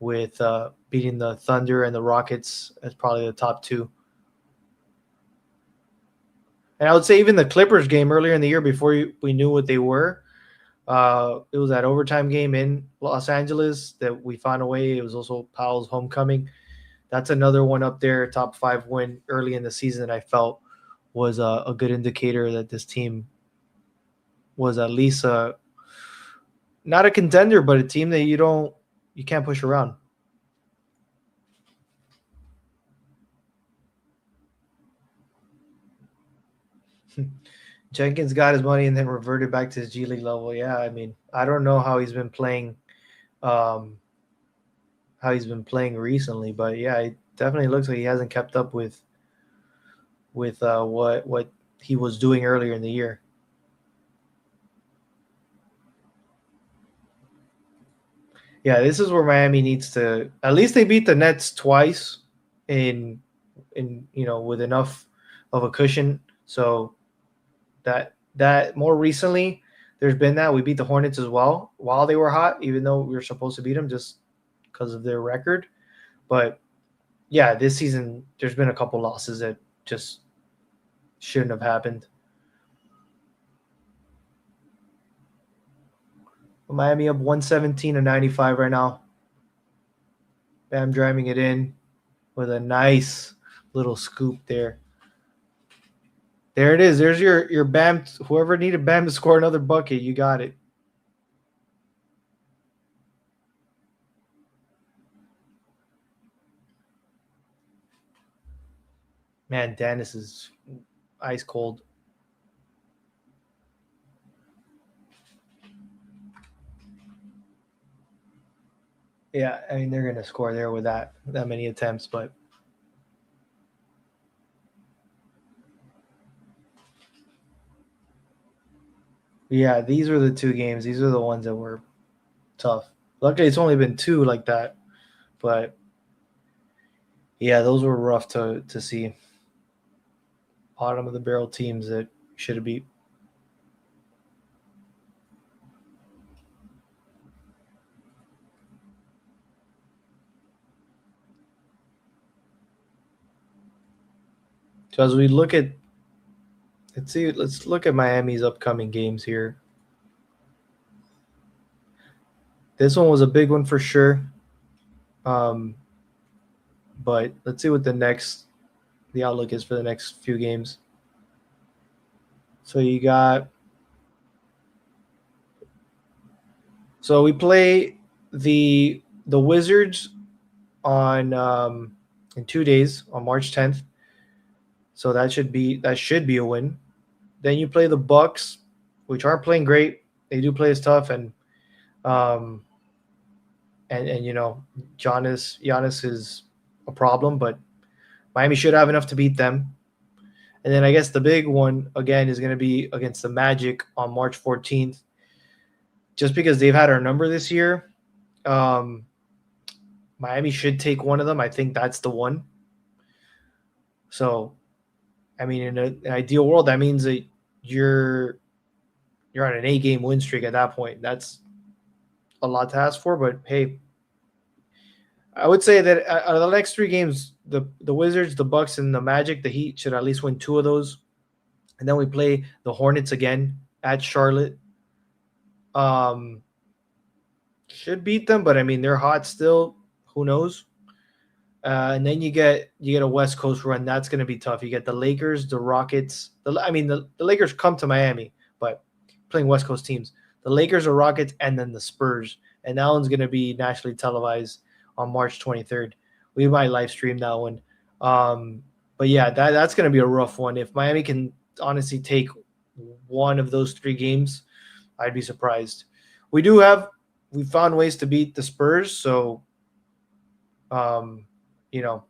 with beating the Thunder and the Rockets as probably the top 2. And I would say even the Clippers game earlier in the year, before we knew what they were, it was that overtime game in Los Angeles that we found a way. It was also Powell's homecoming. That's another one up there, top 5 win early in the season. I felt was a good indicator that this team was at least not a contender, but a team that you can't push around. Jenkins got his money and then reverted back to his G League level. Yeah, I mean, I don't know how he's been playing, um, recently, but yeah, it definitely looks like he hasn't kept up with what he was doing earlier in the year. Yeah, this is where Miami needs to at least they beat the Nets twice in with enough of a cushion. So that more recently there's been that we beat the Hornets as well while they were hot, even though we were supposed to beat them just because of their record. But yeah, this season there's been a couple losses that just shouldn't have happened. Miami up 117-95 right now. Bam driving it in with a nice little scoop there. There it is. There's your Bam. Whoever needed Bam to score another bucket, you got it. Man, Dennis is ice cold. Yeah, I mean they're gonna score there with that many attempts, but yeah, these were the two games. These are the ones that were tough. Luckily, it's only been two like that, but yeah, those were rough to see. Bottom of the barrel teams that should have beat. So as we look at, let's look at Miami's upcoming games here. This one was a big one for sure. But let's see what the outlook is for the next few games. So you got, so we play the Wizards on in 2 days on March 10th. So that should be a win. Then you play the Bucks, which aren't playing great. They do play as tough, um, and Giannis is a problem, but Miami should have enough to beat them. And then I guess the big one again is going to be against the Magic on March 14th. Just because they've had our number this year, um, Miami should take one of them. I think that's the one. So, I mean, in an ideal world, that means that you're you're on an 8-game win streak at that point. That's a lot to ask for, but hey, I would say that out of the next 3 games, the Wizards, the Bucks, and the Magic, the Heat should at least win 2 of those, and then we play the Hornets again at Charlotte. Um, should beat them, but I mean they're hot still. Who knows? And then you get a West Coast run. That's going to be tough. You get the Lakers, the Rockets. The Lakers come to Miami, but playing West Coast teams. The Lakers, the Rockets, and then the Spurs. And that one's going to be nationally televised on March 23rd. We might live stream that one. But yeah, that's going to be a rough one. If Miami can honestly take one of those 3 games, I'd be surprised. We found ways to beat the Spurs, so um, you know,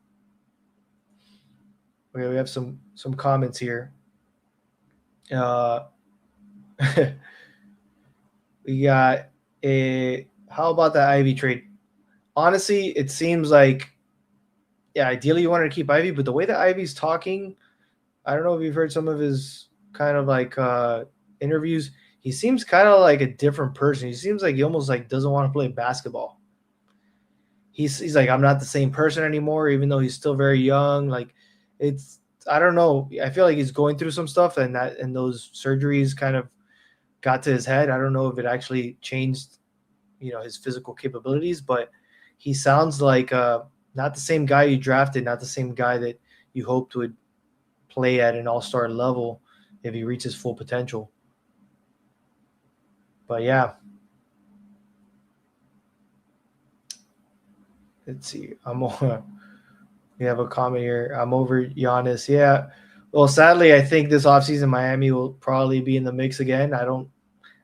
okay, we have some comments here. Uh, we got a how about that Ivy trade? Honestly, it seems like yeah, ideally you wanted to keep Ivy, but the way that Ivy's talking, I don't know if you've heard some of his kind of like interviews. He seems kind of like a different person. He seems like he almost like doesn't want to play basketball. He's like I'm not the same person anymore, even though he's still very young. Like it's I don't know. I feel like he's going through some stuff, and those surgeries kind of got to his head. I don't know if it actually changed, his physical capabilities, but he sounds like not the same guy you drafted, not the same guy that you hoped would play at an all-star level if he reaches full potential. But yeah, let's see. We have a comment here. I'm over Giannis. Yeah. Well, sadly, I think this offseason Miami will probably be in the mix again. I don't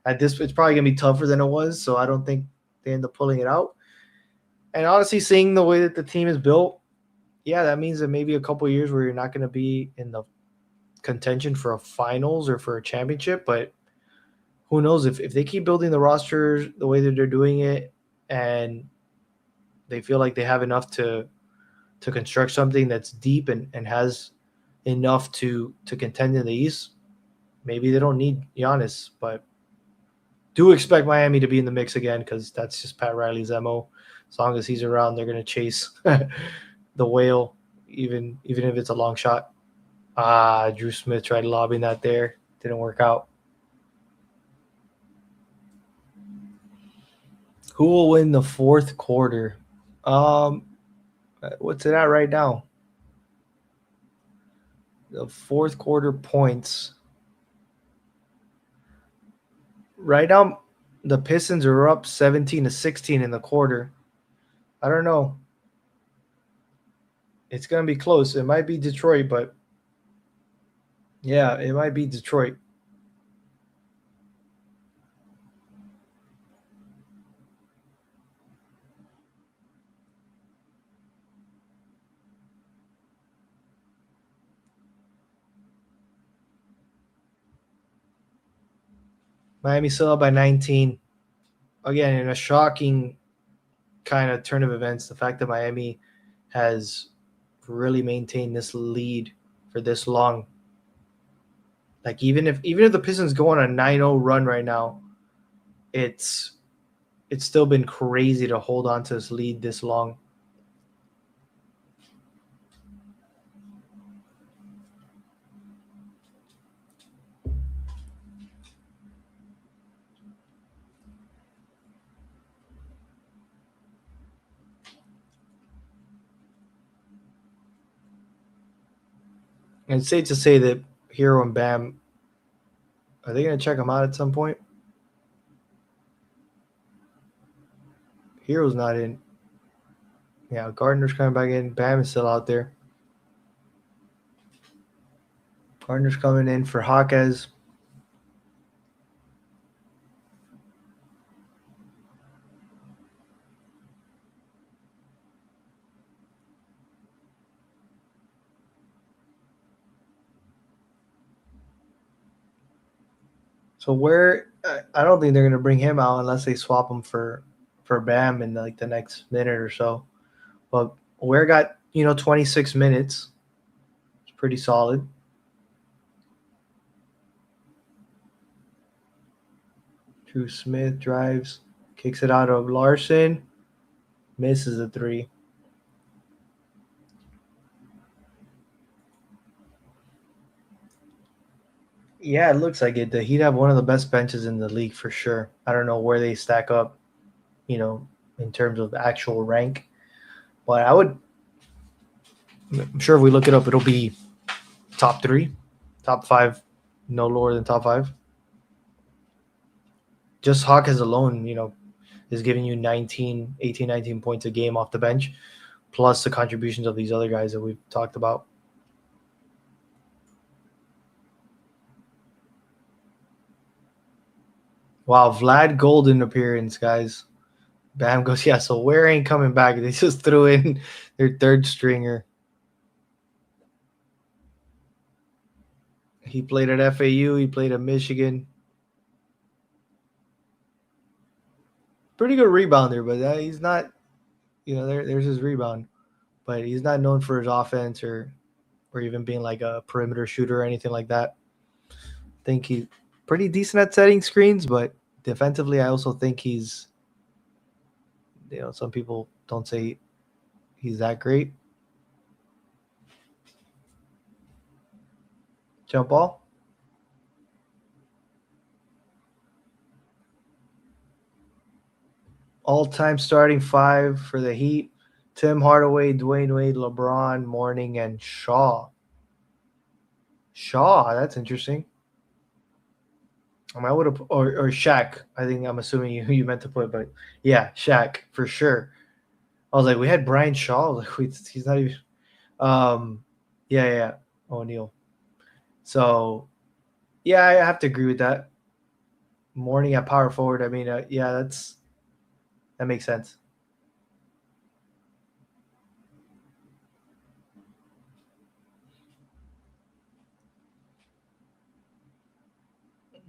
at this it's probably gonna be tougher than it was, so I don't think they end up pulling it out. And honestly, seeing the way that the team is built, yeah, that means that maybe a couple of years where you're not gonna be in the contention for a finals or for a championship, but who knows if they keep building the roster the way that they're doing it and they feel like they have enough to construct something that's deep and has enough to contend in the East, maybe they don't need Giannis, but do expect Miami to be in the mix again because that's just Pat Riley's MO. As long as he's around, they're gonna chase the whale, even if it's a long shot. Drew Smith tried lobbing that there, didn't work out. Who will win the fourth quarter? What's it at right now? The fourth quarter points. Right now, the Pistons are up 17-16 in the quarter. I don't know. It's going to be close. It might be Detroit, but yeah, it might be Detroit. Miami still up by 19. Again, in a shocking kind of turn of events, the fact that Miami has really maintained this lead for this long. Like even if the Pistons go on a 9-0 run right now, it's still been crazy to hold on to this lead this long. And it's safe to say that Hero and Bam, are they going to check him out at some point? Hero's not in. Yeah, Gardner's coming back in. Bam is still out there. Gardner's coming in for Hawkes. So I don't think they're going to bring him out unless they swap him for Bam in like the next minute or so. But Ware got 26 minutes. It's pretty solid. Drew Smith drives, kicks it out of Larson, misses a three. Yeah, it looks like it. He'd have one of the best benches in the league for sure. I don't know where they stack up, in terms of actual rank. But I'm sure if we look it up, it'll be top 3, top 5, no lower than top 5. Just Hawkes alone, is giving you 19 points a game off the bench, plus the contributions of these other guys that we've talked about. Wow, Vlad Golden appearance, guys. Bam goes, yeah, so Ware ain't coming back. They just threw in their third stringer. He played at FAU. He played at Michigan. Pretty good rebounder, but he's not, there's his rebound. But he's not known for his offense or even being like a perimeter shooter or anything like that. I think he's pretty decent at setting screens, but defensively, I also think he's, some people don't say he's that great. Jump ball. All-time starting 5 for the Heat: Tim Hardaway, Dwayne Wade, LeBron, Mourning, and Shaw. Shaw, that's interesting. I would have, or Shaq. I think I'm assuming you meant to put, but yeah, Shaq for sure. I was like, we had Brian Shaw. Like, he's not even. Yeah, O'Neal. So, yeah, I have to agree with that. Morning at power forward. I mean, yeah, that makes sense.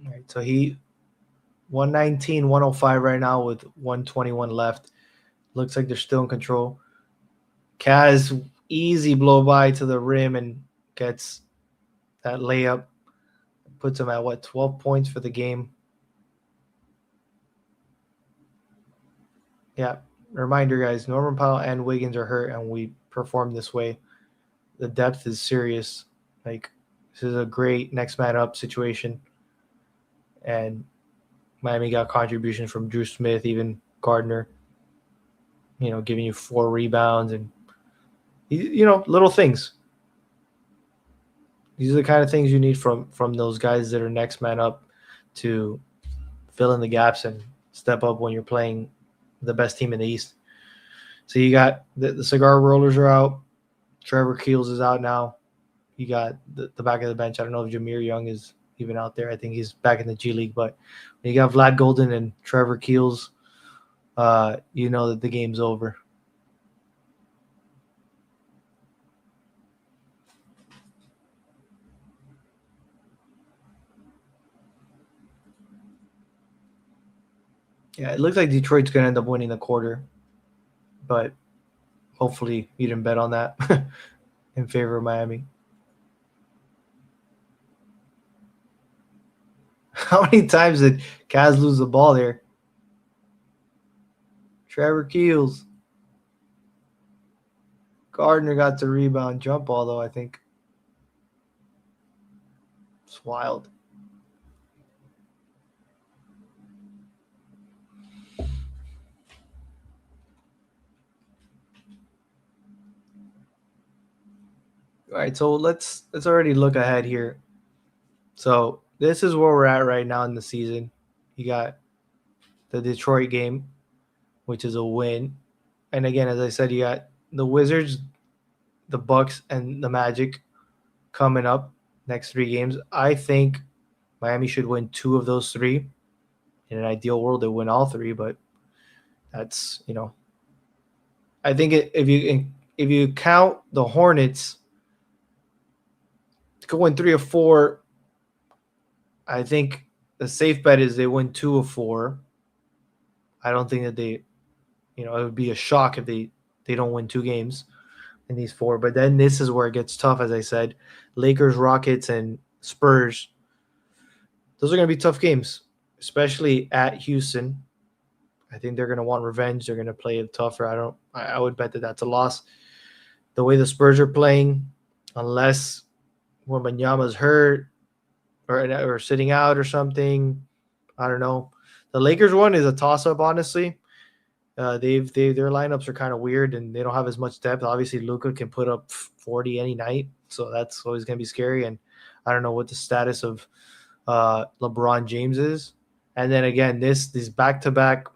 All right, so he 119, 105 right now with 121 left. Looks like they're still in control. Kaz easy blow by to the rim and gets that layup. Puts him at 12 points for the game. Yeah. Reminder, guys, Norman Powell and Wiggins are hurt, and we perform this way. The depth is serious. Like, this is a great next man up situation. And Miami got contributions from Drew Smith, even Gardner, giving you 4 rebounds and, little things. These are the kind of things you need from those guys that are next man up to fill in the gaps and step up when you're playing the best team in the East. So you got the cigar rollers are out. Trevor Keels is out now. You got the back of the bench. I don't know if Jameer Young is even out there. I think he's back in the G League. But when you got Vlad Golden and Trevor Keels, you know that the game's over. Yeah, it looks like Detroit's going to end up winning the quarter. But hopefully you didn't bet on that in favor of Miami. How many times did Kaz lose the ball there? Trevor Keels. Gardner got the rebound jump ball, though, I think. It's wild. All right, so let's already look ahead here. So this is where we're at right now in the season. You got the Detroit game, which is a win. And again, as I said, you got the Wizards, the Bucks, and the Magic coming up next 3 games. I think Miami should win 2 of those 3. In an ideal world, they win all 3, but that's, I think if you count the Hornets to win 3 of 4, I think the safe bet is they win 2 of 4. I don't think that it would be a shock if they don't win 2 games in these 4. But then this is where it gets tough, as I said. Lakers, Rockets, and Spurs. Those are going to be tough games, especially at Houston. I think they're going to want revenge. They're going to play it tougher. I would bet that that's a loss. The way the Spurs are playing, unless Wembanyama's hurt or sitting out or something, I don't know. The Lakers one is a toss-up, honestly. Their lineups are kind of weird and they don't have as much depth. Obviously, Luka can put up 40 any night, so that's always going to be scary. And I don't know what the status of LeBron James is. And then again, this back-to-back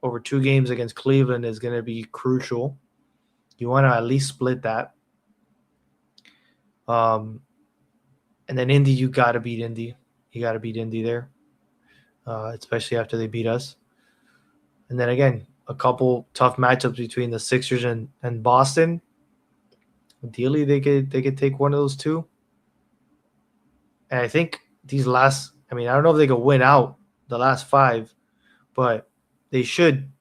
over 2 games against Cleveland is going to be crucial. You want to at least split that. And then Indy, you got to beat Indy. You got to beat Indy there, especially after they beat us. And then again, a couple tough matchups between the Sixers and Boston. Ideally, they could take one of those 2. And I think these last, I don't know if they could win out the last 5, but they should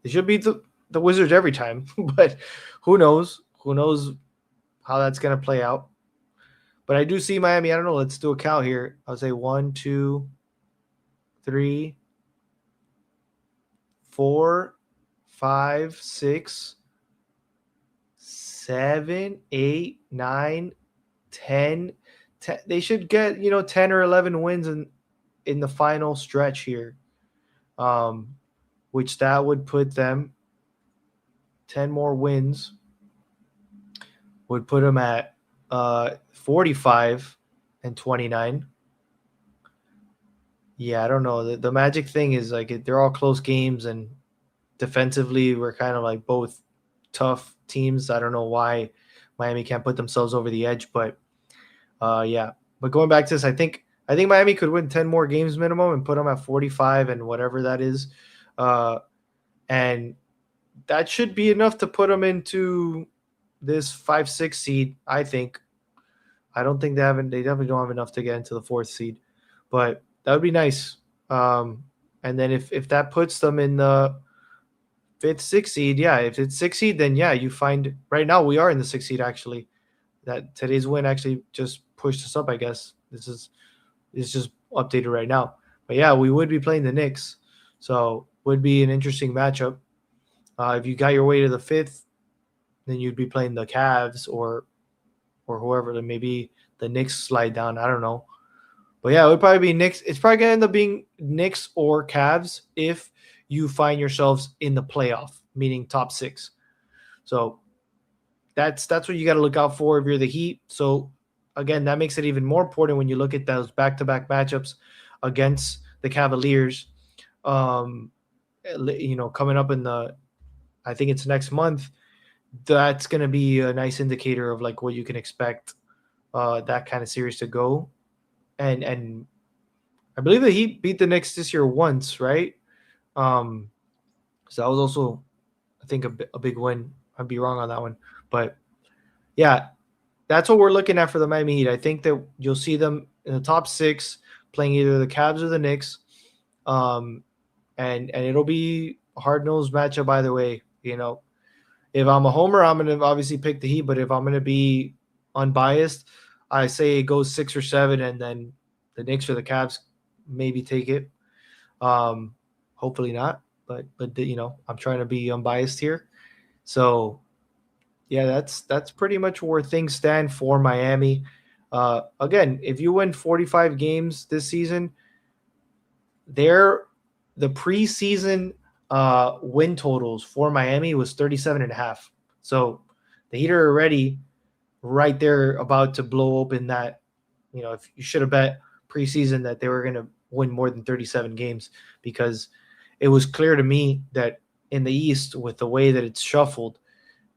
beat the Wizards every time. But who knows? Who knows how that's going to play out? But I do see Miami. I don't know. Let's do a count here. I'll say 1, 2, 3, 4, 5, 6, 7, 8, 9, 10. They should get 10 or 11 wins in the final stretch here, which that would put them 10 more wins would put them at 45 and 29. Yeah, I don't know. The Magic thing is like they're all close games, and defensively we're kind of like both tough teams. I don't know why Miami can't put themselves over the edge, but yeah. But going back to this, I think Miami could win 10 more games minimum and put them at 45 and whatever that is. And that should be enough to put them into this 5-6 seed, I think. I don't think they definitely don't have enough to get into the 4th seed, but that would be nice. And then if that puts them in the 5th, 6th seed, yeah, if it's 6th seed, then yeah, you find right now we are in the 6th seed actually. That today's win actually just pushed us up, I guess. This is just updated right now. But yeah, we would be playing the Knicks. So would be an interesting matchup. If you got your way to the 5th, then you'd be playing the Cavs or whoever. Then maybe the Knicks slide down. I don't know. But yeah, it would probably be Knicks. It's probably going to end up being Knicks or Cavs if you find yourselves in the playoff, meaning top 6. So that's what you got to look out for if you're the Heat. So again, that makes it even more important when you look at those back-to-back matchups against the Cavaliers. Coming up in I think it's next month. That's going to be a nice indicator of like what you can expect that kind of series to go. And I believe the Heat beat the Knicks this year once, right? So that was also, I think, a big win. I'd be wrong on that one. But yeah, that's what we're looking at for the Miami Heat. I think that you'll see them in the top 6 playing either the Cavs or the Knicks. And it'll be a hard-nosed matchup either way. If I'm a homer, I'm going to obviously pick the Heat. But if I'm going to be unbiased, I say it goes 6 or 7, and then the Knicks or the Cavs maybe take it. Hopefully not. But I'm trying to be unbiased here. So yeah, that's pretty much where things stand for Miami. Again, if you win 45 games this season, the preseason win totals for Miami was 37.5. So the Heat are already right there about to blow open that. If you should have bet preseason that they were going to win more than 37 games, because it was clear to me that in the East, with the way that it's shuffled,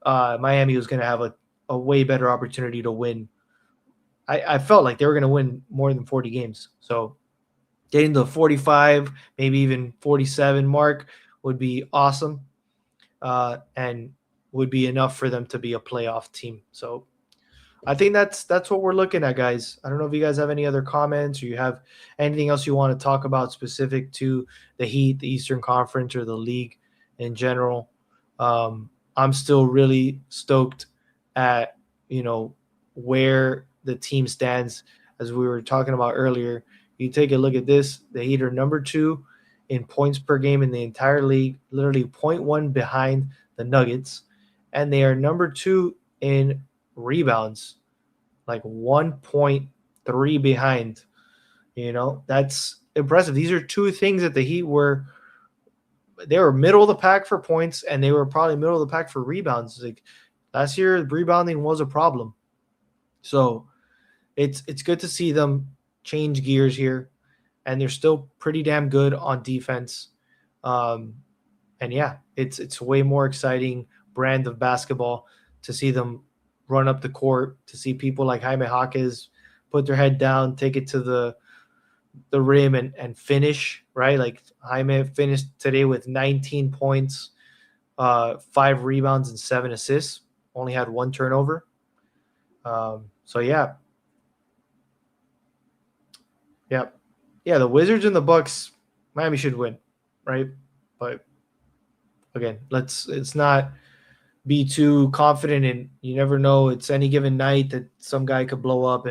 Miami was going to have a way better opportunity to win. I felt like they were going to win more than 40 games. So getting the 45, maybe even 47 mark would be awesome, and would be enough for them to be a playoff team. So I think that's what we're looking at, guys. I don't know if you guys have any other comments or you have anything else you want to talk about specific to the Heat, the Eastern Conference, or the league in general. I'm still really stoked at, where the team stands. As we were talking about earlier, you take a look at this. The Heat are number 2 in points per game in the entire league, literally 0.1 behind the Nuggets. And they are number 2 in rebounds, like 1.3 behind. That's impressive. These are 2 things that the Heat were middle of the pack for points, and they were probably middle of the pack for rebounds. Like last year, rebounding was a problem. So it's good to see them change gears here, and they're still pretty damn good on defense. And yeah, it's way more exciting brand of basketball to see them run up the court, to see people like Jaime Jaquez put their head down, take it to the rim and finish, right? Like Jaime finished today with 19 points, 5 rebounds and 7 assists, only had 1 turnover. So yeah. The Wizards and the Bucks, Miami should win, right? But again, let's not be too confident, and you never know. It's any given night that some guy could blow up,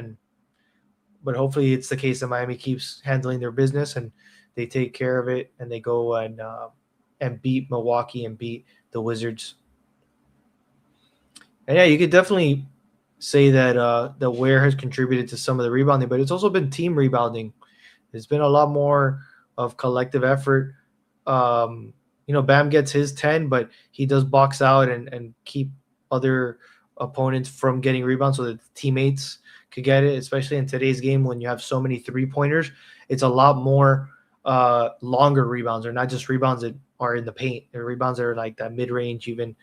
but hopefully it's the case that Miami keeps handling their business and they take care of it, and they go and beat Milwaukee and beat the Wizards. And yeah, you could definitely say that the Ware has contributed to some of the rebounding, but it's also been team rebounding. It's been a lot more of collective effort. Bam gets his 10, but he does box out and keep other opponents from getting rebounds so that teammates could get it, especially in today's game when you have so many three-pointers. It's a lot more longer rebounds, or not just rebounds that are in the paint. They're rebounds that are like that mid-range, even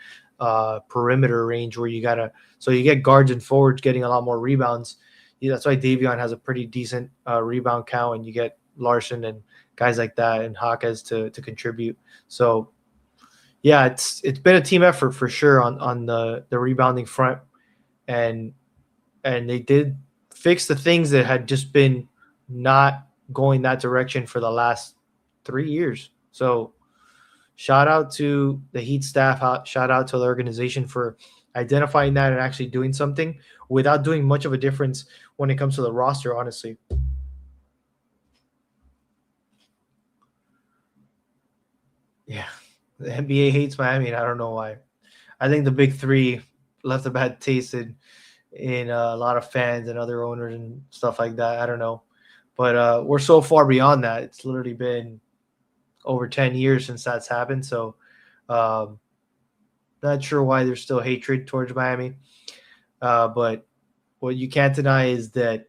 perimeter range, where you get guards and forwards getting a lot more rebounds. that's why Davion has a pretty decent rebound count, and you get Larson and guys like that and Hawkes to contribute. So yeah, it's been a team effort for sure on the rebounding front, and they did fix the things that had just been not going that direction for the last 3 years. So shout out to the Heat staff, shout out to the organization for identifying that and actually doing something without doing much of a difference when it comes to the roster, honestly. Yeah. The NBA hates Miami, and I don't know why. I think the big three left a bad taste in a lot of fans and other owners and stuff like that. I don't know. But we're so far beyond that. It's literally been over 10 years since that's happened. So um, not sure why there's still hatred towards Miami. But what you can't deny is that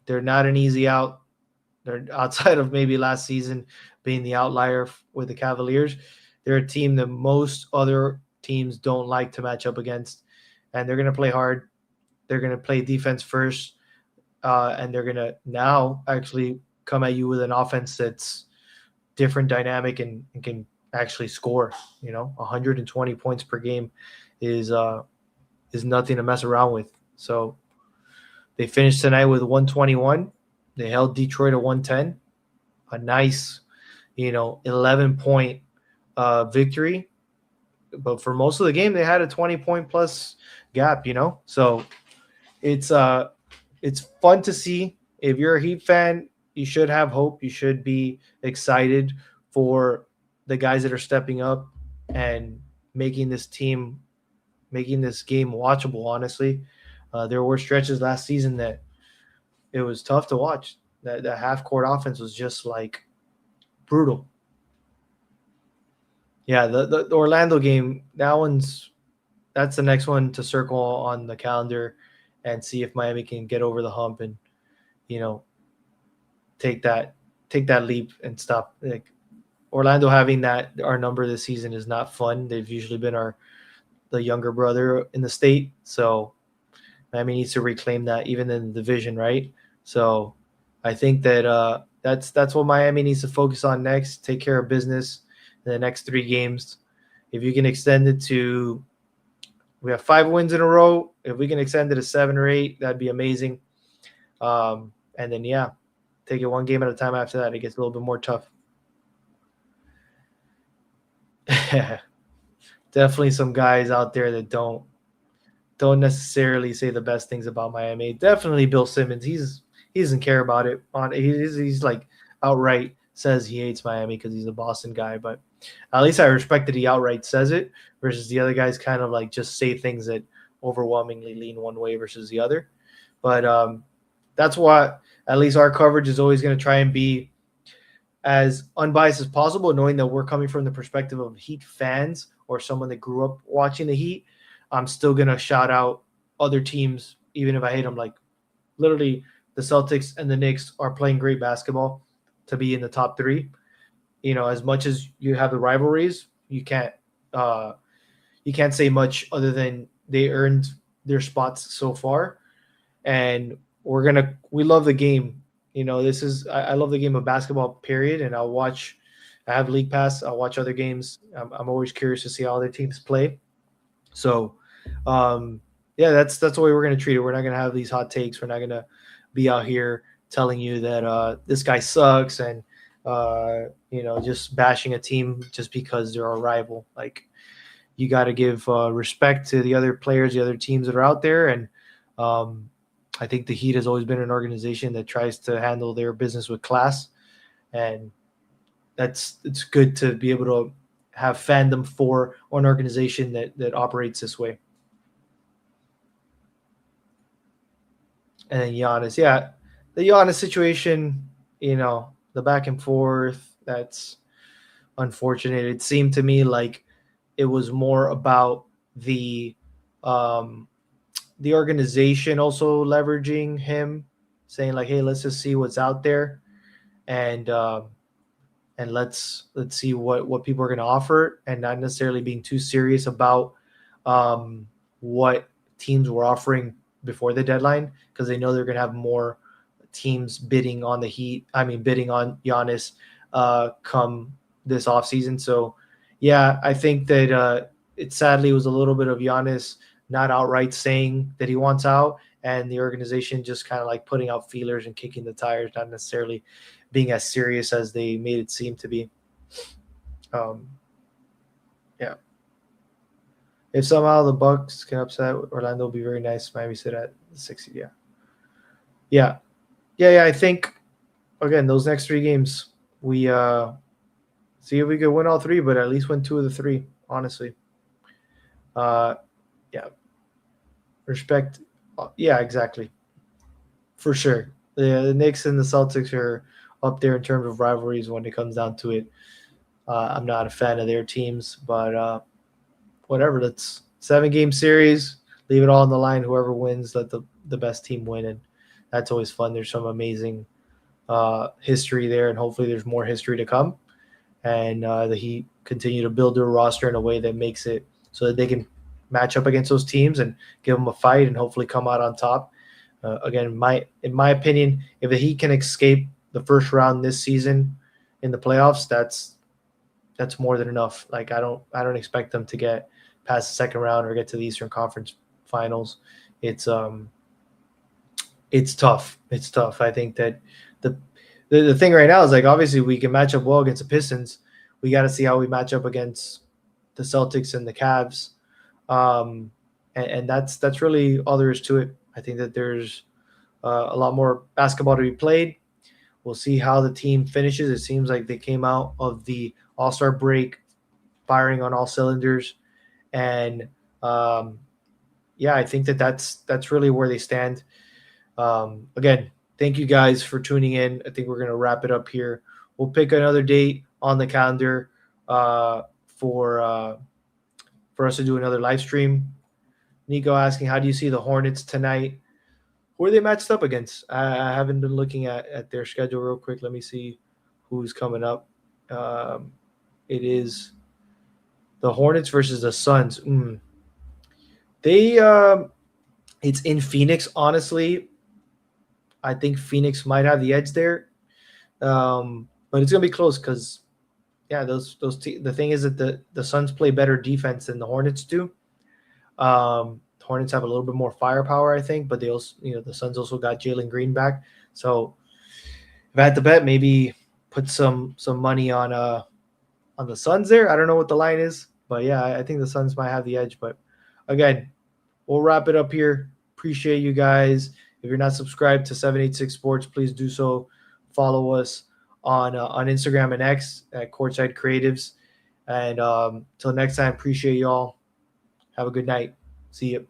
they're not an easy out. They're outside of maybe last season being the outlier with the Cavaliers. They're a team that most other teams don't like to match up against, and they're going to play hard. They're going to play defense first, and they're going to now actually come at you with an offense that's different, dynamic, and can actually score. 120 points per game is nothing to mess around with. So they finished tonight with 121. They held Detroit at 110. A nice, 11-point victory. But for most of the game, they had a 20-point plus gap. So it's fun to see. If you're a Heat fan, you should have hope. You should be excited for the guys that are stepping up and making this game watchable. Honestly, there were stretches last season that it was tough to watch. That half court offense was just like brutal. Yeah, the Orlando game, that's the next one to circle on the calendar and see if Miami can get over the hump and take that leap and stop. Like Orlando having our number this season is not fun. They've usually been the younger brother in the state, so Miami needs to reclaim that even in the division, right? So I think that that's what Miami needs to focus on next. Take care of business in the next 3 games. If you can extend it to, we have 5 wins in a row. If we can extend it to 7 or 8, that'd be amazing. And then take it one game at a time. After that, it gets a little bit more tough. Definitely some guys out there that don't necessarily say the best things about Miami. Definitely Bill Simmons. He doesn't care about it. He's like outright says he hates Miami because he's a Boston guy. But at least I respect that he outright says it versus the other guys kind of like just say things that overwhelmingly lean one way versus the other. But that's why at least our coverage is always going to try and be as unbiased as possible, knowing that we're coming from the perspective of Heat fans or someone that grew up watching the Heat. I'm still going to shout out other teams, even if I hate them. Like literally the Celtics and the Knicks are playing great basketball to be in the top 3. As much as you have the rivalries, you can't say much other than they earned their spots so far. And we love the game. I love the game of basketball, period. And I have League Pass. I'll watch other games. I'm always curious to see how other teams play. So, that's the way we're going to treat it. We're not going to have these hot takes. We're not going to be out here telling you that this guy sucks and, just bashing a team just because they're a rival. Like, you got to give respect to the other players, the other teams that are out there. And I think the Heat has always been an organization that tries to handle their business with class. And it's good to be able to have fandom for an organization that operates this way. And then Giannis, the Giannis situation, the back and forth, that's unfortunate. It seemed to me like it was more about the organization also leveraging him, saying like, hey, let's just see what's out there. And let's see what people are going to offer, and not necessarily being too serious about what teams were offering before the deadline because they know they're going to have more teams bidding on bidding on Giannis come this offseason. So, yeah, I think that it sadly was a little bit of Giannis not outright saying that he wants out, and the organization just kind of like putting out feelers and kicking the tires, not necessarily being as serious as they made it seem to be. Yeah. If somehow the Bucks can upset Orlando, will be very nice. Miami sit at 60. Yeah. Yeah. I think again those next 3 games we see if we could win all 3, but at least win 2 of the 3. Honestly. Yeah. Respect. Yeah, exactly. For sure. The Knicks and the Celtics are up there in terms of rivalries when it comes down to it. I'm not a fan of their teams, but whatever. Let's 7-game series. Leave it all on the line. Whoever wins, let the best team win, and that's always fun. There's some amazing history there, and hopefully there's more history to come. And the Heat continue to build their roster in a way that makes it so that they can match up against those teams and give them a fight and hopefully come out on top. Again, in my opinion, if the Heat can escape the first round this season in the playoffs, that's more than enough. Like I don't expect them to get past the second round or get to the Eastern Conference Finals. It's tough. It's tough. I think that the thing right now is like obviously we can match up well against the Pistons. We got to see how we match up against the Celtics and the Cavs, and that's really all there is to it. I think that there's a lot more basketball to be played. We'll see how the team finishes. It seems like they came out of the All-Star break firing on all cylinders, and I think that's really where they stand. Again, thank you guys for tuning in. I think we're going to wrap it up here. We'll pick another date on the calendar for us to do another live stream. Nico asking, how do you see the Hornets tonight? Who are they matched up against? I haven't been looking at their schedule real quick. Let me see who's coming up. It is the Hornets versus the Suns. It's in Phoenix, honestly. I think Phoenix might have the edge there, but it's gonna be close because, the thing is that the Suns play better defense than the Hornets do. The Hornets have a little bit more firepower, I think, but they also, the Suns also got Jalen Green back. So if I had to bet, maybe put some money on the Suns there. I don't know what the line is, but yeah, I think the Suns might have the edge. But again, we'll wrap it up here. Appreciate you guys. If you're not subscribed to 786 Sports, please do so. Follow us on Instagram and X at Courtside Cre8ives. And till next time, appreciate y'all. Have a good night. See you.